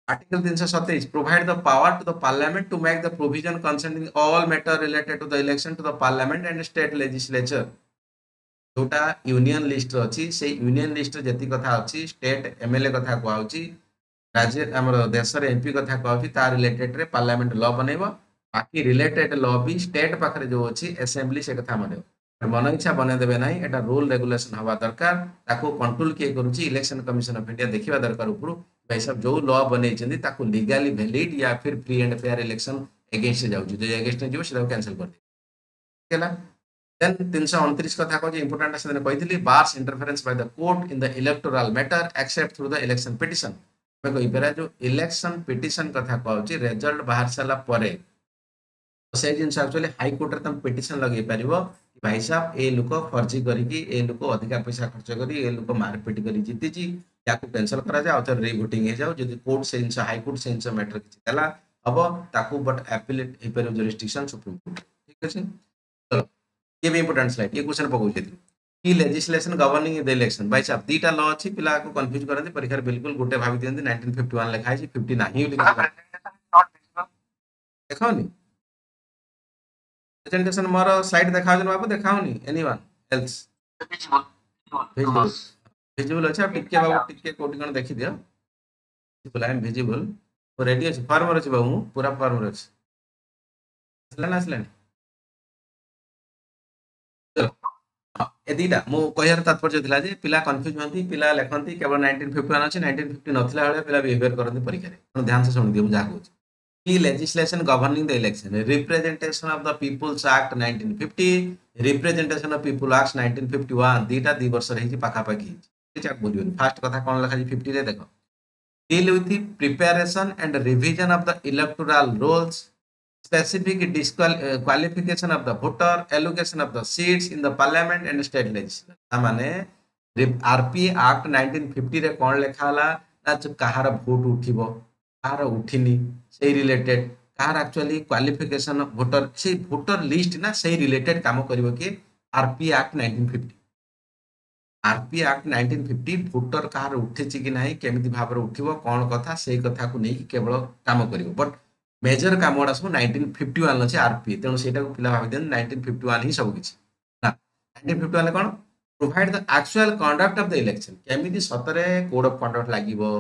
Speaker 1: article 327 provide the power to the parliament to make the provision concerning all matter related to the election to the parliament and state legislature जोटा यूनियन लिस्ट अच्छी से यूनियन लिस्ट जति कथा अच्छी स्टेट एमएलए कथा कहउची राज्य हमर देश रे एमपी कथा कहउची तार रिलेटेड रे पार्लियामेंट लॉ बनेबो बाकी रिलेटेड लॉ भी स्टेट पाखरे जो अच्छी असेंबली से कथा बनेबो मन इच्छा बने देबे नाही एटा रूल रेगुलेशन हवा दरकार ताको कंट्रोल किए करूची इलेक्शन कमिशन ऑफ इंडिया देखिबा दरकार ऊपर भाई सब जो लॉ बनै छथि ताको लीगली वैलिड या फिर free and fair election against जाउची जो अगेंस्ट जीव सेटा कैंसिल कर दे केला देन 329 कथा को इंपोर्टेंट से कहितली bars interference by the court in the electoral matter except through the election petition मैं कहि पेरा जो इलेक्शन पिटिशन कथा कहउची रिजल्ट बाहर साला परे से जिन एक्चुअली हाई कोर्ट रे तम पिटिशन लगे परिबो भाई साहब ए लोक फर्जी करिकी ए लोक अधिका पैसा खर्च करी ए लोक मारपीट करी जीती जी याकू कैंसिल करा जाए और रिवोटिंग हे जाओ जदि कोर्ट से इनसा हाई कोर्ट से इनसा मैटर किछि देला हबो ताकू बट अपीलेट हे पर जुरिस्डिक्शन सुप्रीम कोर्ट ठीक अछि चलो ये भी इंपोर्टेंट स्लाइड ये क्वेश्चन पकौ छै की लेजिस्लेशन गवर्निंग द इलेक्शन भाई साहब दीटा लॉ अछि पिला को कंफ्यूज करंती परीक्षा बिल्कुल गोटे भाबी दियंती 1951 लिखा छै 50 नाही लिखा
Speaker 2: presentation is not visible.
Speaker 1: देखौनी प्रेजेंटेशन मोर स्लाइड देखाउन बाबू देखाउनी anyone else
Speaker 2: Visible.
Speaker 1: Visible visible अच्छा टिके बाबू टिके कोटी कोन देखि दियो विजिबल आई एम विजिबल तो रेडी अछि फॉर्म रे अछि बाबू पूरा फॉर्म रे अछि असलन चलो ए दीटा मो कहयार तात्पर्य थिला जे पिला कंफ्यूज होंती पिला लेखंती केवल 1951 अछि 1950 नथिला बेले पिला बिहेवियर करंती परीक्षा रे तो ध्यान से सुन दियो जा कहू की legislation governing the election representation of the people's act 1950 representation of people act 1951 दीटा दी वर्ष रही छी पाखा पाखी ठीक है बोलियो फर्स्ट कथा कोन लिखा छी 50 रे देखो deal with the preparation and revision of the electoral rolls specific qualification of the voter allocation of the seats in the parliament and state legislature माने आरपी एक्ट 1950 रे कोन लिखा हला ना कहार वोट उठिबो कहार उठिनी से रिलेटेड कहार एक्चुअली क्वालिफिकेशन वोटर से वोटर लिस्ट ना से रिलेटेड काम करिवो कि RP act 1950 RP act 1950 voter कहार उठिछि कि नाही केमिति भाबरे उठिबो कोन कथा से कथा को नै केवल काम करिवो बट मेजर कामडा सब 1951 अछि आरपी तेनो सेटा को पिला भाबि देन 1951 ही सब किछि ना 1951 कोन provide the actual conduct of the election केमिति सतरे कोड ऑफ कंडक्ट लागिवो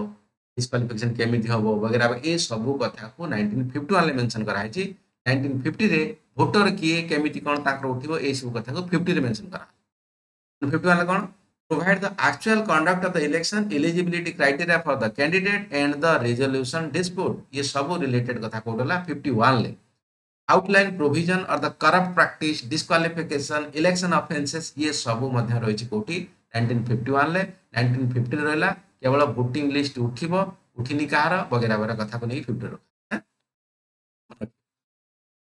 Speaker 1: डिस्क्वालिफिकेशन केमिति हबो वगैरह ए सब कथा को 1951 ले मेंशन करा है 1950 रे वोटर किए केमिति कोन ताकर उठिबो ए सब कथा को 50 रे मेंशन करा 51 ले कोन provide the actual conduct of the election eligibility criteria for the candidate and the resolution dispute ये सब रिलेटेड कथा कोडला 51 ले आउटलाइन प्रोविजन और the corrupt practice disqualification election offences ये सब मध्य रही छी कोठी 1951 ले 1950 रहला केवल वोटिंग लिस्ट उठिबो उठिनी कार वगैरह वगैरह कथा को नहीं 50 रो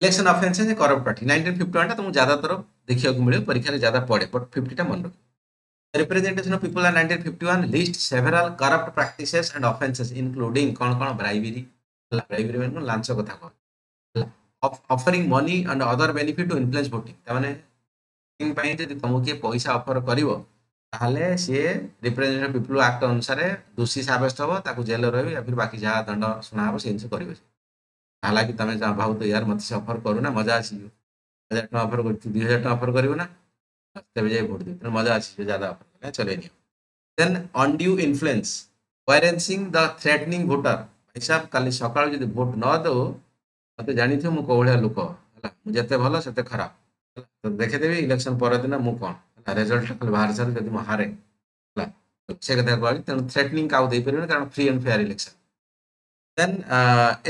Speaker 1: इलेक्शन ऑफेंसेस करप्ट प्रैक्टिस 1951 टा तुम ज्यादा तर देखिया को मिले परीक्षा रे ज्यादा पड़े बट 50 टा मन रख representation of people in 1951 list several corrupt practices and offenses including कौन bribery में लांच कथा कह offering money and other benefit to influence voting तामाने voting ପାଇଁ ଯଦି ତମକୁ କିଏ ପଇସା ଅଫର କରିବ ତାହେଲେ ସିଏ ରିପ୍ରେଜେଣ୍ଟେଟିଭ ପିପୁଲ ଆକ୍ଟ ଅନୁସାରେ ଦୋଷୀ ସାବ୍ୟସ୍ତ ହେବ ତାକୁ ଜେଲରେ ରହିବ या फिर ବାକି ଯାହା ଦଣ୍ଡ ଶୁଣା ହେବ ସେ ଜିନିଷ କରିବ हालांकि ତମେ ଭାବୁଛ यार ମତେ ସେ ଅଫର କରୁନା ମଜା ଆସିଯିବ 1000 ଟଙ୍କା ଅଫର କରୁଛି 2000 ଟଙ୍କା ଅଫର କରିବ ନା ତେବେ ଯାଇ ଭୋଟ ଦିଅ ମଜା ଆସିଯିବ ज्यादा ଅଫର କଲେ ଚଲେଇ ନିଅ then undue influence coercing the threatening voter हिसाब काली सकाळ जदी भोट न दो मते जानिथियो मु कोहळिया लोक हला मु जते भलो सेते खराब तो देखे देबी इलेक्शन पर दिन मु कोन रिजल्ट खाली बाहर सर जदी मु हारे हला से कथा कहली तेन थ्रेटनिंग काउ दे परिबे कारण free and fair election then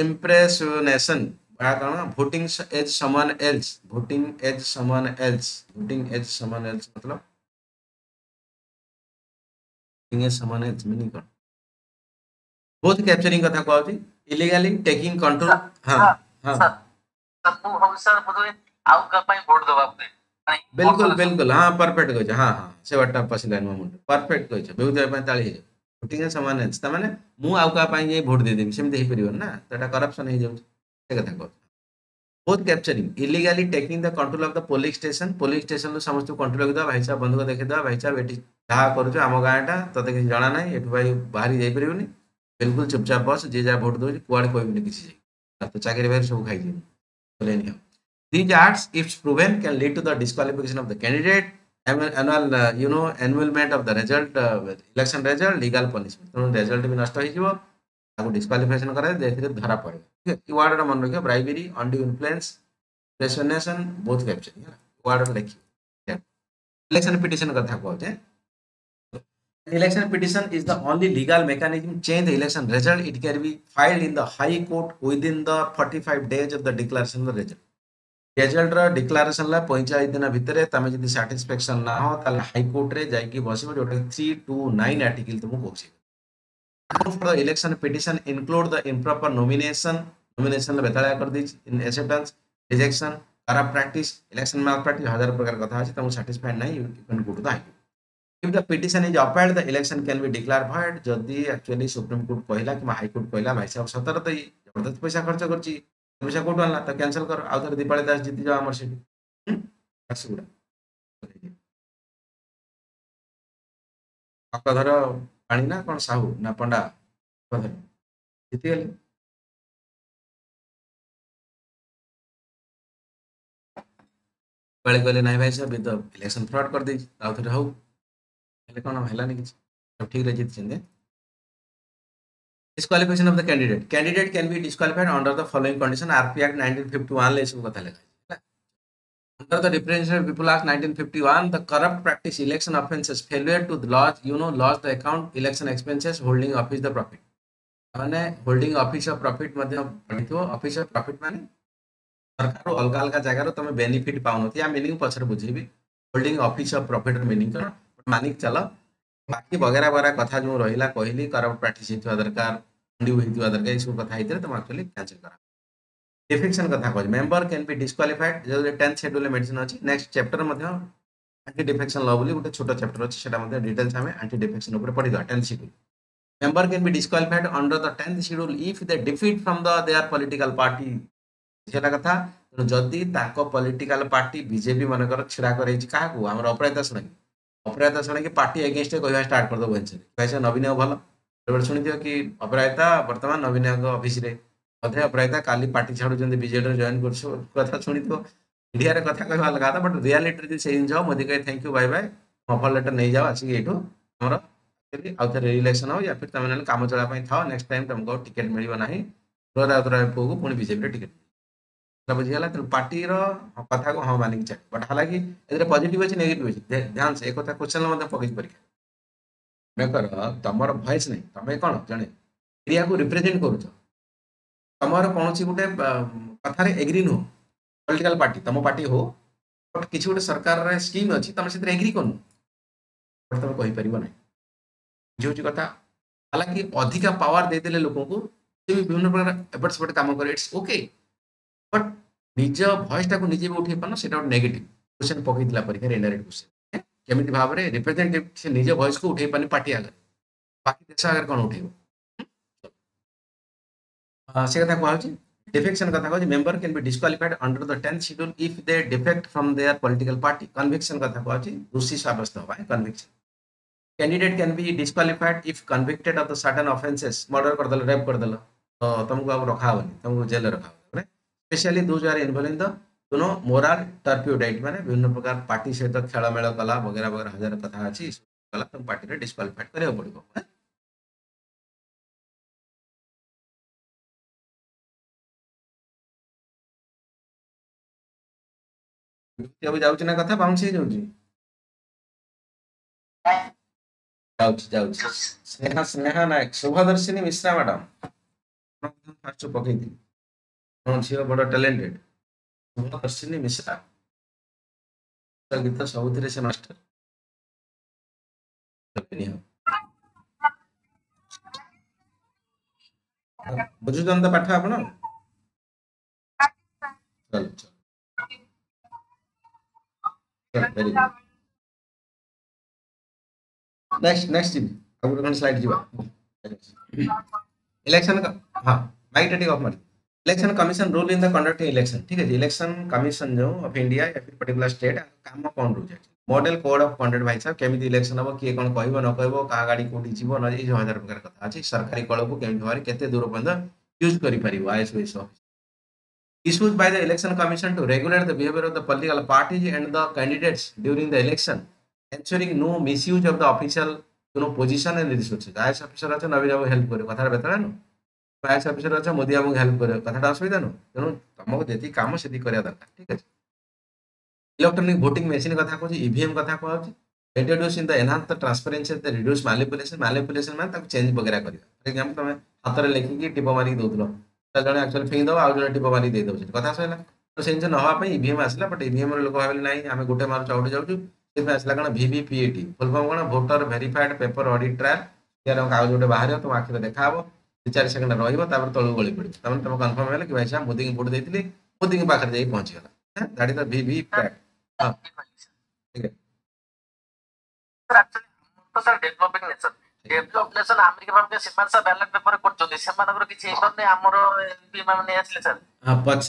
Speaker 1: impersonation voting as someone else voting as someone else मतलब someone else meaning कौन both capturing कथा कहउची illegally taking control हां हां
Speaker 4: सबको हम सर बोले आउ का ପାଇଁ ଭୋଟ ଦବା ପାଇଁ
Speaker 1: बिल्कुल बिल्कुल हां परफेक्ट कहछ हां हां से वाटा पसिलाइन मोमेंट परफेक्ट कहछ बेउ दे ପାଇଁ ताली हे voting as someone else त माने मु आउ का ପାଇଁ जे भोट दे देबी सेम देहि परिबन ना तटा करप्शन हे जाउ से कथा कहछ both capturing illegally taking the control of the police station लो समस्त कंट्रोल कर दो भाई साहब बंधुक देखे दो भाई साहब एठी जहा करू छ हम गाँटा तते किसी जाना नहीं एठु भाई बाहरी जाई परिबनी बिल्कुल चुपचाप बस जे जा भोट दो कुआड़ कोई भी किसी जाई तो चाकरी बाहर सब खाई जे बोले नहीं these acts if proven can lead to the disqualification of the candidate annulment of the result election result legal punishment तो result भी नष्ट होई जीवो ताको डिस्क्वालिफिकेशन करे देखिरे धरा पड़े ठीक है ई वर्ड मन रखियो bribery undue influence personation booth capturing word लिखियो इलेक्शन पिटिशन कथा कहते election petition is the only legal mechanism change the election result it can be filed in the high court within the 45 days of the declaration of the result रो declaration ला 45 दिन भितरे तमे जदी satisfaction ना हो ताले हाई कोर्ट रे जाई की बसिबो जोटा 329 आर्टिकल तुमको कहछि for the election petition include the improper nomination ला बेताळा कर दी in acceptance rejection corrupt practice election malpractice हजार प्रकार कथा अछि तुम सैटिस्फाइड नहीं you can go to the high court if the petition is upheld the election can be declared void जदी actually supreme court कहला कि हाई कोर्ट कहला भाई साहब सतर तो जबरदस्त पैसा खर्च करछि पैसा कोर्ट वाला तो कैंसिल कर आउ थरे दीपाली दास जीति जाओ हमर सीट असुड़ा धर पानी ना कौन साहू ना पंडा जीति गले बेले कहले नहीं भाई साहब ये तो इलेक्शन फ्रॉड कर दी आउ थरे हो हेले कोन हेलानी कि सब ठीक रे जीत छिंदे disqualification of the candidate can be disqualified under the following condition RP Act 1951 ले सब कथा लेखा under the Representation of People Act 1951 the corrupt practice election offences failure to lodge lodge the account election expenses holding office the profit माने holding office of profit मध्ये पढितो office of profit माने सरकार अलग अलग जगह रो तमे बेनिफिट पाउनथि या मीनिंग पछर बुझेबी holding office of profit meaning कर मानिक चलो बाकी वगैरह वगैरह कथा जो रहिला कहली करप्ट प्रैक्टिस हितवा दरकार अंडी हितवा दरकार ई सब कथा हितरे तुम एक्चुअली कैंसिल करा डिफेक्शन कथा कहली मेंबर कैन बी डिस्क्वालिफाइड जो 10th शेड्यूल में मेंशन अछि नेक्स्ट चैप्टर मध्ये एंटी डिफेक्शन लॉ बोली गोटे छोटा चैप्टर अछि सेटा मध्ये डिटेल्स हमें एंटी डिफेक्शन ऊपर पढि दो 10th schedule member can be disqualified under the 10th schedule if they defeat from the there political party सेटा कथा जदी ताको पॉलिटिकल पार्टी बीजेपी मानकर छिड़ा करे काहा को हमर अपराध सुन कि पार्टी अगेंस्ट कहवा स्टार्ट कर दो वैसे नवीन भल बड़े शुणी कि अपरायता वर्तमान नवीन ऑफिस रे अधे अपरायता काली पार्टी छाड़ुଛନ୍ତି बीजेडी जॉइन करछो कथा शुणी तो मीडिया रे कथा कहवा लगा था बट रियलिटी रे से जाओ मोदी कहे thank you bye bye offer letter नहीं जाओ आसी एठो हमर एक्चुअली आउथर रिलेक्शन हो या फिर तमने काम चला पई था नेक्स्ट टाइम तुमको टिकट मिलिबो नाही रोदाउतरा को पुणी बीजेपी रे टिकट बुझीगला तो पार्टी कथा को हाँ मानिक चाहिए बट हालांकि ए पॉजिटिव अच्छे नेगेटिव अच्छे ध्यान से एक क्वेश्चन पकड़ परीक्षा मेकर तुम भॉइस नहीं तुम कौन जड़े एरिया को रिप्रेजेंट करुच तुम कौन गोटे कथार एग्री नुह पॉलिटिकल पार्टी तुम पार्टी हो बट किसी गोटे सरकार स्कीम अच्छी तुम से एग्री करनु बट तुम कहीपर ना बुझे कथा हालांकि अधिका पावर देदेले लोक को विभिन्न प्रकार एपट सेपट कम करे इट्स ओके बट निज भॉइस टाको निजे भी उठे पारन सेटा नेगेटिव क्वेश्चन पकईला परीक्षा इनडायरेक्ट क्वेश्चन केमिति भाव रे रिप्रेजेंटेटिव से निज वॉइस को उठे पानी पार्टी आगे बाकी देश आगे कौन उठेबो से कथा कहूँ डिफेक्शन कथा कहूँ member can be disqualified under the 10th schedule if they defect from there political party conviction कथा कहूँ दोषी साब्यस्त होबा conviction candidate can be disqualified if convicted of the certain offences murder कर दल रेप कर दल तो तुमको अब रखा होनी तुमको जेल रखा होनी specially those are involve in the moral turpitude माने विभिन्न प्रकार पार्टी सहित खेल मेल कला वगैरह वगैरह हजार कथा अच्छी कला तुम पार्टी रे डिस्क्वालिफाइड करियो पड़िबो अब जाउची ना कथा बाउंस हे जाउची जाउची स्नेहा स्नेहा नायक शुभदर्शिनी मिश्रा मैडम फास्ट पकई थी झील बड़ टैलेंटेड शुभदर्शिनी मिश्रा गीत सबुथिरे से मास्टर बुझुछन तो पाठ आपण चल चल वेरी गुड नेक्स्ट नेक्स्ट जी अब कौन स्लाइड जीवा इलेक्शन का हां माइक टेक ऑफ मार election commission rule in the conduct election ठीक है इलेक्शन कमिशन जो ऑफ इंडिया या फिर पर्टिकुलर स्टेट काम कौन rule model code of conduct भाई साहब केमिति इलेक्शन हम किए कौन कहबो न कहबो का गाड़ी कोठी जीवो न ई हजार प्रकार कथा अछि सरकारी कळ को केमिति भारी केते दूर पर्यंत यूज करि परिबो आईएसओएस issued by the election commission to regulate the behavior of the political parties and the candidates during the election ensuring no misuse of the official position and resources IAS officer আছে নবীন বাবু help করে কথাটা বেতরা no IAS officer আছে মোদি বাবু help করে কথাটা অসুবিধা no তেଣୁ ତମକୁ ଯେତିକି କାମ ସେତିକି କରିବା ଦରକାର ଠିକ ଅଛି इलेक्ट्रॉनिक वोटिंग मशीन कथा कहूँ ईवीएम कथा कहूँ introduce in the enhance the transparency the reduce manipulation माने ताको चेंज वगैरह करिया फॉर एग्जांपल तुम हाथ रे लिखिकी टिप मारी दउतलो जने एक्चुअली फेंक दो आ जने टिप मारी दे दो कथा सैला तो सेंज न होवा पे ईवीएम आसला बट ईवीएम रे लोक भाबले नाही आमे गोटे मार चौडी जाउछु से आसला कण वीवीपीएटी फुल फॉर्म कण voter verified paper audit trial यार कागज गोटे बाहर तुम आखिर देखा हबो 2-4 सेकंड रहइबो तापर तळु गळी पड़ी तमन तुम कंफर्म होला कि भाई साहब मोदी के वोट देइतिली मोदी के पाखर जाई पहुंच गेला दैट इज द वीवीपैट हां ठीक है
Speaker 4: तो सर डेवलपिंग नेशन अमेरिका भाबे सेमान सा बैलेट पेपर करछोदि सेमानकर किछि एकर नै हमर एमपी माने आछले सर
Speaker 1: हां पछ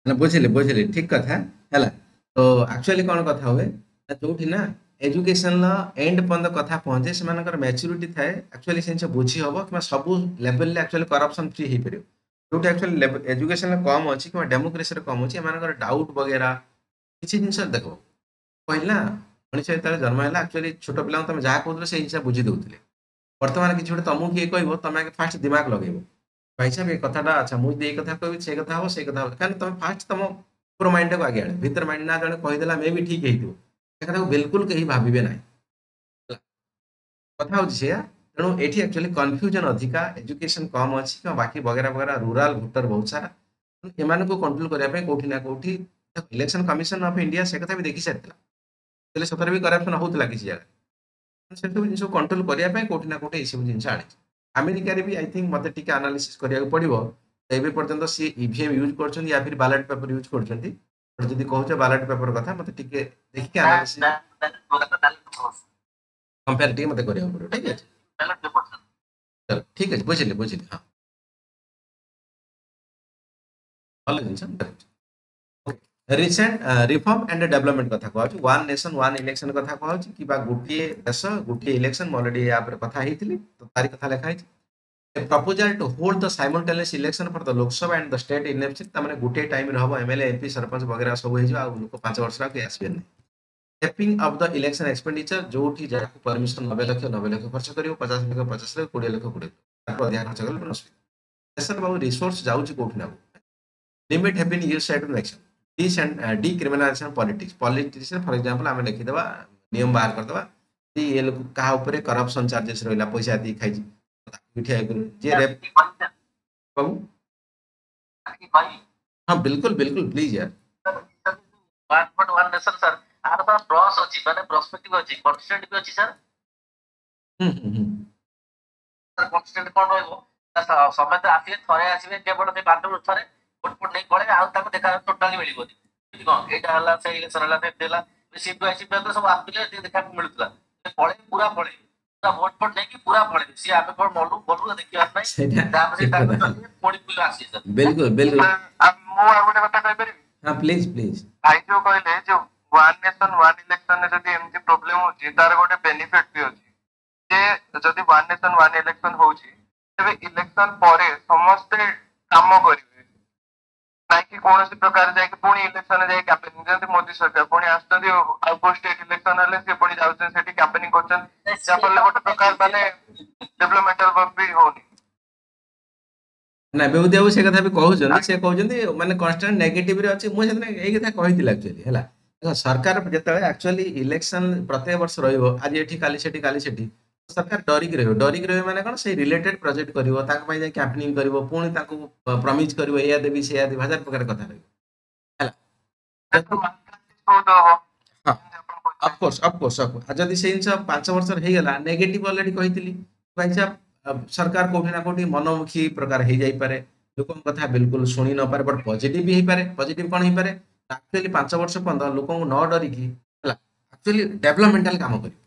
Speaker 1: ना बुझिले ठीक कथा हैला तो एक्चुअली कोन कथा होवे जोठी ना एजुकेशन ला एंड पंद कथा पहुंचे सेमानकर मैच्योरिटी थाए एक्चुअली सेंस बुझी हबो कि सब लेवल ले एक्चुअली करप्शन फ्री हे परियो जोठी एक्चुअली एजुकेशन कम अछि कि डेमोक्रेसी रे कम अछि एमानकर डाउट वगैरह किछि जिंस देखो पहिला मनुष्य जेतले जन्म हैला एक्चुअली छोट पिला तुम जहा कहउतले से हिसाब बुझी दउतले वर्तमान किछि छोटे तुमु किए कहबो तुम फास्ट दिमाग लगेबो भाई साहब ये कथाटा अच्छा मुझे दे कथा कहबी से कथा हो से कथा हो कारण तुम फास्ट तुम पूरा माइंड को आगे आने भीतर माइंड ना जने कहि देला मे भी ठीक हेतु ए कथा को बिल्कुल कहीं भाबिबे नाही कथा हो से तेणु एठी एक्चुअली कंफ्यूजन अधिका एजुकेशन कम अछि कि बाकी वगैरह वगैरह रूरल वोटर बहुत सारा एमान को कंट्रोल करिया पे कोठी ना कोठी इलेक्शन कमिशन ऑफ इंडिया से कथा भी देखि सारतला तले सतर भी करप्शन होतला किसी जगह से सब जिंस कंट्रोल करिया पे कोठी ना कोठी ए सब जिंस आने अमेरिका रे भी आई थिंक मते टिके एनालिसिस करिया पड़िबो एबे पर्यंत सी ईवीएम यूज करछन या फिर बैलेट पेपर यूज करछन पर जदी कहउछ बैलेट पेपर कथा मते टिके देखि के एनालिसिस कंपेयर टिके मते करिया पड़िबो ठीक है
Speaker 4: बैलेट पेपर
Speaker 1: चल ठीक है बुझिले हां भलो जिंस रिसेंट रिफॉर्म एंड डेवलपमेंट कथा कहउछ वन नेशन वन इलेक्शन कथा कहउछ कि बा गुटिए देश गुटिए इलेक्शन ऑलरेडी या पर कथा हेतिली तो तारी कथा लिखा है a proposal to hold the simultaneous election for the Lok Sabha and the state elections तमने गुटे टाइम रहबो एमएलए एमपी सरपंच वगैरह सब हो जिबा लोक 5 वर्ष के आसबे नै stepping of the election expenditure जोठी जा परमिशन 90 लाख खर्च करियो 50 लाख 50 लाख 20 लाख 20 लाख अधिक खर्च करल नसबे सर बाबू रिसोर्स जाउची कोठी ना limit have been used side election this and decriminalisation politics for example हमें लिखि देबा नियम बाहर कर देबा कि ये लोग कहा ऊपर करप्शन चार्जेस रहला पैसा दी खाइ जी मिठाई जे रेप बाबू हाँ बिल्कुल बिल्कुल प्लीज यार
Speaker 4: 1.1 नेशन सर आर तो प्रॉस अछि माने पर्सपेक्टिव अछि कॉन्स्टेंट भी अछि सर कॉन्स्टेंट कोन रहबो समय तो आसी थरे आसीबे केवल से बाटो थरे फुटफुट नहीं पड़े आ ताको देखा टोटली मिलिबो कोन एटा हला से इलेक्शन हला से देला सीट वाइज सीट तो सब आपिले देखा मिलुतला पळे पूरा वोट फोट नहीं कि पूरा पळे सी आमे कोन बोलू देखिया नहीं
Speaker 1: सेटा
Speaker 4: तापर
Speaker 1: ठीक
Speaker 4: तापर
Speaker 1: कथा
Speaker 4: पोड़ी पुला आसी सर
Speaker 1: बिल्कुल बिल्कुल
Speaker 2: ମୁଁ ଆଉ ଗୋଟେ କଥା କହିପାରିବି
Speaker 1: हाँ प्लीज प्लीज
Speaker 2: ଭାଇ ଯୋଉ କହିଲେ ଯୋଉ ୱାନ୍ ନେସନ ୱାନ୍ ଇଲେକ୍ସନ ରେ ଯଦି ଏମିତି ପ୍ରୋବ୍ଲେମ ହଉଛି ତାର ଗୋଟେ ବେନିଫିଟ ବି ଅଛି ଯେ ଯଦି ୱାନ୍ ନେସନ ୱାନ୍ ଇଲେକ୍ସନ ହଉଛି ତେବେ ଇଲେକ୍ସନ ପରେ ସମସ୍ତେ କାମ କରିବେ ନାଇଁକି କୌଣସି ପ୍ରକାର ଯାଇକି ପୁଣି ଇଲେକ୍ସନ ଯାଇ କ୍ୟାମ୍ପେନିଂ ଯେମିତି ମୋଦି ସରକାର ପୁଣି ଆସୁଛନ୍ତି ଆଉ କୋଉ ଷ୍ଟେଟ ଇଲେକ୍ସନ ହେଲେ ସେ ପୁଣି ଯାଉଛନ୍ତି ସେଠି କ୍ୟାମ୍ପେନିଂ କରୁଛନ୍ତି ଯାହାଫଳରେ ଗୋଟେ ପ୍ରକାର ମାନେ ଡେଭଲପମେଣ୍ଟାଲ ୱାର୍କ ବି ହଉନି
Speaker 1: ନା ବିଭୂତି ବାବୁ ସେ କଥା ବି କହୁଛନ୍ତି ସେ କହୁଛନ୍ତି ମାନେ କନଷ୍ଟାଣ୍ଟ ନେଗେଟିଭ ରେ ଅଛି ମୁଁ ସେଦିନ ଏଇ କଥା କହିଥିଲି ଆକ୍ଚୁଆଲି ହେଲା ଦେଖ ସରକାର ଯେତେବେଳେ ଆକ୍ଚୁଆଲି ଇଲେକ୍ସନ ପ୍ରତ୍ୟେକ ବର୍ଷ ରହିବ ଆଜି ଏଠି କାଲି ସେଠି ସରକାର ଡରିକି ରହିବ ମାନେ କଣ ସେଇ ରିଲେଟେଡ ପ୍ରୋଜେକ୍ଟ କରିବ ତାଙ୍କ ପାଇଁ ଯାଇ କ୍ୟାମ୍ପେନିଂ କରିବ ପୁଣି ତାଙ୍କୁ ପ୍ରମିଜ କରିବ ଏଇଆ ଦେବି ସେଇଆ ଦେବି ହଜାର ପ୍ରକାର କଥା ରହିବ ହେଲା
Speaker 2: ବହୁତ ହବ
Speaker 1: ହଁ ଅଫକୋର୍ସ ଆଉ ଯଦି ସେଇ ଜିନିଷ 5 ବର୍ଷର ହେଇଗଲା ନେଗେଟିଭ ଅଲରେଡି କହିଥିଲି ଭାଇ ସରକାର କୋଉଠି ନା କୋଉଠି ମନମୁଖୀ ପ୍ରକାର ହେଇଯାଇପାରେ ଲୋକଙ୍କ କଥା ବିଲକୁଲ ଶୁଣି ନପାରେ ବଟ୍ ପଜିଟିଭ ବି ହେଇପାରେ ପଜିଟିଭ କଣ ହେଇପାରେ ଆକ୍ଚୁଆଲି 5 ବର୍ଷ ପର୍ଯ୍ୟନ୍ତ ଲୋକଙ୍କୁ ନ ଡରିକି ହେଲା ଆକ୍ଚୁଆଲି ଡେଭଲପମେଣ୍ଟାଲ କାମ କରିବ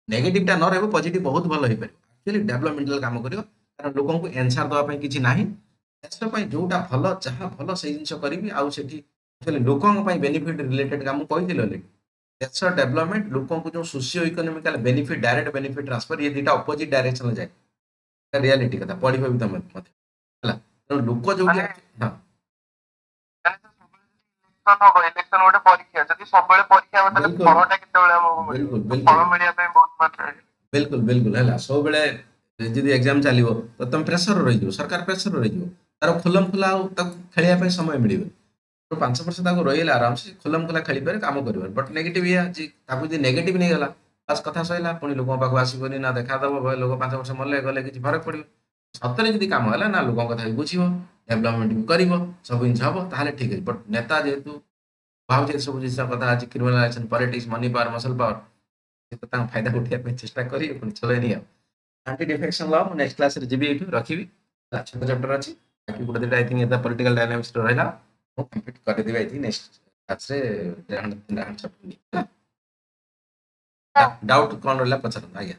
Speaker 1: ନେଗେଟିଭ ଟା ନ ରହିବ ପଜିଟିଭ ବହୁତ ଭଲ ହେଇପାରିବ ଆକ୍ଚୁଆଲି ଡେଭଲପମେଣ୍ଟାଲ କାମ କରିବ କାରଣ ଲୋକଙ୍କୁ ଏନ୍ସାର ଦେବା ପାଇଁ କିଛି ନାହିଁ ଦେଶ ପାଇଁ ଯୋଉଟା ଭଲ ଯାହା ଭଲ ସେଇ ଜିନିଷ କରିବି ଆଉ ସେଠି ଆକ୍ଚୁଆଲି ଲୋକଙ୍କ ପାଇଁ ବେନିଫିଟ ରିଲେଟେଡ କାମ କହିଥିଲି ଅଲରେଡି ଦେଶ ଡେଭଲପମେଣ୍ଟ ଲୋକଙ୍କୁ ଯୋଉ socio economical benefit direct benefit transfer ଇଏ ଦିଟା ଅପୋଜିଟ ଡାଇରେକ୍ସନ ଯାଏ ରିୟାଲିଟି କଥା ପଢିବ ବି ତମେ ମତେ ହେଲା ତେଣୁ ଲୋକ ଯୋଉଠି ହଁ
Speaker 2: ଇଲେକ୍ସନ ଗୋଟେ ପରୀକ୍ଷା ଯଦି ସବୁବେଳେ ପରୀକ୍ଷା ହବ ତାହେଲେ
Speaker 1: ବିଲକୁଲ
Speaker 2: ଫଳଟା କେତେବେଳେ ଆମକୁ ମିଳିବ
Speaker 1: ବିଲକୁଲ
Speaker 2: ଫଳ
Speaker 1: ବିଲକୁଲ
Speaker 2: ମିଳିବା ପାଇଁ ବହୁତ ମାତ୍ରାରେ
Speaker 1: ବିଲକୁଲ ହେଲା ସବୁବେଳେ ଯଦି ଏକ୍ଜାମ ଚାଲିବ ତ ତମେ ପ୍ରେସର ରହିଯିବ ସରକାର ପ୍ରେସର ରହିଯିବ ତାର ଖୁଲମ ଖୋଲା ଆଉ ତାକୁ ଖେଳିବା ପାଇଁ ସମୟ ମିଳିବନି 5 ବର୍ଷ ତାକୁ ରହିଲେ ଆରାମସେ ଖୁଲମ ଖୋଲା ଖେଳିପାରେ କାମ କରିପାରେ ବଟ୍ ନେଗେଟିଭ ଇଏ ତାକୁ ଯଦି ନେଗେଟିଭ ନେଇଗଲା ବାସ୍ କଥା ସରିଲା ପୁଣି ଲୋକଙ୍କ ପାଖକୁ ଆସିବନି ନା ଦେଖାଦବ ଲୋକ 5 ବର୍ଷ ମଲେ ଗଲେ କିଛି ଫରକ ପଡିବ ସତରେ ଯଦି କାମ ହେଲା ନା ଲୋକଙ୍କ କଥା ବି ବୁଝିବ ଡେଭଲପମେଣ୍ଟ ବି କରିବ ସବୁ ଜିନିଷ ହବ ତାହେଲେ ଠିକ ଅଛି ବଟ୍ ନେତା ଯେହେତୁ ଭାବୁଛି ସବୁ ଜିନିଷ କଥା ଅଛି କ୍ରିମିନାଲାଇଜେସନ ପଲିଟିକ୍ସ ମନି ପାୱାର ମସଲ ପାୱାର ସେ ତ ତାଙ୍କ ଫାଇଦା ଉଠେଇବା ପାଇଁ ଚେଷ୍ଟା କରିବେ ପୁଣି ଚଲେନି ଆଉ ଆଣ୍ଟି ଡିଫେକ୍ସନ ଲ ମୁଁ ନେକ୍ସଟ କ୍ଲାସରେ ଯିବି ଏଇଠୁ ରଖିବି ଛୋଟ ଚାପ୍ଟର ଅଛି ବାକି ଗୋଟେ ଦିଟା ଆଇ ଥିଙ୍କ ଏଟା ପଲିଟିକାଲ ଡାଇନାମିକ୍ସ ରହିଲା ମୁଁ କମ୍ପ୍ଲିଟ୍ କରିଦେବି ଆଇ ଥିଙ୍କ ନେକ୍ସଟ କ୍ଲାସରେ ଡାଉଟ୍ କଣ ରହିଲା ପଚାରନ୍ତୁ ଆଜ୍ଞା